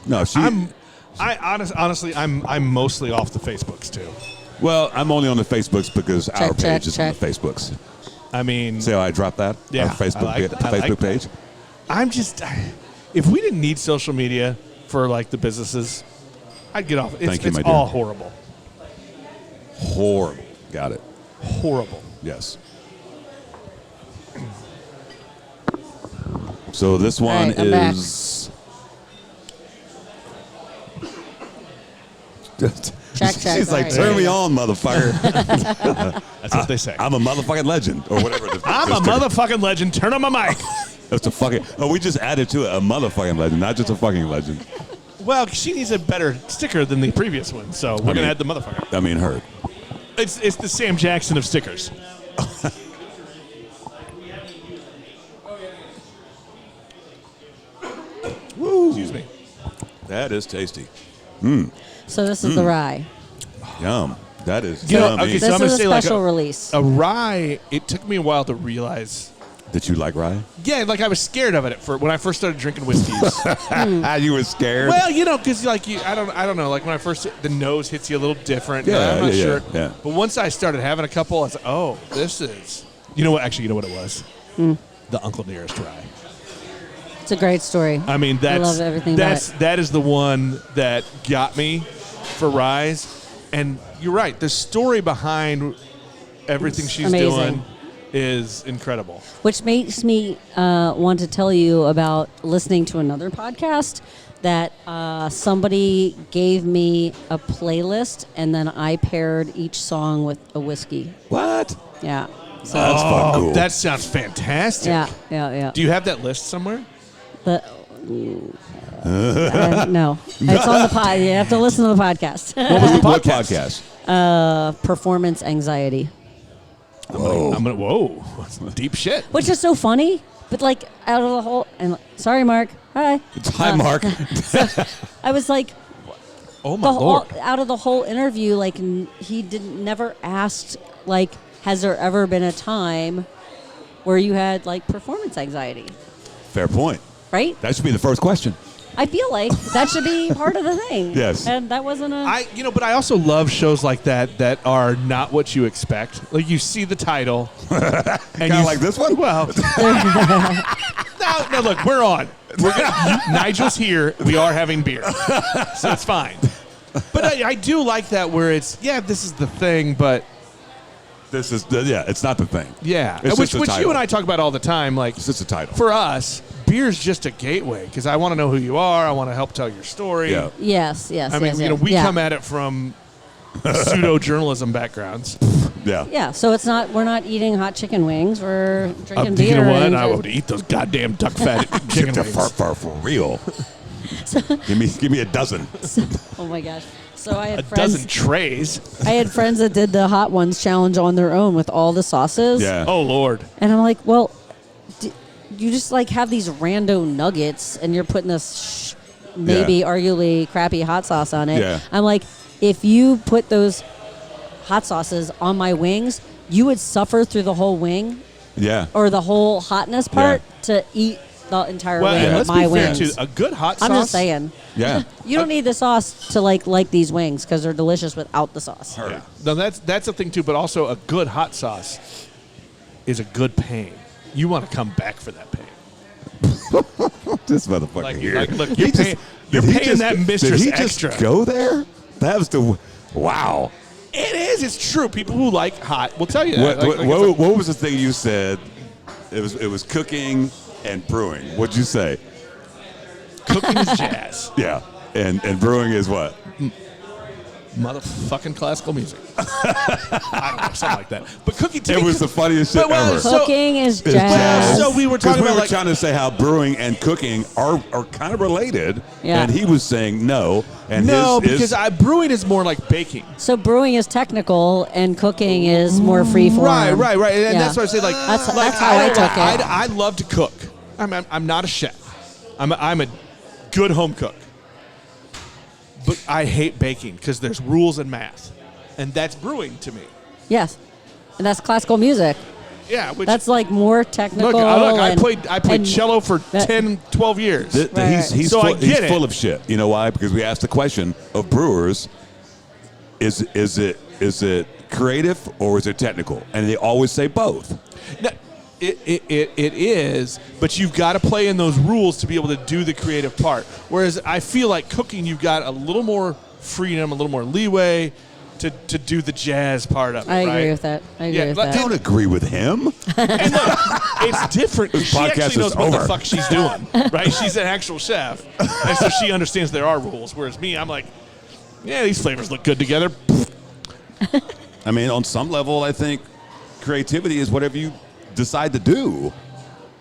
No, she. Honestly, I'm mostly off the Facebooks too. Well, I'm only on the Facebooks because our check, page is check. on the Facebooks. I mean, See how I dropped that? Yeah, Our Facebook, I like the that. I like Facebook that. page. I'm just, if we didn't need social media for like the businesses, I'd get off. Thank you, It's my dear. all horrible. Horrible. Got it. Horrible. Yes. So this one right, I'm back. is. Check. She's All like, right, turn there me you go. on, motherfucker. That's what they say. I'm a motherfucking legend, or whatever. I'm a motherfucking legend. Turn on my mic. That's a fucking. Oh, we just added to it a motherfucking legend, not just a fucking legend. Well, she needs a better sticker than the previous one, so we're gonna add the motherfucker. I mean, heard. It's the Sam Jackson of stickers. Woo. Excuse me. That is tasty. So this is the rye. Yum. That is You know, yummy. okay, so This I'm gonna is a say like special release. a rye. It took me a while to realize. That you like rye? Yeah, like I was scared of it when I first started drinking whiskeys. You were scared? Well, because like I don't know. Like when I first, the nose hits you a little different. Yeah, I'm not yeah, sure. yeah. But once I started having a couple, I was like, oh, this is. You know what? Actually, you know what it was? The Uncle Nearest rye. It's a great story. I mean, that's love everything about that is the one that got me for ryes. And you're right. The story behind everything It's she's amazing. doing is incredible. Which makes me want to tell you about listening to another podcast that somebody gave me a playlist and then I paired each song with a whiskey. What? Yeah. So That's fucking cool. That sounds fantastic. yeah. Do you have that list somewhere? But no, it's on the pod. You have to listen to the podcast. What was the What podcast? podcast? Performance anxiety, Whoa, that's deep shit. which is so funny. But like out of the whole, and sorry, Mark. Hi. Hi, Mark. I was like, Oh my lord. out of the whole interview, like he never asked like, has there ever been a time where you had like performance anxiety? Fair point. Right? That should be the first question. I feel like that should be part of the thing. Yes. And that wasn't a. But I also love shows like that are not what you expect. Like you see the title, and Kind of like this one? Well, no, look, we're on. Nigel's here. We are having beer, so it's fine. But I do like that where it's this is the thing, but This is it's not the thing. yeah, It's which just the title. you and I talk about all the time. Like It's just a title. for us, beer's just a gateway because I want to know who you are. I want to help tell your story. Yeah. Yes. I mean, we come at it from pseudo journalism backgrounds. Yeah. Yeah, so it's not. We're not eating hot chicken wings. We're drinking You beer. know what? and I would eat those goddamn duck fat chicken Get wings. for real. give me a dozen. Oh my gosh! So I had A friends. dozen trays. I had friends that did the hot ones challenge on their own with all the sauces. Yeah. Oh Lord. And I'm like, well, you just like have these rando nuggets, and you're putting this maybe arguably crappy hot sauce on it. Yeah. I'm like, if you put those hot sauces on my wings, you would suffer through the whole wing Yeah. or the whole hotness part to eat the entire Well, wing and with let's my be fair wings. too. A good hot sauce. I'm just saying. Yeah. You don't need the sauce to like these wings because they're delicious without the sauce. Yeah. No, that's a thing too. But also, a good hot sauce is a good pain. You want to come back for that pain. This motherfucker Like, look, you're paying that mistress did he extra. Just go there? That was the wow. It is. It's true. People who like hot will tell you What, that. what was the thing you said? It was cooking and brewing. What'd you say? cooking is jazz. Yeah. And brewing is what? Motherfucking classical music. I don't know, something like that. But cooking to It me, was the funniest shit ever. Cooking is It's jazz. So we were talking we about were like trying to say how brewing and cooking are kind of related, Yeah. and he was saying no. And no, his, because brewing is more like baking. So brewing is technical and cooking is more free form. Right. And Yeah. that's what I say. Like That's how I took it. I love to cook. I'm not a chef. I'm a good home cook. But I hate baking because there's rules and math, and that's brewing to me. Yes. And that's classical music. Yeah, which That's like more technical. I and- played and cello for that- 10, 12 years. Right. He's So I full, get he's full it. of shit. You know why? Because we asked the question of brewers: is it creative or is it technical? And they always say both. No, it is, but you've got to play in those rules to be able to do the creative part. Whereas I feel like cooking, you've got a little more freedom, a little more leeway to do the jazz part of it. I agree right? with that. I agree Yeah, with but that. Don't agree with him. And look, it's different. This She podcast actually knows is what over. the fuck she's doing, right? She's an actual chef, and so she understands there are rules. Whereas me, I'm like, yeah, these flavors look good together. I mean, on some level, I think creativity is whatever you decide to do.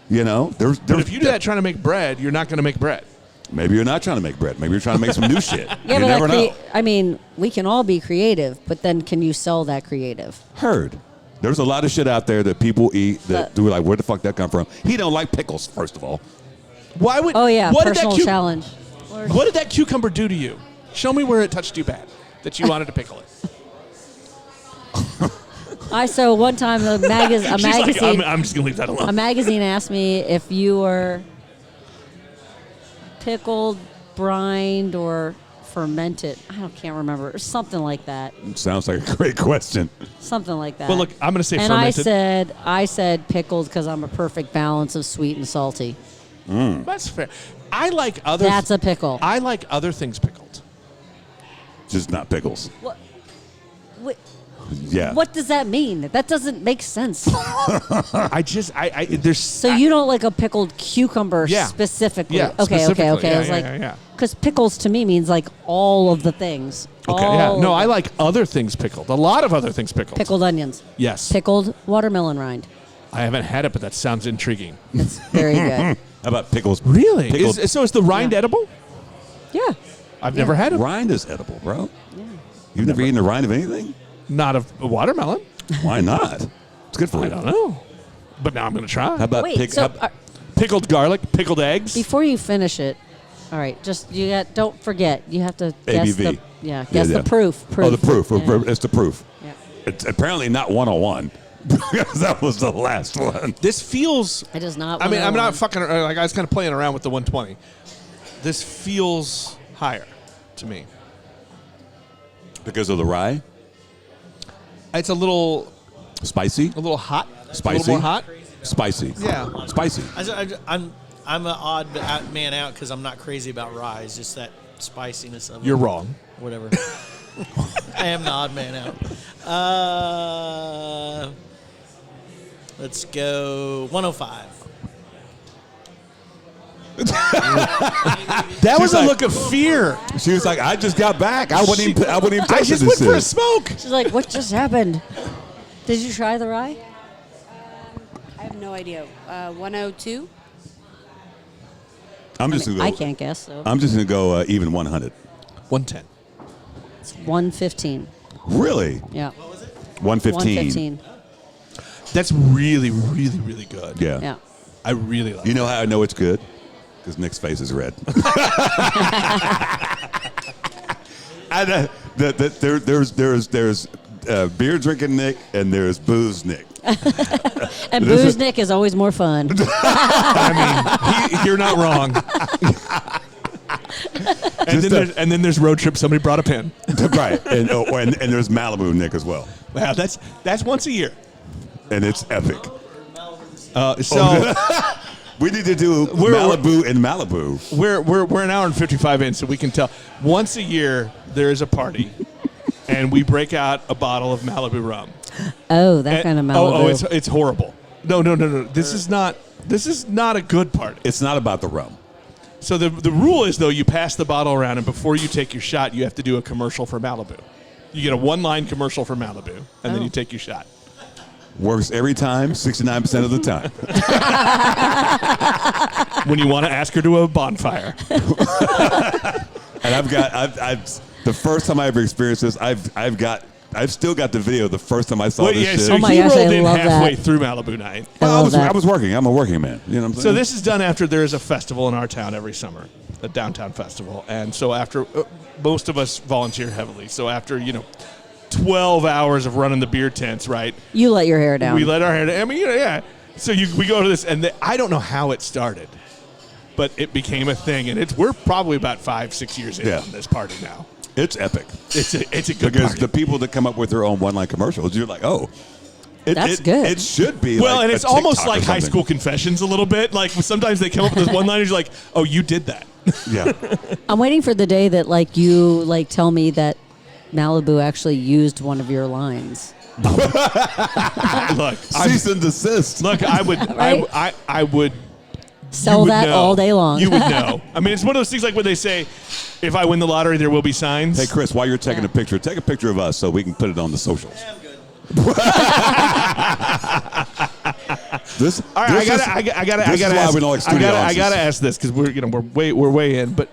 You know, But if you do that trying to make bread, you're not going to make bread. maybe you're not trying to make bread. Maybe you're trying to make some new shit. Yeah, You but never know. I mean, we can all be creative, but then can you sell that creative? Heard. There's a lot of shit out there that people eat that But- do like, where the fuck that come from? He don't like pickles, first of all. Why would? Oh yeah, What did personal that challenge. What did that cucumber do to you? Show me where it touched you bad that you wanted to pickle it. I saw one time a She's magazine. like, I'm just gonna leave that A alone. magazine asked me if you were pickled, brined, or fermented. Can't remember. Or something like that. Sounds like a great question. Something like that. Well, look, I'm gonna say and fermented. I said pickled because I'm a perfect balance of sweet and salty. That's fair. I like other. That's a pickle. I like other things pickled. Just not pickles. What? Yeah. What does that mean? That doesn't make sense. There's So you don't like a pickled cucumber Yeah. specifically? Yeah, Okay. specifically. I was Yeah, like, yeah. because pickles to me means like all of the things. Okay. All Yeah. No, of I the- like other things pickled. A lot of other things pickled. pickled onions, Yes. pickled watermelon rind. I haven't had it, but that sounds intriguing. It's very good. How about pickles? Really? Pickled So is the rind Yeah. edible? Yeah. I've never had it. rind is edible, bro. You've never eaten the rind of anything? Not of a watermelon. Why not? It's good for I you. don't know. But now I'm going to try. How about Wait. So Pickled garlic, pickled eggs. before you finish it, all right. Just don't forget. You have to guess ABV. guess the proof. Oh, the proof. Yeah. It's the proof. Yeah. It's apparently not 101 because that was the last one. This feels. It is not. I mean, I'm not 101. fucking. Like I was kind of playing around with the 120. this feels higher to me. Because of the rye? It's a little Spicy? hot. Spicy? A little more hot. Spicy. Yeah. Spicy. I'm an odd man out because I'm not crazy about rye. It's just that spiciness of it. You're wrong. Whatever. I am the odd man out. Let's go 105. That was a like- look of fear. She was like, I just got back. I wouldn't even I taste just this went for a shit. smoke. She's like, what just happened? Did you try the rye? I have no idea. 102. I'm just gonna go. I can't guess, so. I'm just gonna go even 100. 110. It's 115. Really? Yeah. 115. 115. That's really, really, really good. Yeah. Yeah. I really like You know how I know it's good? Because Nick's face is red. There's beer drinking Nick and there's booze Nick. And Booze Nick is always more fun. I mean, you're not wrong. and then there's road trip. Somebody brought a pen. Right. And there's Malibu Nick as well. Wow, that's once a year. And it's epic. So We need to do Malibu in Malibu. we're an hour and 55 in, so we can tell. Once a year there is a party, and we break out a bottle of Malibu rum. Oh, that kind of Malibu. It's horrible. No. This is not a good party. It's not about the rum. So the rule is, though, you pass the bottle around, and before you take your shot, you have to do a commercial for Malibu. You get a one-line commercial for Malibu, and then you take your shot. Works every time, 69% of the time. When you want to ask her to a bonfire. And the first time I ever experienced this, I've still got the video the first time I saw this shit. So Oh my he gosh, rolled I in love halfway that. through Malibu night. Well, love that. I was working. I'm a working man. You know what I'm saying? So this is done after there is a festival in our town every summer, a downtown festival. And so after, most of us volunteer heavily. So after, 12 hours of running the beer tents, right? You let your hair down. We let our hair down. I mean, yeah. So we go to this, and I don't know how it started, but it became a thing. And we're probably about 5-6 years in on this party now. It's epic. It's a good Because party. the people that come up with their own one-line commercials, you're like, oh. That's good. It should be Well, like and a it's almost TikTok or like high something. school confessions a little bit. Like sometimes they come up with this one-liners, you're like, oh, you did that. Yeah. I'm waiting for the day that you tell me that Malibu actually used one of your lines. Look, Cease and desist. Look, I would, Right? I would Sell you would that know. all day long. You would know. I mean, it's one of those things like when they say, if I win the lottery, there will be signs. Hey, Chris, while you're taking Yeah. a picture, take a picture of us so we can put it on the socials. This, All right, this I gotta this is why ask. we don't like I studio gotta audiences. ask this because we're way in. But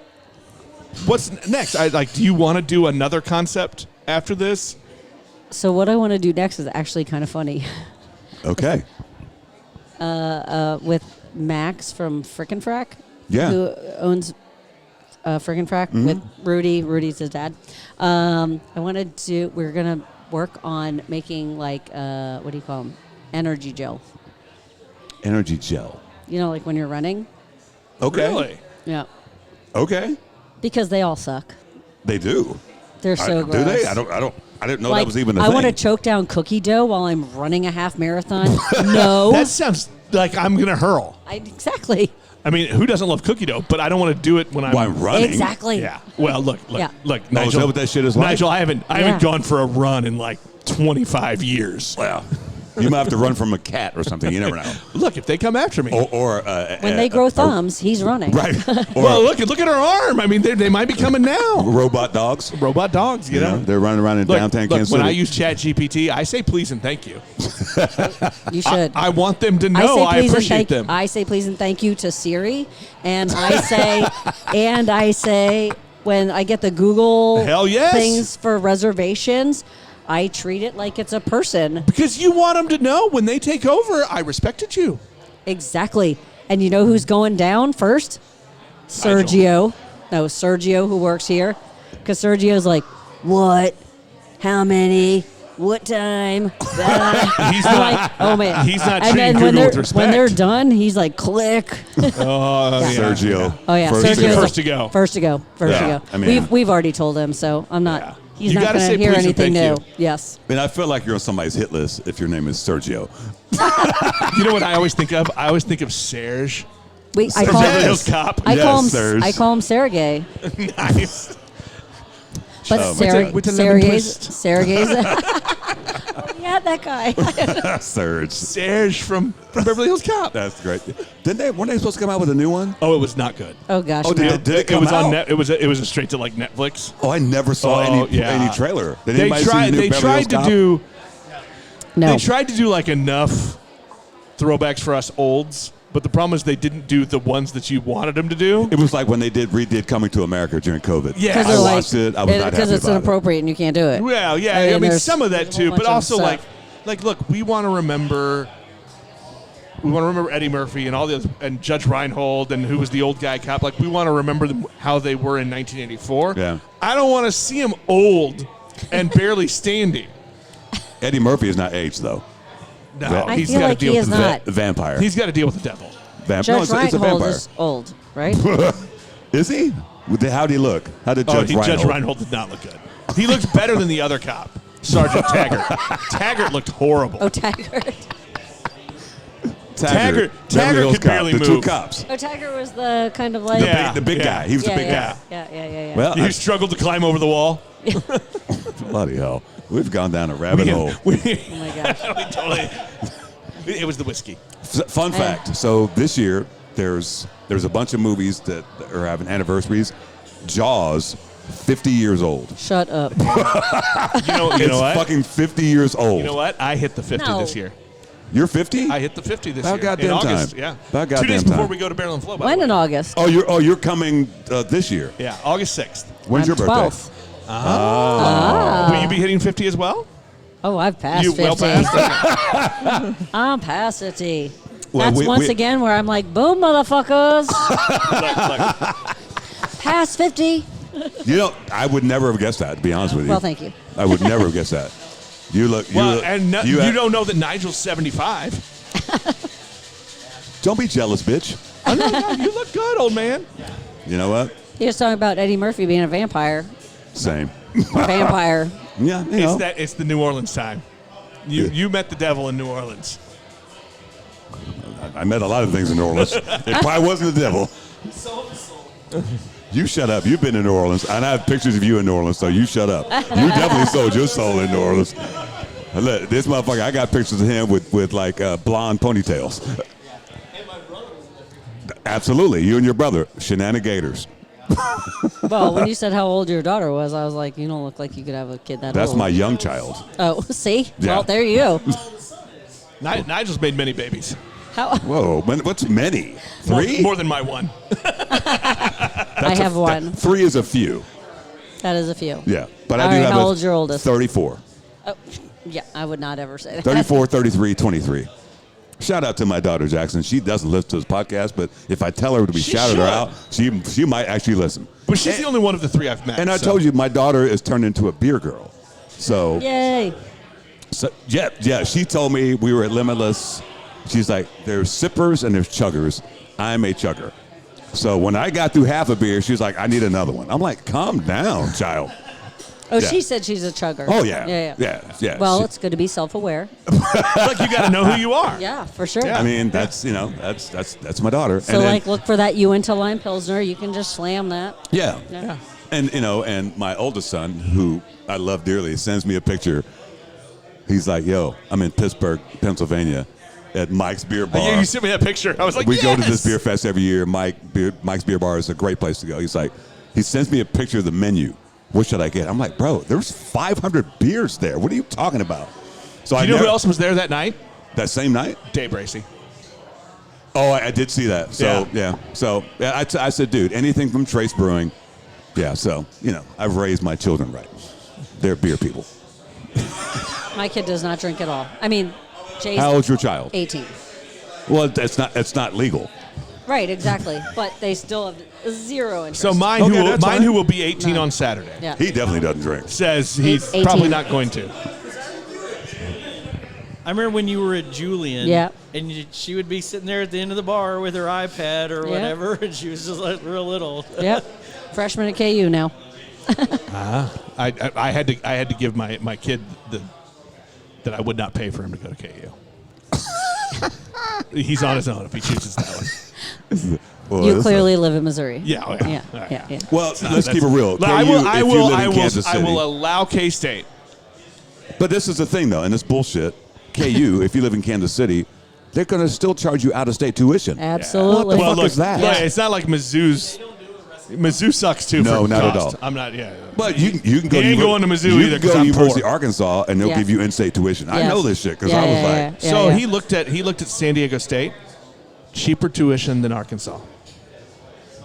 what's next? Do you want to do another concept after this? So what I want to do next is actually kind of funny. Okay. With Max from Frickin' Frack, Yeah. who owns Frickin' Frack with Rudy. Rudy's his dad. We're gonna work on making what do you call them? Energy gel. Energy gel. Like when you're running. Okay. Really? Yeah. Okay. Because they all suck. They do. They're so gross. Do they? I didn't know that was even a I thing. want to choke down cookie dough while I'm running a half marathon. No. That sounds like I'm gonna hurl. Exactly. I mean, who doesn't love cookie dough? But I don't want to do it when While I'm running. Exactly. Yeah. Well, look, Yeah. look, Oh, Nigel. is that what that shit is like? Nigel, I haven't Yeah. gone for a run in like 25 years. Well, you might have to run from a cat or something. You never know. Look, if they come after me. Or When they grow thumbs, he's running. Right. Or Well, look at her arm. I mean, they might be coming now. robot dogs. Robot dogs, you know. They're running around in Look, downtown look, Kansas when City. I use ChatGPT, I say please and thank you. You should. I want them to know I appreciate them. I say please and thank you to Siri, and I say when I get the Google Hell yes. things for reservations, I treat it like it's a person. Because you want them to know when they take over, I respected you. Exactly. And you know who's going down first? Sergio. No, Sergio, who works here. Because Sergio's like, what? How many? what time? He's I'm not. like, oh man. He's not And then treating Google with respect. when they're done, he's like, click. Oh, yeah. Sergio. Oh yeah, First Sergio's first to go. First to go. First Yeah, to go. I mean- we've already told him, so I'm not. Yeah. He's You not gotta going say to hear please and anything thank new. you. Yes. I mean, I feel like you're on somebody's hit list if your name is Sergio. You know what I always think of? I always think of Serge. I From call Beverly him. Hills Cop. I call him. Yes, Serge. I call him Sergey. Nice. But With a lemon twist. Sergey's. Yeah, that guy. Serge. Serge from Beverly Hills Cop. That's great. Weren't they supposed to come out with a new one? Oh, it was not good. Oh gosh. Oh, no. did it It come was out? on net. It was a straight to like Netflix. Oh, I never saw any trailer. Did They anybody see the tried. new They Beverly tried Hills to Cop? do. No. They tried to do like enough throwbacks for us olds, but the problem is they didn't do the ones that you wanted them to do. It was like when they redid Coming to America during COVID. Yeah. Because I they're like- watched it. I was not happy because it's about it. inappropriate and you can't do it. Well, yeah. I I mean, mean, there's some of that a too, whole but bunch of also stuff. like, look, we want to remember. We want to remember Eddie Murphy and all the others, and Judge Reinhold and who was the old guy cop. Like we want to remember them, how they were in 1984. Yeah. I don't want to see them old and barely standing. Eddie Murphy is not aged though. No, I he's feel got to like deal he with is the not. Vampire. He's got to deal with the devil. No, Judge it's a Reinhold vampire. is old, right? Is he? How did he look? How did Judge Reinhold? Judge Reinhold did not look good. He looks better than the other cop, Sergeant Taggart. Taggart looked horrible. Oh, Taggart. Taggart Beverly Hills could Cop, barely the move. two cops. Oh, Taggart was the kind of like. Yeah. The big guy. He was the big guy. Yeah. Well, He struggled to climb over the wall. bloody hell. We've gone down a rabbit hole. Oh my gosh. We totally. It was the whiskey. Fun fact. So this year, there's a bunch of movies that are having anniversaries. Jaws, 50 years old. Shut up. You know It's what? fucking 50 years old. You know what? I hit the 50 No. this year. You're 50? I hit the 50 this About year. goddamn in August, time. yeah. About 2 days goddamn before time. we go to Barrel and Flow. by When the in way. August? You're coming this year. Yeah, August 6th. When's your birthday? 12th. Will you be hitting 50 as well? Oh, I've passed You 50. well past? I'm past 50. Well, That's we- once we- again where I'm like, boom, motherfuckers. Past 50. You know, I would never have guessed that, to be honest with you. Well, thank you. I would never have guessed that. You look. You don't know that Nigel's 75. Don't be jealous, bitch. Oh, no, you look good, old man. You know what? He was talking about Eddie Murphy being a vampire. Same. Vampire. Yeah, you know. It's the New Orleans time. You met the devil in New Orleans. I met a lot of things in New Orleans. It probably wasn't the devil. You shut up. You've been in New Orleans, and I have pictures of you in New Orleans, so you shut up. You definitely sold your soul in New Orleans. Look, this motherfucker, I got pictures of him with like blonde ponytails. And my brother was there. Absolutely. You and your brother, Shenanigators. Well, when you said how old your daughter was, I was like, you don't look like you could have a kid that That's old. my young child. Oh, see? Yeah. Well, there you go. Nigel's made many babies. How? Whoa, what's many? 3? More than my one. I have one. 3 is a few. That is a few. Yeah. But All I do right, have how a old's your oldest? 34. Oh, yeah, I would not ever say that. 34, 33, 23. Shout out to my daughter, Jackson. She doesn't listen to this podcast, but if I tell her to be She shouted her should. out, she might actually listen. But she's the only one of the 3 I've met. And I so. told you, my daughter is turned into a beer girl. So, Yay. yeah, she told me we were at Limitless. She's like, there's sippers and there's chuggers. I'm a chugger. So when I got through half a beer, she was like, I need another one. I'm like, calm down, child. Oh, Yeah. she said she's a chugger. Oh, yeah. Yeah. Well, She- it's good to be self-aware. Look, you got to know who you are. Yeah, for sure. Yeah. I mean, that's my daughter. So, and then, like, look for that Uinta Lime Pilsner. You can just slam that. yeah. Yeah. And and my oldest son, who I love dearly, sends me a picture. He's like, "Yo, I'm in Pittsburgh, Pennsylvania, at Mike's Beer Bar. Yeah, you sent me that picture. I was like, we go to yes! this beer fest every year. Mike's Beer Bar is a great place to go." He's like, he sends me a picture of the menu. What should I get? I'm like, bro, there's 500 beers there. What are you talking about? So Do you know who else was there that night? That same night? Dave Bracey. Oh, I did see that. So yeah. So yeah, I said, dude, anything from Trace Brewing. Yeah. So I've raised my children right. They're beer people. My kid does not drink at all. I mean, Jay's How old's your child? 18. Well, it's not legal. Right, exactly. But they still have zero interest. So mine, Okay, that's fine. who will be 18 No. on Saturday, Yeah. He definitely doesn't drink. says he's 18. probably not going to. I remember when you were at Julian. Yeah. And she would be sitting there at the end of the bar with her iPad or whatever, and she was just like real little. Yep. Freshman at KU now. I had to give my kid that I would not pay for him to go to KU. He's on his own if he chooses that one. Well, You clearly live in Missouri. Yeah, oh, yeah. Yeah. All right. Yeah. Well, let's keep it real. KU, I if you live in Kansas I City. will allow K-State. But this is the thing, though, and this bullshit. KU, if you live in Kansas City, they're going to still charge you out-of-state tuition. Absolutely. What the fuck is that? Look, it's not like Mizzou sucks too. No, for not at cost. all. I'm not. Yeah. But you can go. He ain't going to Mizzou either, You can 'cause go to I'm University poor. of Arkansas, and they'll Yes. give you in-state tuition. I Yes. know this shit because Yeah, I was yeah, like, yeah. So he looked at San Diego State, cheaper tuition than Arkansas.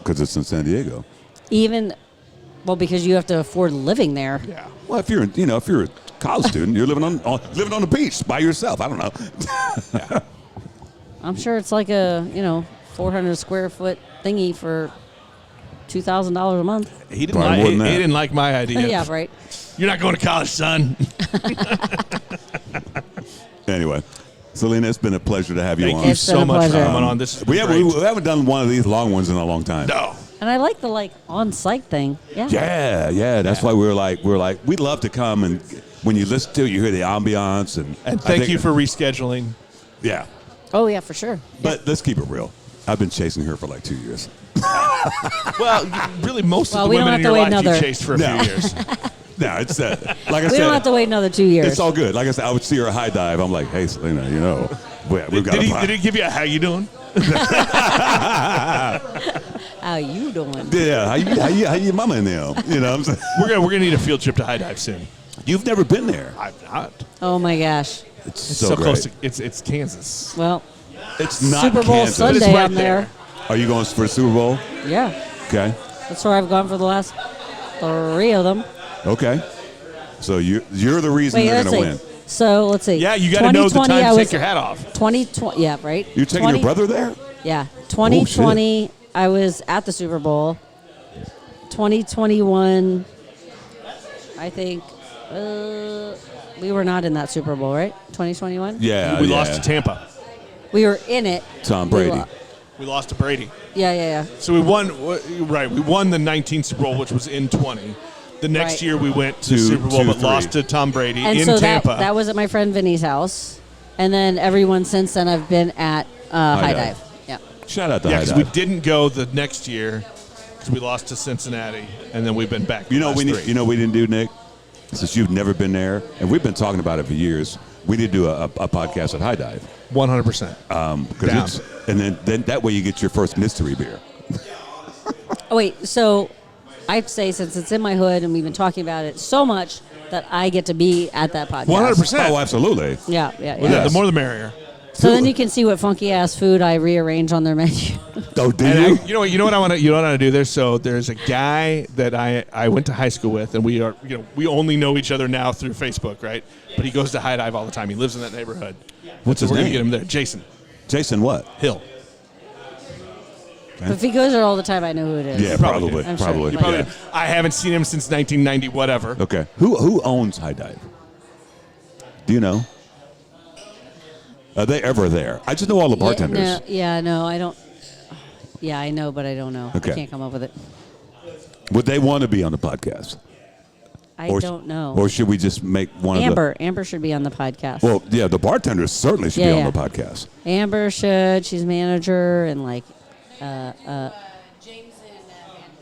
because it's in San Diego. Because you have to afford living there. Yeah. Well, if you're a college student, you're living on the beach by yourself. I don't know. I'm sure it's like a 400 square foot thingy for $2,000 a month. He didn't Probably like. more He, than that. he didn't like my idea. Yeah, right. You're not going to college, son. Anyway, Celina, it's been a pleasure to have you Thank on. you It's been so a much for pleasure. coming on. This is We haven't done one of these long ones in a long time. No. And I like the on-site thing. Yeah. Yeah. That's why we're like we'd love to come, and when you listen to it, you hear the ambiance and I Thank think- you for rescheduling. Yeah. Oh yeah, for sure. But let's keep it real. I've been chasing her for like 2 years. Well, really, most Well, of the we don't women have in to your wait life you another- chased for a No. few years. No, it's like I We said. don't have to wait another 2 years. It's all good. Like I said, I would see her high dive. I'm like, hey, Celina, we've got Did he give you a how you doing? How you doing? Yeah, how you mama in there? You know what I'm saying? We're gonna need a field trip to High Dive soon. You've never been there. I've not. Oh my gosh. It's So great. close to it's Kansas. Well, It's not Super Bowl Kansas. Sunday, It's right I'm there. Are you going for the Super Bowl? Yeah. Okay. That's where I've gone for the last 3 of them. Okay. So you're the reason Wait, they're let's going see. to win. So let's see. Yeah, you got to know the 2020, time I to was take your hat off. 2020. Yeah, right. You're taking your brother there? Yeah. 2020, I was at the Super Bowl. 2021, I think we were not in that Super Bowl, right? 2021. Yeah. We yeah. lost to Tampa. We were in it. Tom We Brady. lo- We lost to Brady. Yeah. So we won. Right, we won the 19th Super Bowl, which was in 20. The next Right. year we went to the Two- Super Bowl, but 2-3. lost to Tom Brady And in so Tampa. that was at my friend Vinny's house, and then everyone since then I've been at High Dive. Dive. Yeah. Shout out to yeah, High because we Dive. didn't go the next year because we lost to Cincinnati, and then we've been back. You know the we last need, three. you know what we didn't do, Nick? Since you've never been there, and we've been talking about it for years, we need to do a podcast at High Dive. 100%. Down. Down. And then that way you get your first mystery beer. Oh wait, so I'd say since it's in my hood and we've been talking about it so much that I get to be at that podcast. 100%. Oh, absolutely. Yeah. Yeah, the more the merrier. So then you can see what funky ass food I rearrange on their menu. Oh, do And you? you know what I want to do there. So there's a guy that I went to high school with, and we only know each other now through Facebook, right? But he goes to High Dive all the time. He lives in that neighborhood. What's So his we're gonna name? get him there. Jason Jason what? Hill. But if he goes there all the time, I know who it is. Yeah, probably probably. do. I'm sure. Probably. Like- Probably, Yeah. I haven't seen him since 1990, whatever. Okay. Who owns High Dive? Do you know? Are they ever there? I just know all the bartenders. No, I don't. Yeah, I know, but I don't know. Okay. I can't come up with it. Would they want to be on the podcast? I Or- don't know. Or should we just make one of the... Amber should be on the podcast. Well, yeah, the bartenders certainly should Yeah, be yeah. on the podcast. Amber should. She's manager and like,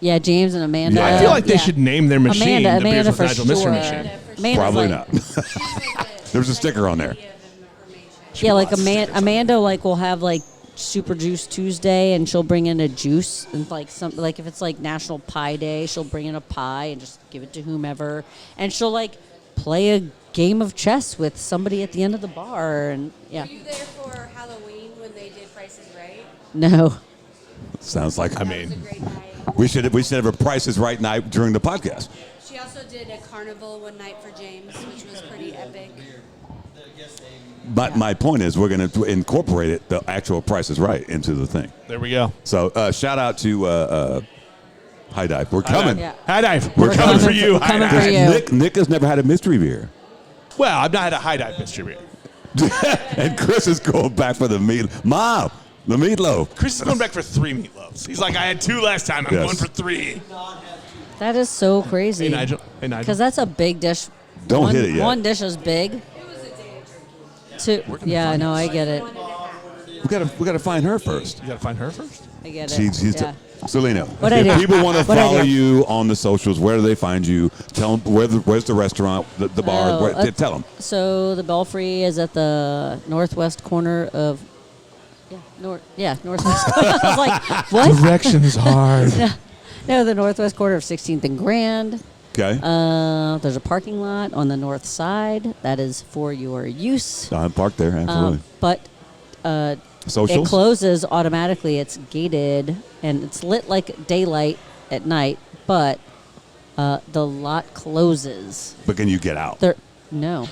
yeah, James and Amanda. Yeah. I feel like they Yeah. should name their machine Amanda the Beers with for Nigel sure. Mystery Machine. Amanda's Probably like, not. There's a sticker on there. Yeah, like Amanda like will have like Super Juice Tuesday, and she'll bring in a juice and like something like if it's like National Pie Day, she'll bring in a pie and just give it to whomever, and she'll like play a game of chess with somebody at the end of the bar, and yeah. Were you there for Halloween when they did Price is Right? No. Sounds like... That was a great night. We should have a Price is Right night during the podcast. She also did a carnival one night for James, which was pretty epic. But my point is we're going to incorporate it, the actual Price is Right, into the thing. There we go. So shout out to High Dive. We're coming. Yeah. High Dive. We're coming for you. We're High coming Dive. for you. Nick has never had a mystery beer. Well, I've not had a High Dive mystery beer. And Chris is going back for the meat. Mom, the meatloaf. Chris is going back for 3 meatloaves. He's like, I had 2 last time. I'm Yes. going for 3. That is so crazy. Hey, Nigel. Hey, Nigel. Because that's a big dish. Don't hit it yet. One dish is big. Yeah, I know. I get it. We gotta find her first. You got to find her first? I get it. She's yeah. Celina. What'd I If do? people want to What'd I follow do? you on the socials, where do they find you? Tell them where's the restaurant, the bar. Oh, Tell them. So the Belfry is at the northwest corner of. Northwest. I was like, what? Directions hard. No, the northwest corner of 16th and Grand. Okay. There's a parking lot on the north side that is for your use. I'm parked there. Absolutely. But Socials. it closes automatically. It's gated and it's lit like daylight at night, but the lot closes. But can you get out? No.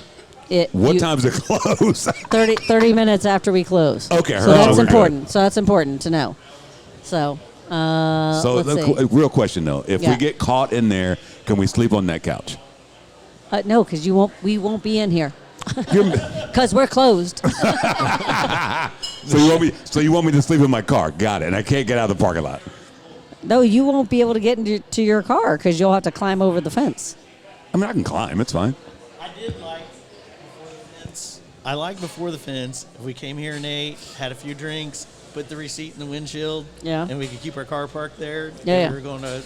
What time does it close? 30 minutes after we close. Okay, so that's we're good. important. So that's important to know. So, So let's see. real question though, if we Yeah. get caught in there, can we sleep on that couch? No, because we won't be in here because we're closed. So you want me to sleep in my car? Got it. And I can't get out of the parking lot. No, you won't be able to get into your car because you'll have to climb over the fence. I mean, I can climb. It's fine. I did like before the fence. I like before the fence. If we came here and ate, had a few drinks, put the receipt in the windshield, Yeah. and we could keep our car parked there. Yeah. We were going to,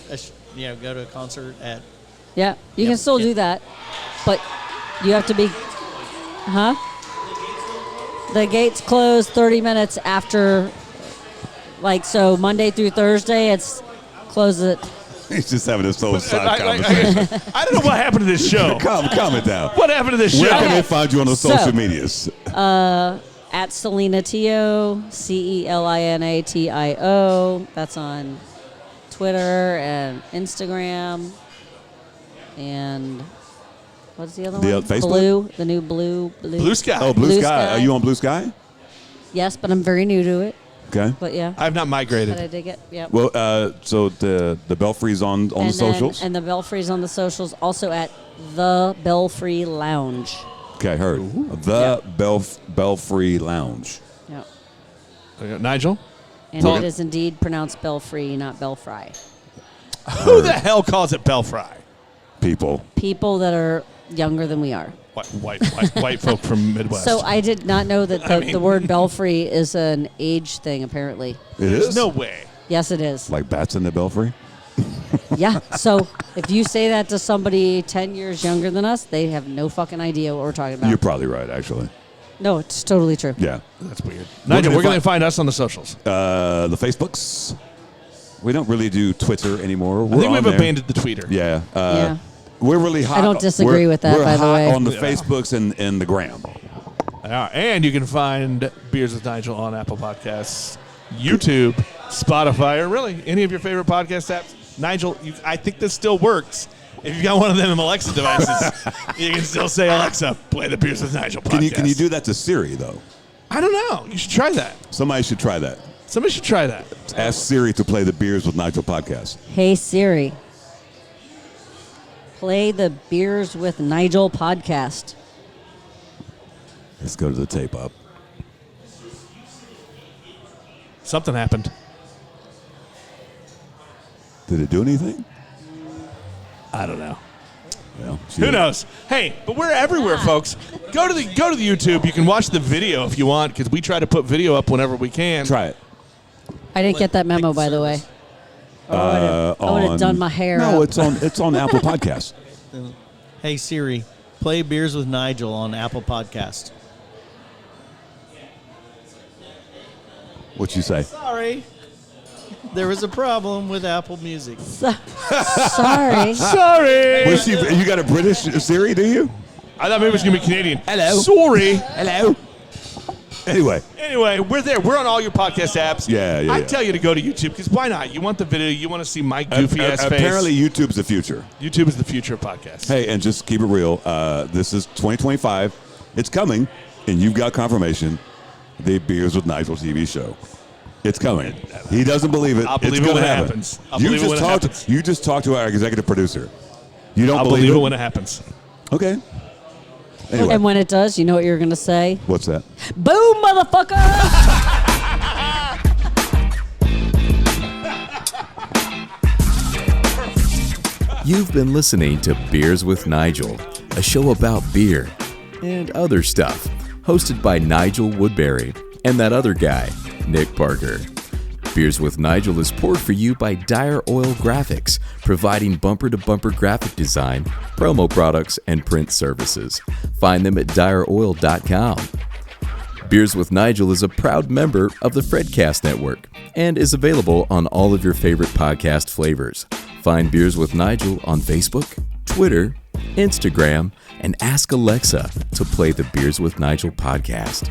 go to a concert at. Yeah, you Yeah, can still yeah. do that, but you have to be, The gates close 30 minutes after, so Monday through Thursday, it's close at. He's just having this whole side conversation. I don't know what happened to this show. Calm it down. What happened to this Where show? can they find you on the So- social medias? At Celina Tio, CELINATIO. That's on Twitter and Instagram. And what's the other one? Facebook? Blue, the new Blue. Blue Sky. Oh, Blue Blue Sky. Sky. Are you on Blue Sky? Yes, but I'm very new to it. Okay. But yeah, I've not but migrated. I dig it. Yep. Well, so the Belfry's on the socials. And the Belfry's on the socials, also at the Belfry Lounge. Okay, heard. The Belfry Lounge. Yep. Nigel? And it is indeed pronounced Belfry, not Belfry. Who the hell calls it Belfry? People. People that are younger than we are. White folk from Midwest. So I did not know that the word Belfry is an age thing, apparently. It There's is? no way. Yes, it is. Like bats in the Belfry? Yeah. So if you say that to somebody 10 years younger than us, they have no fucking idea what we're talking about. You're probably right, actually. No, it's totally true. Yeah. That's weird. Nigel, where can they find us on the socials? The Facebooks. We don't really do Twitter anymore. I think we've abandoned the tweeter. Yeah. Yeah. We're really hot. I don't disagree with that, we're by the hot way. on the Facebooks and the gram. And you can find Beers with Nigel on Apple Podcasts, YouTube, Spotify, or really any of your favorite podcast apps. Nigel, I think this still works. If you've got one of them Alexa devices, you can still say, Alexa, play the Beers with Nigel podcast. Can you do that to Siri, though? I don't know. You should try that. Somebody should try that. Somebody should try that. Ask Siri to play the Beers with Nigel podcast. Hey, Siri. Play the Beers with Nigel podcast. Let's go to the tape up. Something happened. Did it do anything? I don't know. Well, Who knows? Hey, but we're everywhere, folks. Go to the YouTube. You can watch the video if you want, because we try to put video up whenever we can. Try it. I didn't get that memo, by the way. I would have done my hair No, up. it's on Apple Podcasts. Hey Siri, play Beers with Nigel on Apple Podcast. What you say? Sorry. There was a problem with Apple Music. Sorry. Sorry. Was you got a British Siri, do you? I thought maybe it was going to be Canadian. Hello. Sorry. Hello. Anyway, we're there. We're on all your podcast apps. Yeah. I tell you to go to YouTube, because why not? You want the video. You want to see my goofy-ass face. Apparently, YouTube's the future. YouTube is the future of podcasts. Hey, and just keep it real. This is 2025. It's coming, and you've got confirmation. The Beers with Nigel TV show. It's coming. He doesn't believe it. I'll believe it's it when gonna it happen. happens. I'll believe it when it happens. You just talked to our executive producer. You don't I'll believe believe it it when it happens. Okay. Anyway, And when it does, you know what you're going to say? what's that? Boom, motherfucker! You've been listening to Beers with Nigel, a show about beer and other stuff, hosted by Nigel Woodbury and that other guy, Nick Parker. Beers with Nigel is poured for you by Dire Oil Graphics, providing bumper-to-bumper graphic design, promo products, and print services. Find them at direoil.com. Beers with Nigel is a proud member of the Fredcast Network and is available on all of your favorite podcast flavors. Find Beers with Nigel on Facebook, Twitter, Instagram, and ask Alexa to play the Beers with Nigel podcast.